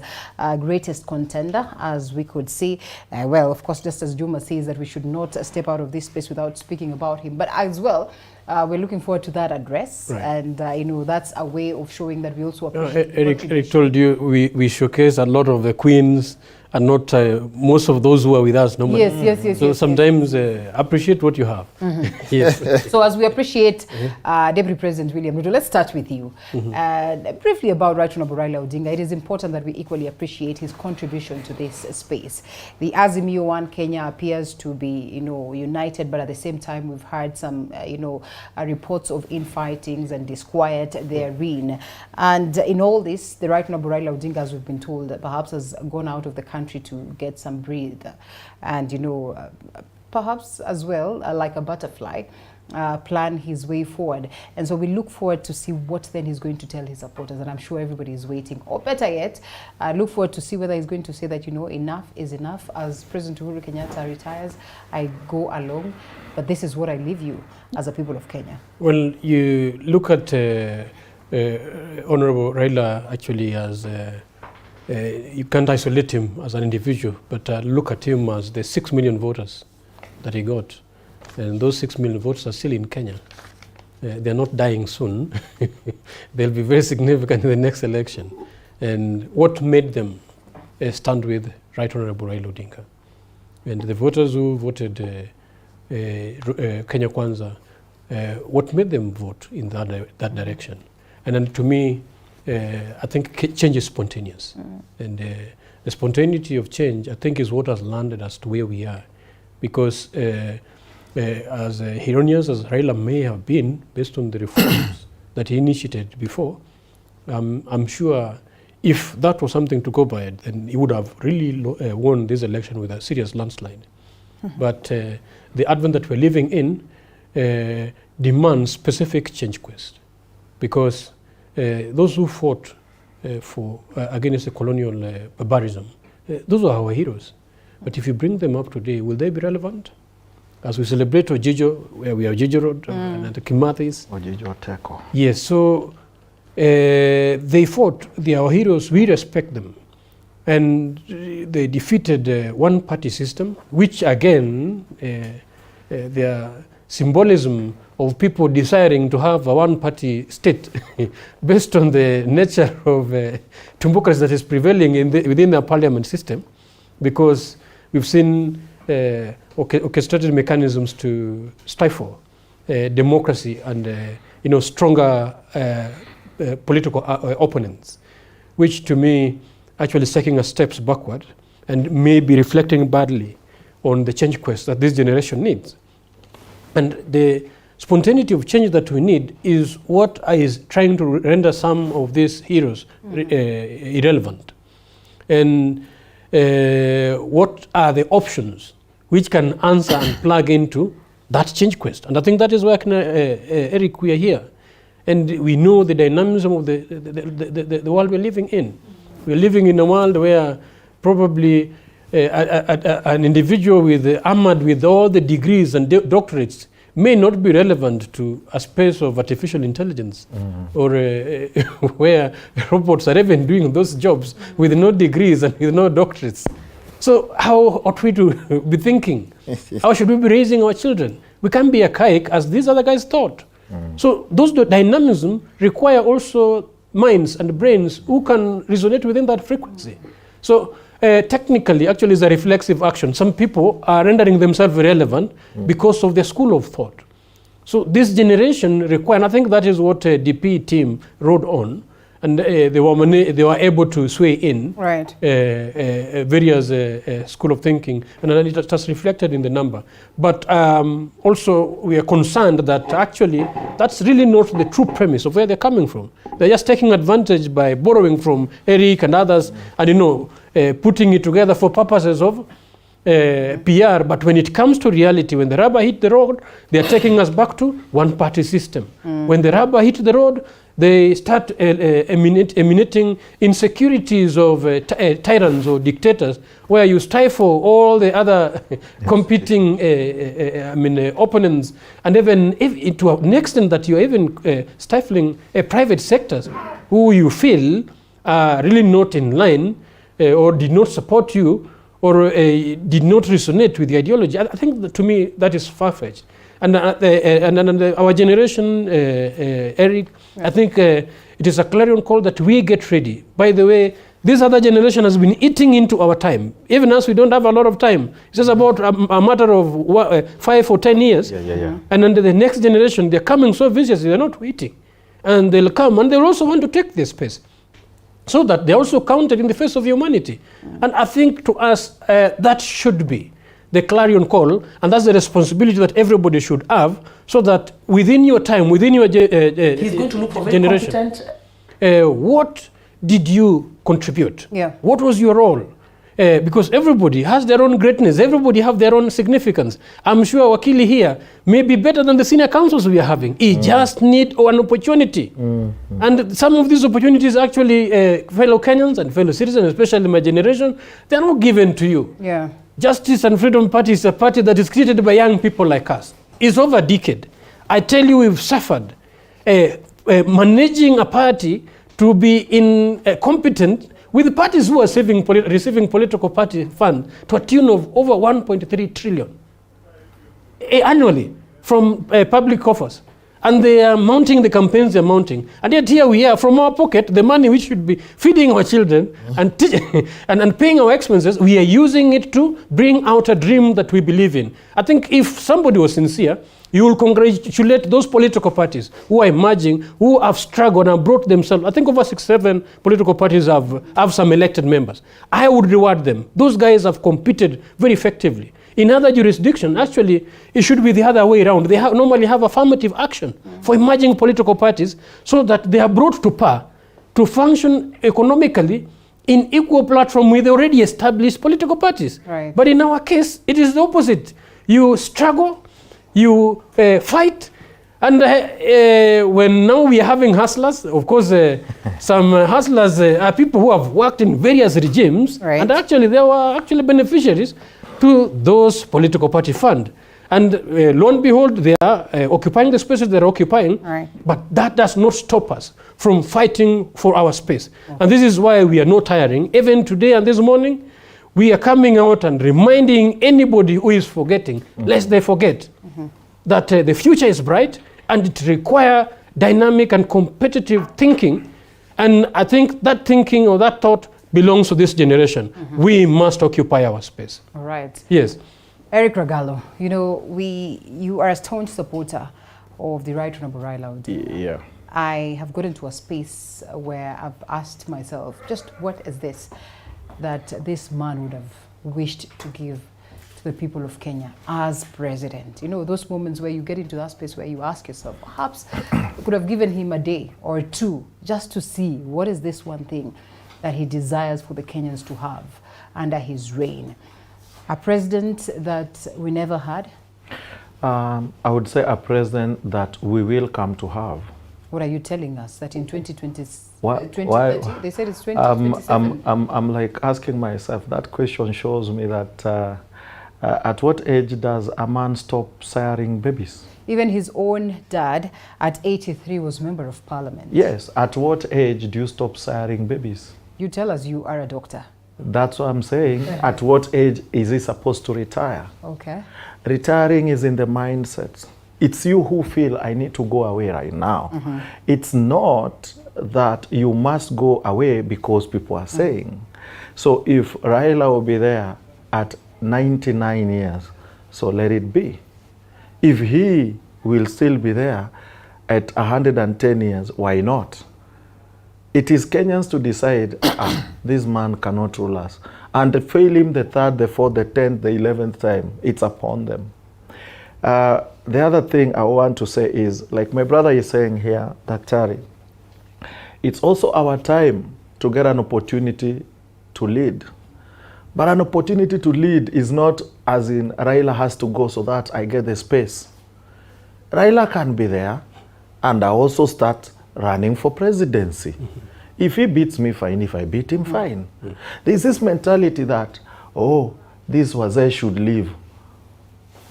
greatest contender, as we could see. Well, of course, just as Juma says that we should not step out of this space without speaking about him. But as well, we're looking forward to that address. Right. And, you know, that's a way of showing that we also appreciate Eric told you we showcase a lot of the queens and not most of those who are with us normally. Yes. So sometimes appreciate what you have. Yes. So as we appreciate Deputy President William Ruto, let's start with you. Briefly about Right Honorable Raila Odinga, it is important that we equally appreciate his contribution to this space. The Azimio One Kenya appears to be, you know, united, but at the same time we've heard some, you know, reports of infightings and disquiet therein. And in all this, the Right Honorable Raila Odinga, as we've been told, perhaps has gone out of the country to get some breathe, and, you know, perhaps as well, like a butterfly, plan his way forward. And so we look forward to see what then he's going to tell his supporters, and I'm sure everybody is waiting. Or better yet, I look forward to see whether he's going to say that, you know, enough is enough. As President Uhuru Kenyatta retires, I go along, but this is what I leave you as a people of Kenya. Well, you look at Honorable Raila actually as you can't isolate him as an individual, but look at him as the 6 million voters that he got. And those 6 million votes are still in Kenya. They're not dying soon. They'll be very significant in the next election. And what made them stand with Right Honorable Raila Odinga? And the voters who voted Kenya Kwanza, what made them vote in that direction? And then to me, I think change is spontaneous. And the spontaneity of change, I think, is what has landed us to where we are. Because as erroneous as Raila may have been, based on the reforms that he initiated before, I'm sure if that was something to go by, then he would have really won this election with a serious landslide. But the advent that we're living in demands specific change quest. Because those who fought against the colonial barbarism, those are our heroes. But if you bring them up today, will they be relevant? As we celebrate Ojijo, where we have Ojijo Road and the Kimathis. Ojijo Teko. Yes, so they fought, they are our heroes, we respect them. And they defeated one-party system, which again, their symbolism of people desiring to have a one-party state based on the nature of democracy that is prevailing within the parliament system, because we've seen orchestrated mechanisms to stifle democracy and stronger political opponents, which to me actually is taking us steps backward and may be reflecting badly on the change quest that this generation needs. And the spontaneity of change that we need is what is trying to render some of these heroes irrelevant. And what are the options which can answer and plug into that change quest? And I think that is where, Eric, we are here. And we know the dynamism of the world we're living in. We're living in a world where probably an individual armed with all the degrees and doctorates may not be relevant to a space of artificial intelligence, or where robots are even doing those jobs with no degrees and with no doctorates. So how ought we to be thinking? How should we be raising our children? We can't be archaic as these other guys thought. So those dynamism require also minds and brains who can resonate within that frequency. So technically, actually, it's a reflexive action. Some people are rendering themselves irrelevant because of their school of thought. So this generation require, and I think that is what DP team rode on, and they were able to sway in various school of thinking, and then it has reflected in the number. But also we are concerned that actually that's really not the true premise of where they're coming from. They're just taking advantage by borrowing from Eric and others, and putting it together for purposes of PR. But when it comes to reality, when the rubber hit the road, they are taking us back to one-party system. When the rubber hit the road, they start emanating insecurities of tyrants or dictators, where you stifle all the other competing opponents, and even if to an extent that you're even stifling private sectors who you feel are really not in line or did not support you or did not resonate with the ideology. I think that, to me, that is far-fetched. And our generation, Eric, I think it is a clarion call that we get ready. By the way, this other generation has been eating into our time. Even as we don't have a lot of time. It's just about a matter of 5 or 10 years. And then the next generation, they're coming so viciously, they're not waiting. And they'll come and they'll also want to take this space. So that they're also counted in the face of humanity. And I think to us, that should be the clarion call, and that's the responsibility that everybody should have, so that within your time, within your He's going to look for very competent. What did you contribute? Yeah. What was your role? Because everybody has their own greatness, everybody have their own significance. I'm sure Wakili here may be better than the senior councils we are having. He just need an opportunity. And some of these opportunities actually, fellow Kenyans and fellow citizens, especially my generation, they're not given to you. Yeah. Justice and Freedom Party is a party that is created by young people like us. It's over a decade. I tell you, we've suffered managing a party to be incompetent with parties who are receiving political party fund to a tune of over 1.3 trillion annually from public coffers. And they are mounting the campaigns they're mounting. And yet here we are, from our pocket, the money which should be feeding our children and, and paying our expenses, we are using it to bring out a dream that we believe in. I think if somebody was sincere, you will congratulate those political parties who are emerging, who have struggled and brought themselves. I think over 6-7 political parties have some elected members. I would reward them. Those guys have competed very effectively. In other jurisdictions, actually, it should be the other way around. They normally have affirmative action for emerging political parties so that they are brought to par to function economically in equal platform with already established political parties. Right. But in our case, it is the opposite. You struggle, you fight, and when now we are having hustlers, of course, some hustlers are people who have worked in various regimes, and actually they were actually beneficiaries to those political party fund. And lo and behold, they are occupying the spaces they're occupying, but that does not stop us from fighting for our space. And this is why we are not tiring. Even today and this morning, we are coming out and reminding anybody who is forgetting, lest they forget that the future is bright and it requires dynamic and competitive thinking. And I think that thinking or that thought belongs to this generation. We must occupy our space. All right. Yes. Eric Ragalo, you know, you are a staunch supporter of the Right Honorable Raila Odinga. Yeah. I have gotten to a space where I've asked myself, just what is this that this man would have wished to give to the people of Kenya as president? You know, those moments where you get into that space where you ask yourself, perhaps you could have given him a day or two just to see what is this one thing that he desires for the Kenyans to have under his reign. A president that we never had? I would say a president that we will come to have. What are you telling us? That in 2020, Why, 2030? They said it's 2027. I'm like asking myself, that question shows me that at what age does a man stop siring babies? Even his own dad at 83 was member of parliament. Yes, at what age do you stop siring babies? You tell us, you are a doctor. That's what I'm saying. At what age is he supposed to retire? Okay. Retiring is in the mindset. It's you who feel I need to go away right now. It's not that you must go away because people are saying. So if Raila will be there at 99 years, so let it be. If he will still be there at 110 years, why not? It is Kenyans to decide, this man cannot rule us. And fail him the 3rd, the 4th, the 10th, the 11th time, it's upon them. The other thing I want to say is, like my brother is saying here, Daktari, it's also our time to get an opportunity to lead. But an opportunity to lead is not as in Raila has to go so that I get the space. Raila can be there and I also start running for presidency. If he beats me, fine. If I beat him, fine. There's this mentality that, oh, this wazee should leave.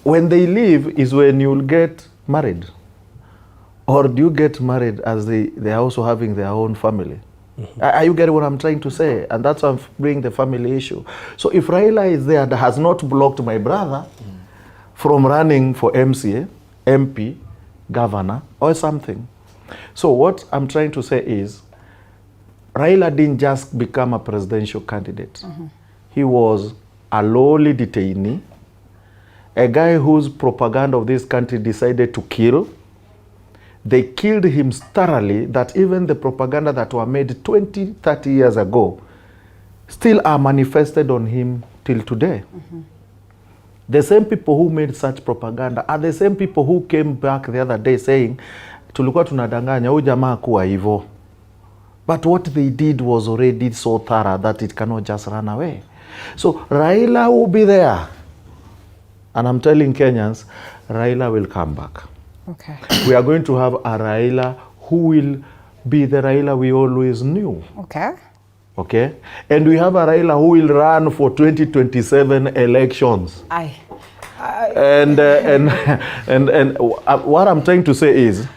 When they leave is when you'll get married. Or do you get married as they are also having their own family? Are you getting what I'm trying to say? And that's why I'm bringing the family issue. So if Raila is there that has not blocked my brother from running for MCA, MP, governor, or something. So what I'm trying to say is, Raila didn't just become a presidential candidate. He was a lowly detainee, a guy whose propaganda of this country decided to kill. They killed him thoroughly, that even the propaganda that were made 20, 30 years ago still are manifested on him till today. The same people who made such propaganda are the same people who came back the other day saying, tulikuwa tunadanganya, huyu jamaa kuwa hivyo. But what they did was already so thorough that it cannot just run away. So Raila will be there. And I'm telling Kenyans, Raila will come back. Okay. We are going to have a Raila who will be the Raila we always knew. Okay. Okay? And we have a Raila who will run for 2027 elections. Aye. And what I'm trying to say is,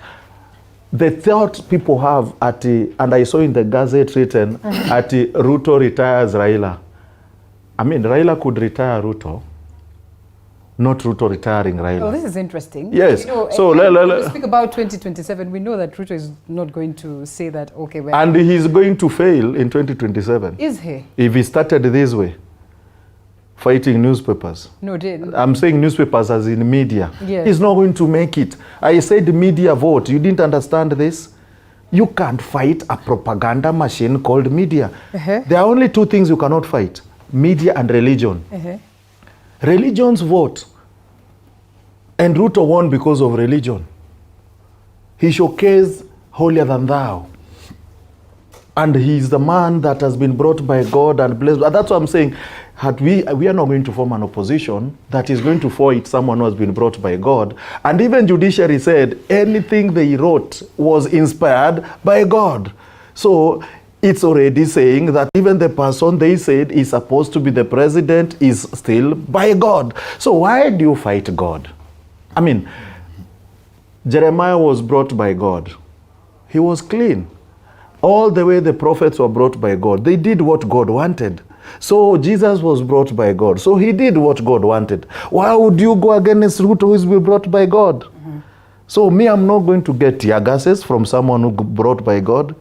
the thought people have and I saw in the Gazette written, Ruto retires Raila. I mean, Raila could retire Ruto, not Ruto retiring Raila. Well, this is interesting. Yes. You know, So when we speak about 2027, we know that Ruto is not going to say that, okay, well... And he's going to fail in 2027. Is he? If he started this way, fighting newspapers. No, didn't. I'm saying newspapers as in media. Yes. He's not going to make it. I said media vote. You didn't understand this? You can't fight a propaganda machine called media. There are only two things you cannot fight: media and religion. Religions vote. And Ruto won because of religion. He showcased holier than thou. And he's the man that has been brought by God and blessed. That's what I'm saying. We are not going to form an opposition that is going to fight someone who has been brought by God. And even judiciary said anything they wrote was inspired by God. So it's already saying that even the person they said is supposed to be the president is still by God. So why do you fight God? I mean, Jeremiah was brought by God. He was clean. All the way the prophets were brought by God. They did what God wanted. So Jesus was brought by God. So he did what God wanted. Why would you go against Ruto who is brought by God? So me, I'm not going to get tear gases from someone who brought by God.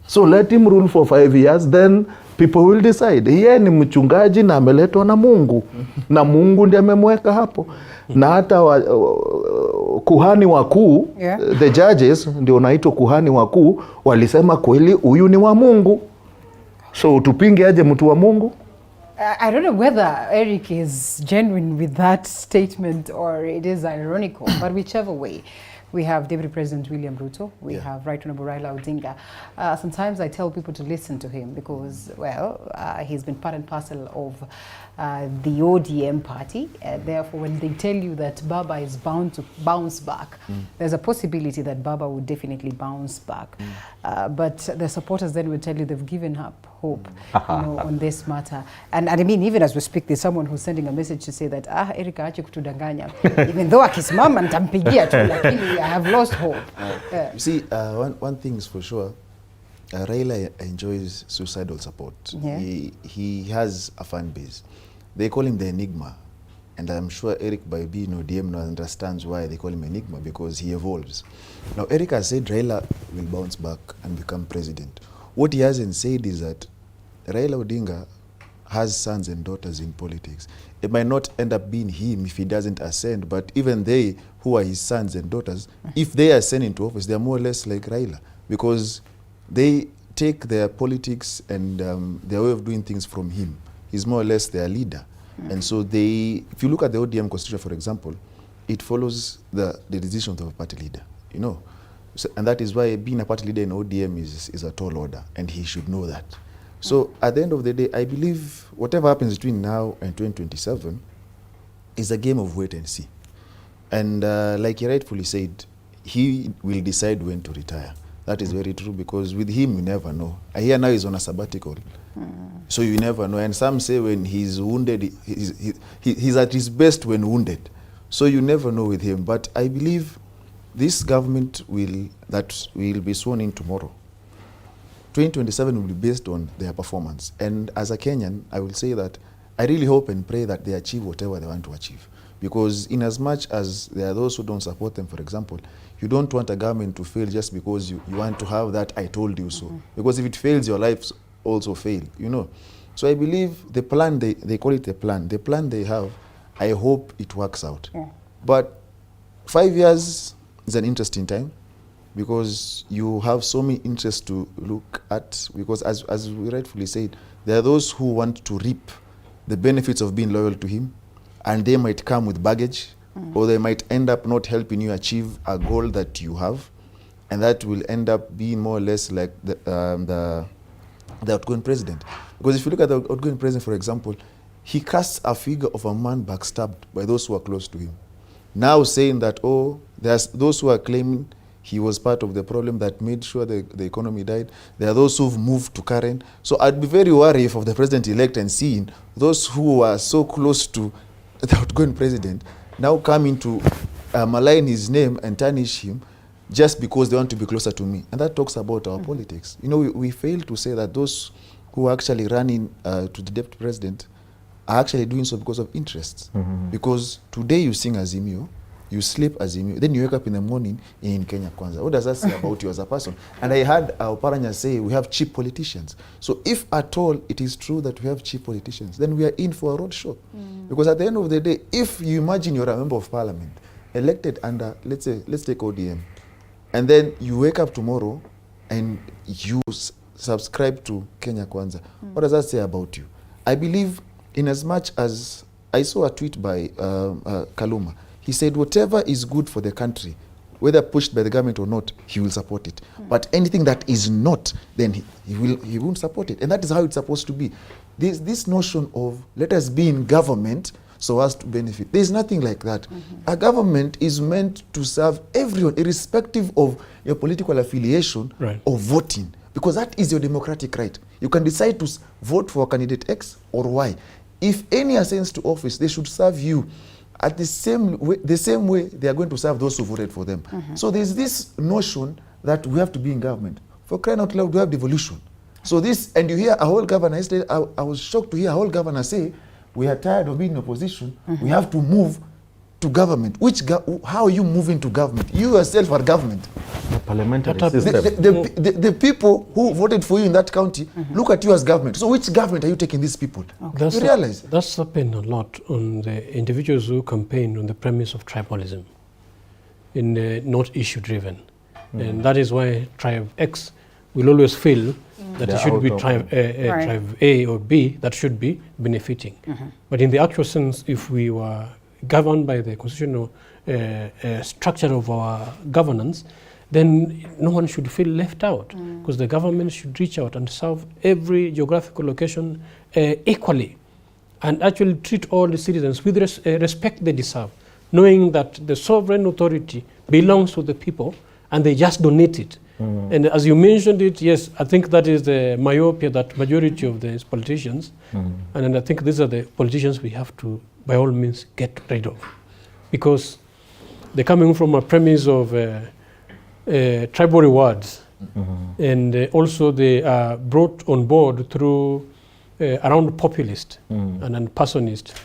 So let him rule for 5 years, then people will decide. Yeye ni mchungaji na ameletwa na Mungu. Na Mungu ndiye amemweka hapo. Na hata kuhani wakuu, the judges, ndio naitwa kuhani wakuu, walisema kweli huyu ni wa Mungu. So tupinge aje mtu wa Mungu? I don't know whether Eric is genuine with that statement or it is ironical, but whichever way. We have Deputy President William Ruto. We have Right Honorable Raila Odinga. Sometimes I tell people to listen to him because, well, he's been part and parcel of the ODM party. Therefore, when they tell you that Baba is bound to bounce back, there's a possibility that Baba would definitely bounce back. But the supporters then will tell you they've given up hope on this matter. And I mean, even as we speak, there's someone who's sending a message to say that, Eric aache kutudanganya. Even though akisimama nitampigia tu, lakini I have lost hope. You see, one thing is for sure, Raila enjoys suicidal support. Yeah. He has a fan base. They call him the Enigma. And I'm sure Eric by being ODM understands why they call him Enigma, because he evolves. Now, Eric has said Raila will bounce back and become president. What he hasn't said is that Raila Odinga has sons and daughters in politics. It might not end up being him if he doesn't ascend, but even they who are his sons and daughters, if they ascend into office, they are more or less like Raila, because they take their politics and their way of doing things from him. He's more or less their leader. And so they, if you look at the ODM constitution, for example, it follows the decisions of a party leader, you know. So, and that is why being a party leader in ODM is a tall order, and he should know that. So at the end of the day, I believe whatever happens between now and 2027 is a game of wait and see. And like he rightfully said, he will decide when to retire. That is very true, because with him, you never know. I hear now he's on a sabbatical. So you never know. And some say when he's wounded, he's at his best when wounded. So you never know with him. But I believe this government will be sworn in tomorrow, 2027 will be based on their performance. And as a Kenyan, I will say that I really hope and pray that they achieve whatever they want to achieve. Because in as much as there are those who don't support them, for example, you don't want a government to fail just because you want to have that I told you so. Because if it fails, your lives also fail, you know. So I believe the plan, they call it a plan. The plan they have, I hope it works out. Yeah. But 5 years is an interesting time because you have so many interests to look at. Because as we rightfully said, there are those who want to reap the benefits of being loyal to him, and they might come with baggage, or they might end up not helping you achieve a goal that you have, and that will end up being more or less like the outgoing president. Because if you look at the outgoing president, for example, he casts a figure of a man backstabbed by those who are close to him. Now saying that, oh, there's those who are claiming he was part of the problem that made sure the economy died. There are those who've moved to Karen. So I'd be very worried of the president-elect and seeing those who are so close to the outgoing president now coming to malign his name and tarnish him just because they want to be closer to me. And that talks about our politics. You know, we fail to say that those who are actually running to the deputy president are actually doing so because of interests. Because today you sing Azimio, you sleep Azimio, then you wake up in the morning in Kenya Kwanza. What does that say about you as a person? And I heard Oparanya say we have cheap politicians. So if at all it is true that we have cheap politicians, then we are in for a road show. Because at the end of the day, if you imagine you're a member of parliament, elected under, let's take ODM, and then you wake up tomorrow and you subscribe to Kenya Kwanza, what does that say about you? I believe in as much as I saw a tweet by Kaluma. He said whatever is good for the country, whether pushed by the government or not, he will support it. But anything that is not, then he won't support it. And that is how it's supposed to be. This notion of let us be in government so as to benefit. There's nothing like that. A government is meant to serve everyone, irrespective of your political affiliation or voting. Because that is your democratic right. You can decide to vote for candidate X or Y. If any ascends to office, they should serve you at the same way they are going to serve those who voted for them. So there's this notion that we have to be in government. For crying out loud, we have devolution. So this, and you hear a whole governor, yesterday, I was shocked to hear a whole governor say, we are tired of being in opposition, we have to move to government. How are you moving to government? You yourself are government. The parliamentary system. The people who voted for you in that county look at you as government. So which government are you taking these people? You realize? That's happened a lot on the individuals who campaign on the premise of tribalism, in not issue driven. And that is why tribe X will always feel that it should be tribe A or B that should be benefiting. But in the actual sense, if we were governed by the constitutional structure of our governance, then no one should feel left out, because the government should reach out and serve every geographical location equally, and actually treat all the citizens with respect they deserve, knowing that the sovereign authority belongs to the people and they just donate it. And as you mentioned it, yes, I think that is the myopia that majority of these politicians, and I think these are the politicians we have to, by all means, get rid of, because they're coming from a premise of tribal rewards, and also they are brought on board through around populist and personist,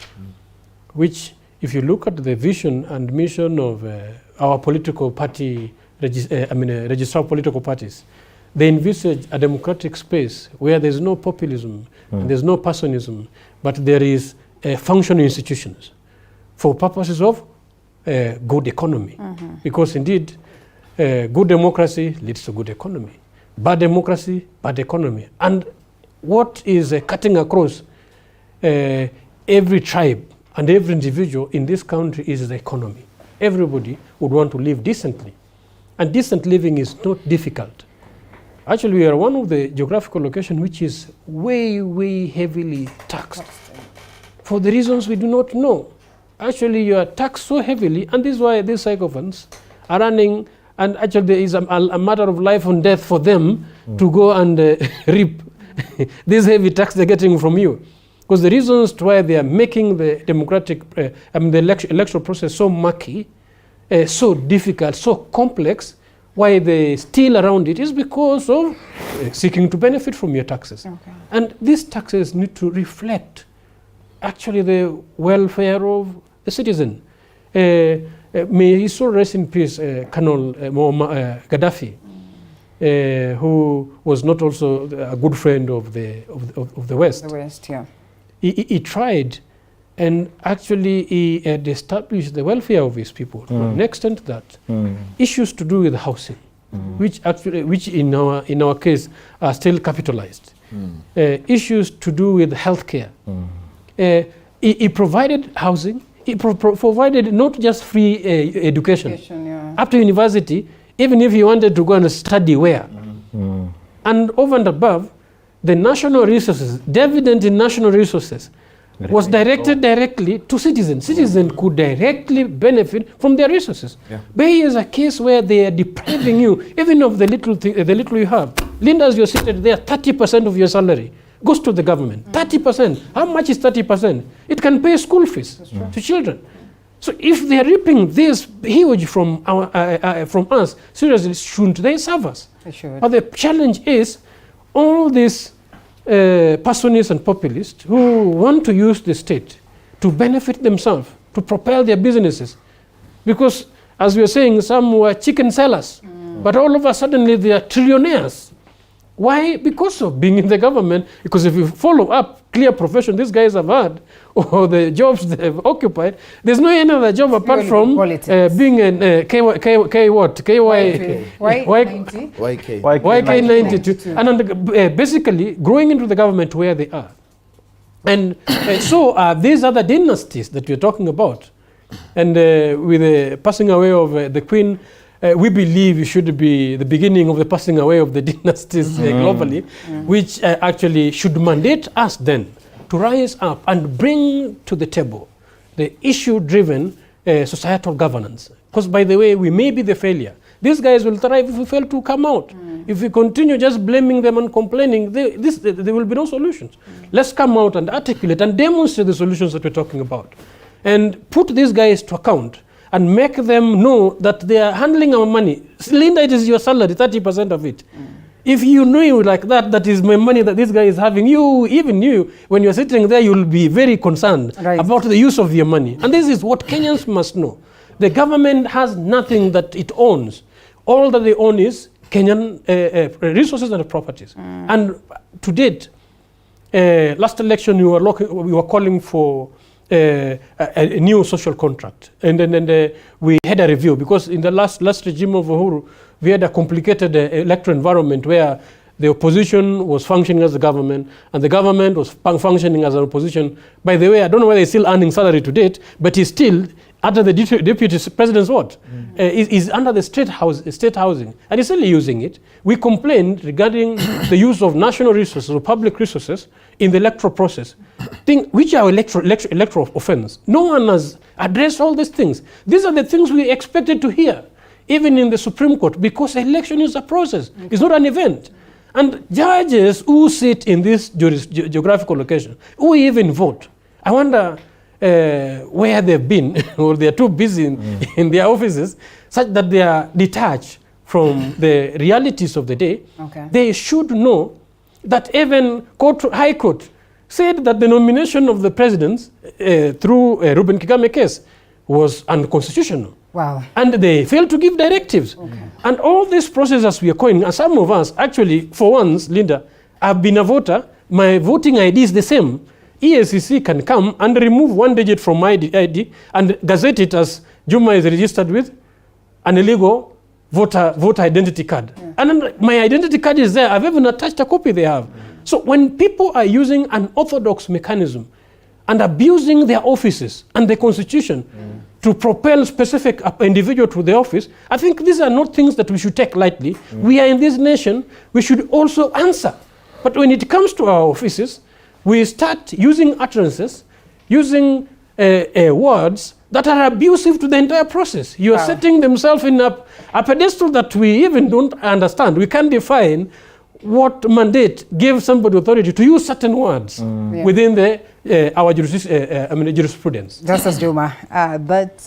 which, if you look at the vision and mission of our political party, registered political parties, they envisage a democratic space where there's no populism and there's no personism, but there is functioning institutions for purposes of good economy. Because indeed, good democracy leads to good economy. Bad democracy, bad economy. And what is cutting across every tribe and every individual in this country is the economy. Everybody would want to live decently. And decent living is not difficult. Actually, we are one of the geographical locations which is way, way heavily taxed for the reasons we do not know. Actually, you are taxed so heavily, and this is why these sycophants are running, and actually there is a matter of life and death for them to go and reap this heavy tax they're getting from you. Because the reasons why they are making the democratic, the electoral process so murky, so difficult, so complex, why they steal around it is because of seeking to benefit from your taxes. And these taxes need to reflect actually the welfare of the citizen. May his soul rest in peace, Colonel Gaddafi, who was not also a good friend of the West. The West, yeah. He tried, and actually he had established the welfare of his people. To an extent that issues to do with housing, which in our case are still capitalized. Issues to do with healthcare. He provided housing. He provided not just free education yeah. Up to university, even if you wanted to go and study where. And over and above, the national resources, dividend in national resources, was directed directly to citizens. Citizens could directly benefit from their resources. Yeah. But here is a case where they are depriving you even of the little you have. Linda, as you're seated there, 30% of your salary goes to the government. 30%. How much is 30%? It can pay school fees to children. So if they are reaping this huge from us, seriously, shouldn't they serve us? They should. But the challenge is all these personists and populists who want to use the state to benefit themselves, to propel their businesses. Because, as we were saying, some were chicken sellers, but all of a sudden they are trillionaires. Why? Because of being in the government. Because if you follow up clear profession these guys have had, or the jobs they've occupied, there's no any other job apart from being in YK92, and basically growing into the government where they are. And so these other dynasties that we're talking about, and with the passing away of the Queen, we believe it should be the beginning of the passing away of the dynasties globally, which actually should mandate us then to rise up and bring to the table the issue-driven societal governance. Because, by the way, we may be the failure. These guys will thrive if we fail to come out. If we continue just blaming them and complaining, there will be no solutions. Let's come out and articulate and demonstrate the solutions that we're talking about. And put these guys to account and make them know that they are handling our money. Linda, it is your salary, 30% of it. If you knew like that, that is my money that this guy is having, even you, when you're sitting there, you'll be very concerned about the use of your money. And this is what Kenyans must know. The government has nothing that it owns. All that they own is Kenyan resources and properties. And to date, last election, we were calling for a new social contract, and then we had a review, because in the last regime of Uhuru, we had a complicated electoral environment where the opposition was functioning as the government, and the government was functioning as an opposition. By the way, I don't know whether he's still earning salary to date, but he's still under the deputy president's what? Is under the state housing, and he's still using it. We complained regarding the use of national resources or public resources in the electoral process, which are electoral offense. No one has addressed all these things. These are the things we expected to hear, even in the Supreme Court, because election is a process. It's not an event. And judges who sit in this geographical location, who even vote, I wonder where they've been, or they're too busy in their offices, such that they are detached from the realities of the day. They should know that even High Court said that the nomination of the presidents through Ruben Kigame case was unconstitutional. Wow. And they failed to give directives. And all these processes we are going, and some of us, actually, for once, Linda, I've been a voter, my voting ID is the same. EACC can come and remove one digit from my ID and gazette it as Juma is registered with an illegal voter identity card. And then my identity card is there. I've even attached a copy they have. So when people are using an orthodox mechanism and abusing their offices and the constitution to propel specific individual to the office, I think these are not things that we should take lightly. We are in this nation, we should also answer. But when it comes to our offices, we start using utterances, using words that are abusive to the entire process. You are setting themselves in a pedestal that we even don't understand. We can't define what mandate gave somebody authority to use certain words within our jurisprudence. Justus Juma, that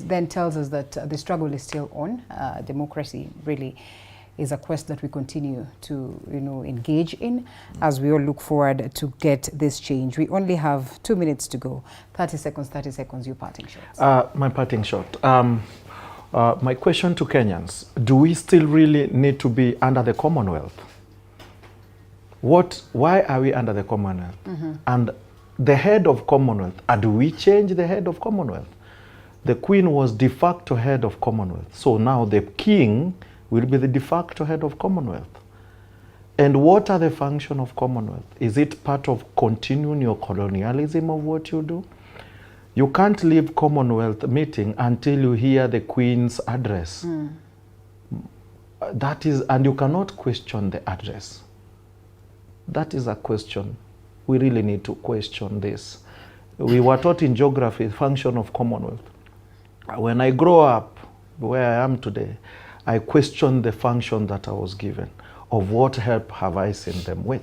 then tells us that the struggle is still on. Democracy really is a quest that we continue to, engage in as we all look forward to get this change. We only have 2 minutes to go. 30 seconds, your parting shots. My parting shot. My question to Kenyans, do we still really need to be under the Commonwealth? Why are we under the Commonwealth? And the head of Commonwealth, do we change the head of Commonwealth? The Queen was de facto head of Commonwealth. So now the King will be the de facto head of Commonwealth. And what are the function of Commonwealth? Is it part of continuing your colonialism of what you do? You can't leave Commonwealth meeting until you hear the Queen's address. That is, and you cannot question the address. That is a question. We really need to question this. We were taught in geography the function of Commonwealth. When I grow up where I am today, I question the function that I was given, of what help have I seen them with.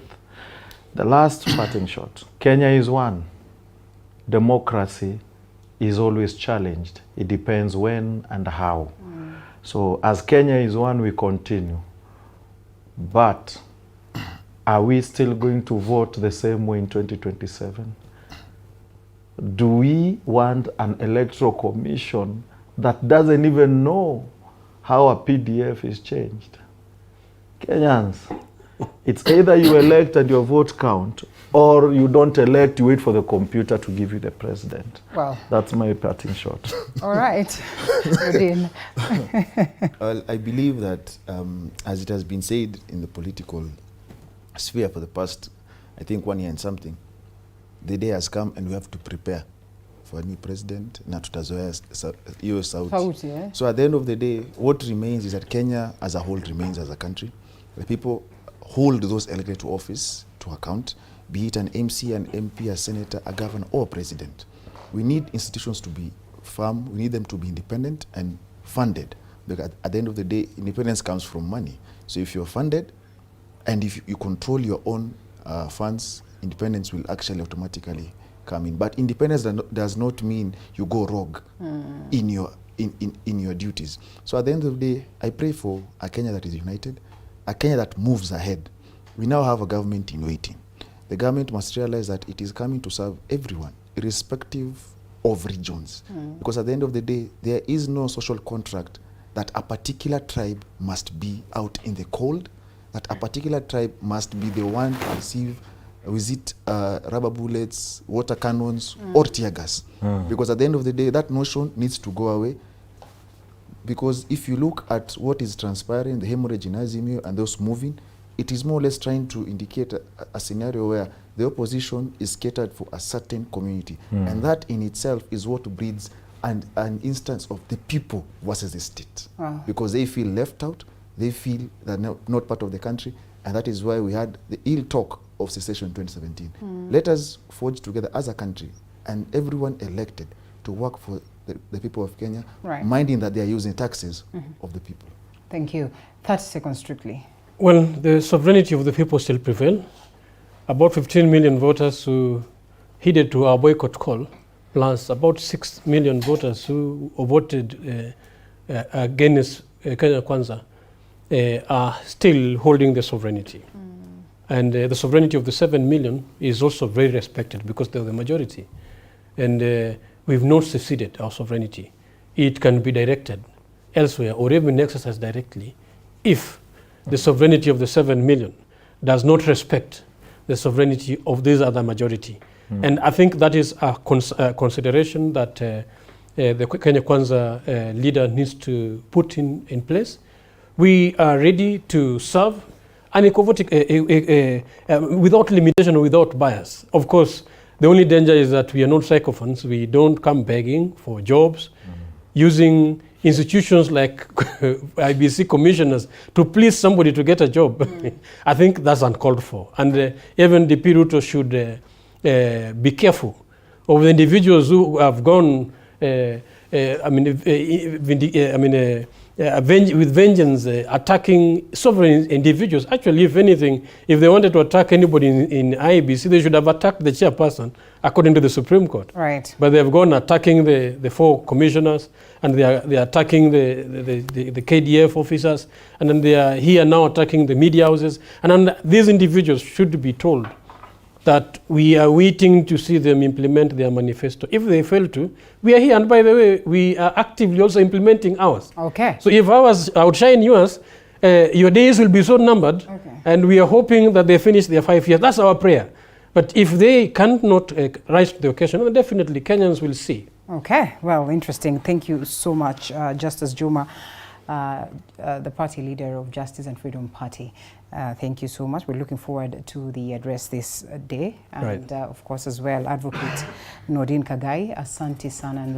The last parting shot. Kenya is one. Democracy is always challenged. It depends when and how. So as Kenya is one, we continue. But are we still going to vote the same way in 2027? Do we want an electoral commission that doesn't even know how a PDF is changed? Kenyans, it's either you elect and your vote count, or you don't elect, you wait for the computer to give you the president. Wow. That's my parting shot. All right. Well, I believe that, as it has been said in the political sphere for the past, I think 1 year and something, the day has come and we have to prepare for a new president. Na tutazoea hiyo sauti. Yeah. So at the end of the day, what remains is that Kenya as a whole remains as a country. The people hold those elected to office to account, be it an MC, an MP, a senator, a governor, or a president. We need institutions to be firm. We need them to be independent and funded. Because at the end of the day, independence comes from money. So if you're funded and if you control your own funds, independence will actually automatically come in. But independence does not mean you go rogue in your duties. So at the end of the day, I pray for a Kenya that is united, a Kenya that moves ahead. We now have a government in waiting. The government must realize that it is coming to serve everyone, irrespective of regions. Because at the end of the day, there is no social contract that a particular tribe must be out in the cold, that a particular tribe must be the one to receive rubber bullets, water cannons, or tear gas. Because at the end of the day, that notion needs to go away. Because if you look at what is transpiring, the hemorrhage in Azimio and those moving, it is more or less trying to indicate a scenario where the opposition is catered for a certain community. And that in itself is what breeds an instance of the people versus the state. Because they feel left out, they feel they're not part of the country, and that is why we had the ill talk of secession in 2017. Let us forge together as a country and everyone elected to work for the people of Kenya, minding that they are using taxes of the people. Thank you. 30 seconds strictly. Well, the sovereignty of the people still prevail. About 15 million voters who heeded to our boycott call, plus about 6 million voters who voted against Kenya Kwanza, are still holding the sovereignty. And the sovereignty of the 7 million is also very respected because they're the majority. And we've not seceded our sovereignty. It can be directed elsewhere or even exercised directly if the sovereignty of the 7 million does not respect the sovereignty of this other majority. And I think that is a consideration that the Kenya Kwanza leader needs to put in place. We are ready to serve without limitation or without bias. Of course, the only danger is that we are not sycophants. We don't come begging for jobs, using institutions like IBC commissioners to please somebody to get a job. I think that's uncalled for. And even the Ruto should be careful of the individuals who have gone with vengeance, attacking sovereign individuals. Actually, if anything, if they wanted to attack anybody in IEBC, they should have attacked the chairperson, according to the Supreme Court. Right. But they have gone attacking the 4 commissioners, and they are attacking the KDF officers, and then they are here now attacking the media houses. And then these individuals should be told that we are waiting to see them implement their manifesto. If they fail to, we are here. And by the way, we are actively also implementing ours. Okay. So if ours outshine yours, your days will be so numbered, and we are hoping that they finish their 5 years. That's our prayer. But if they cannot rise to the occasion, then definitely Kenyans will see. Okay, well, interesting. Thank you so much, Justus Juma, the party leader of Justice and Freedom Party. Thank you so much. We're looking forward to the address this day. And of course, as well, Advocate Noordean Khagai, Asante Sana. And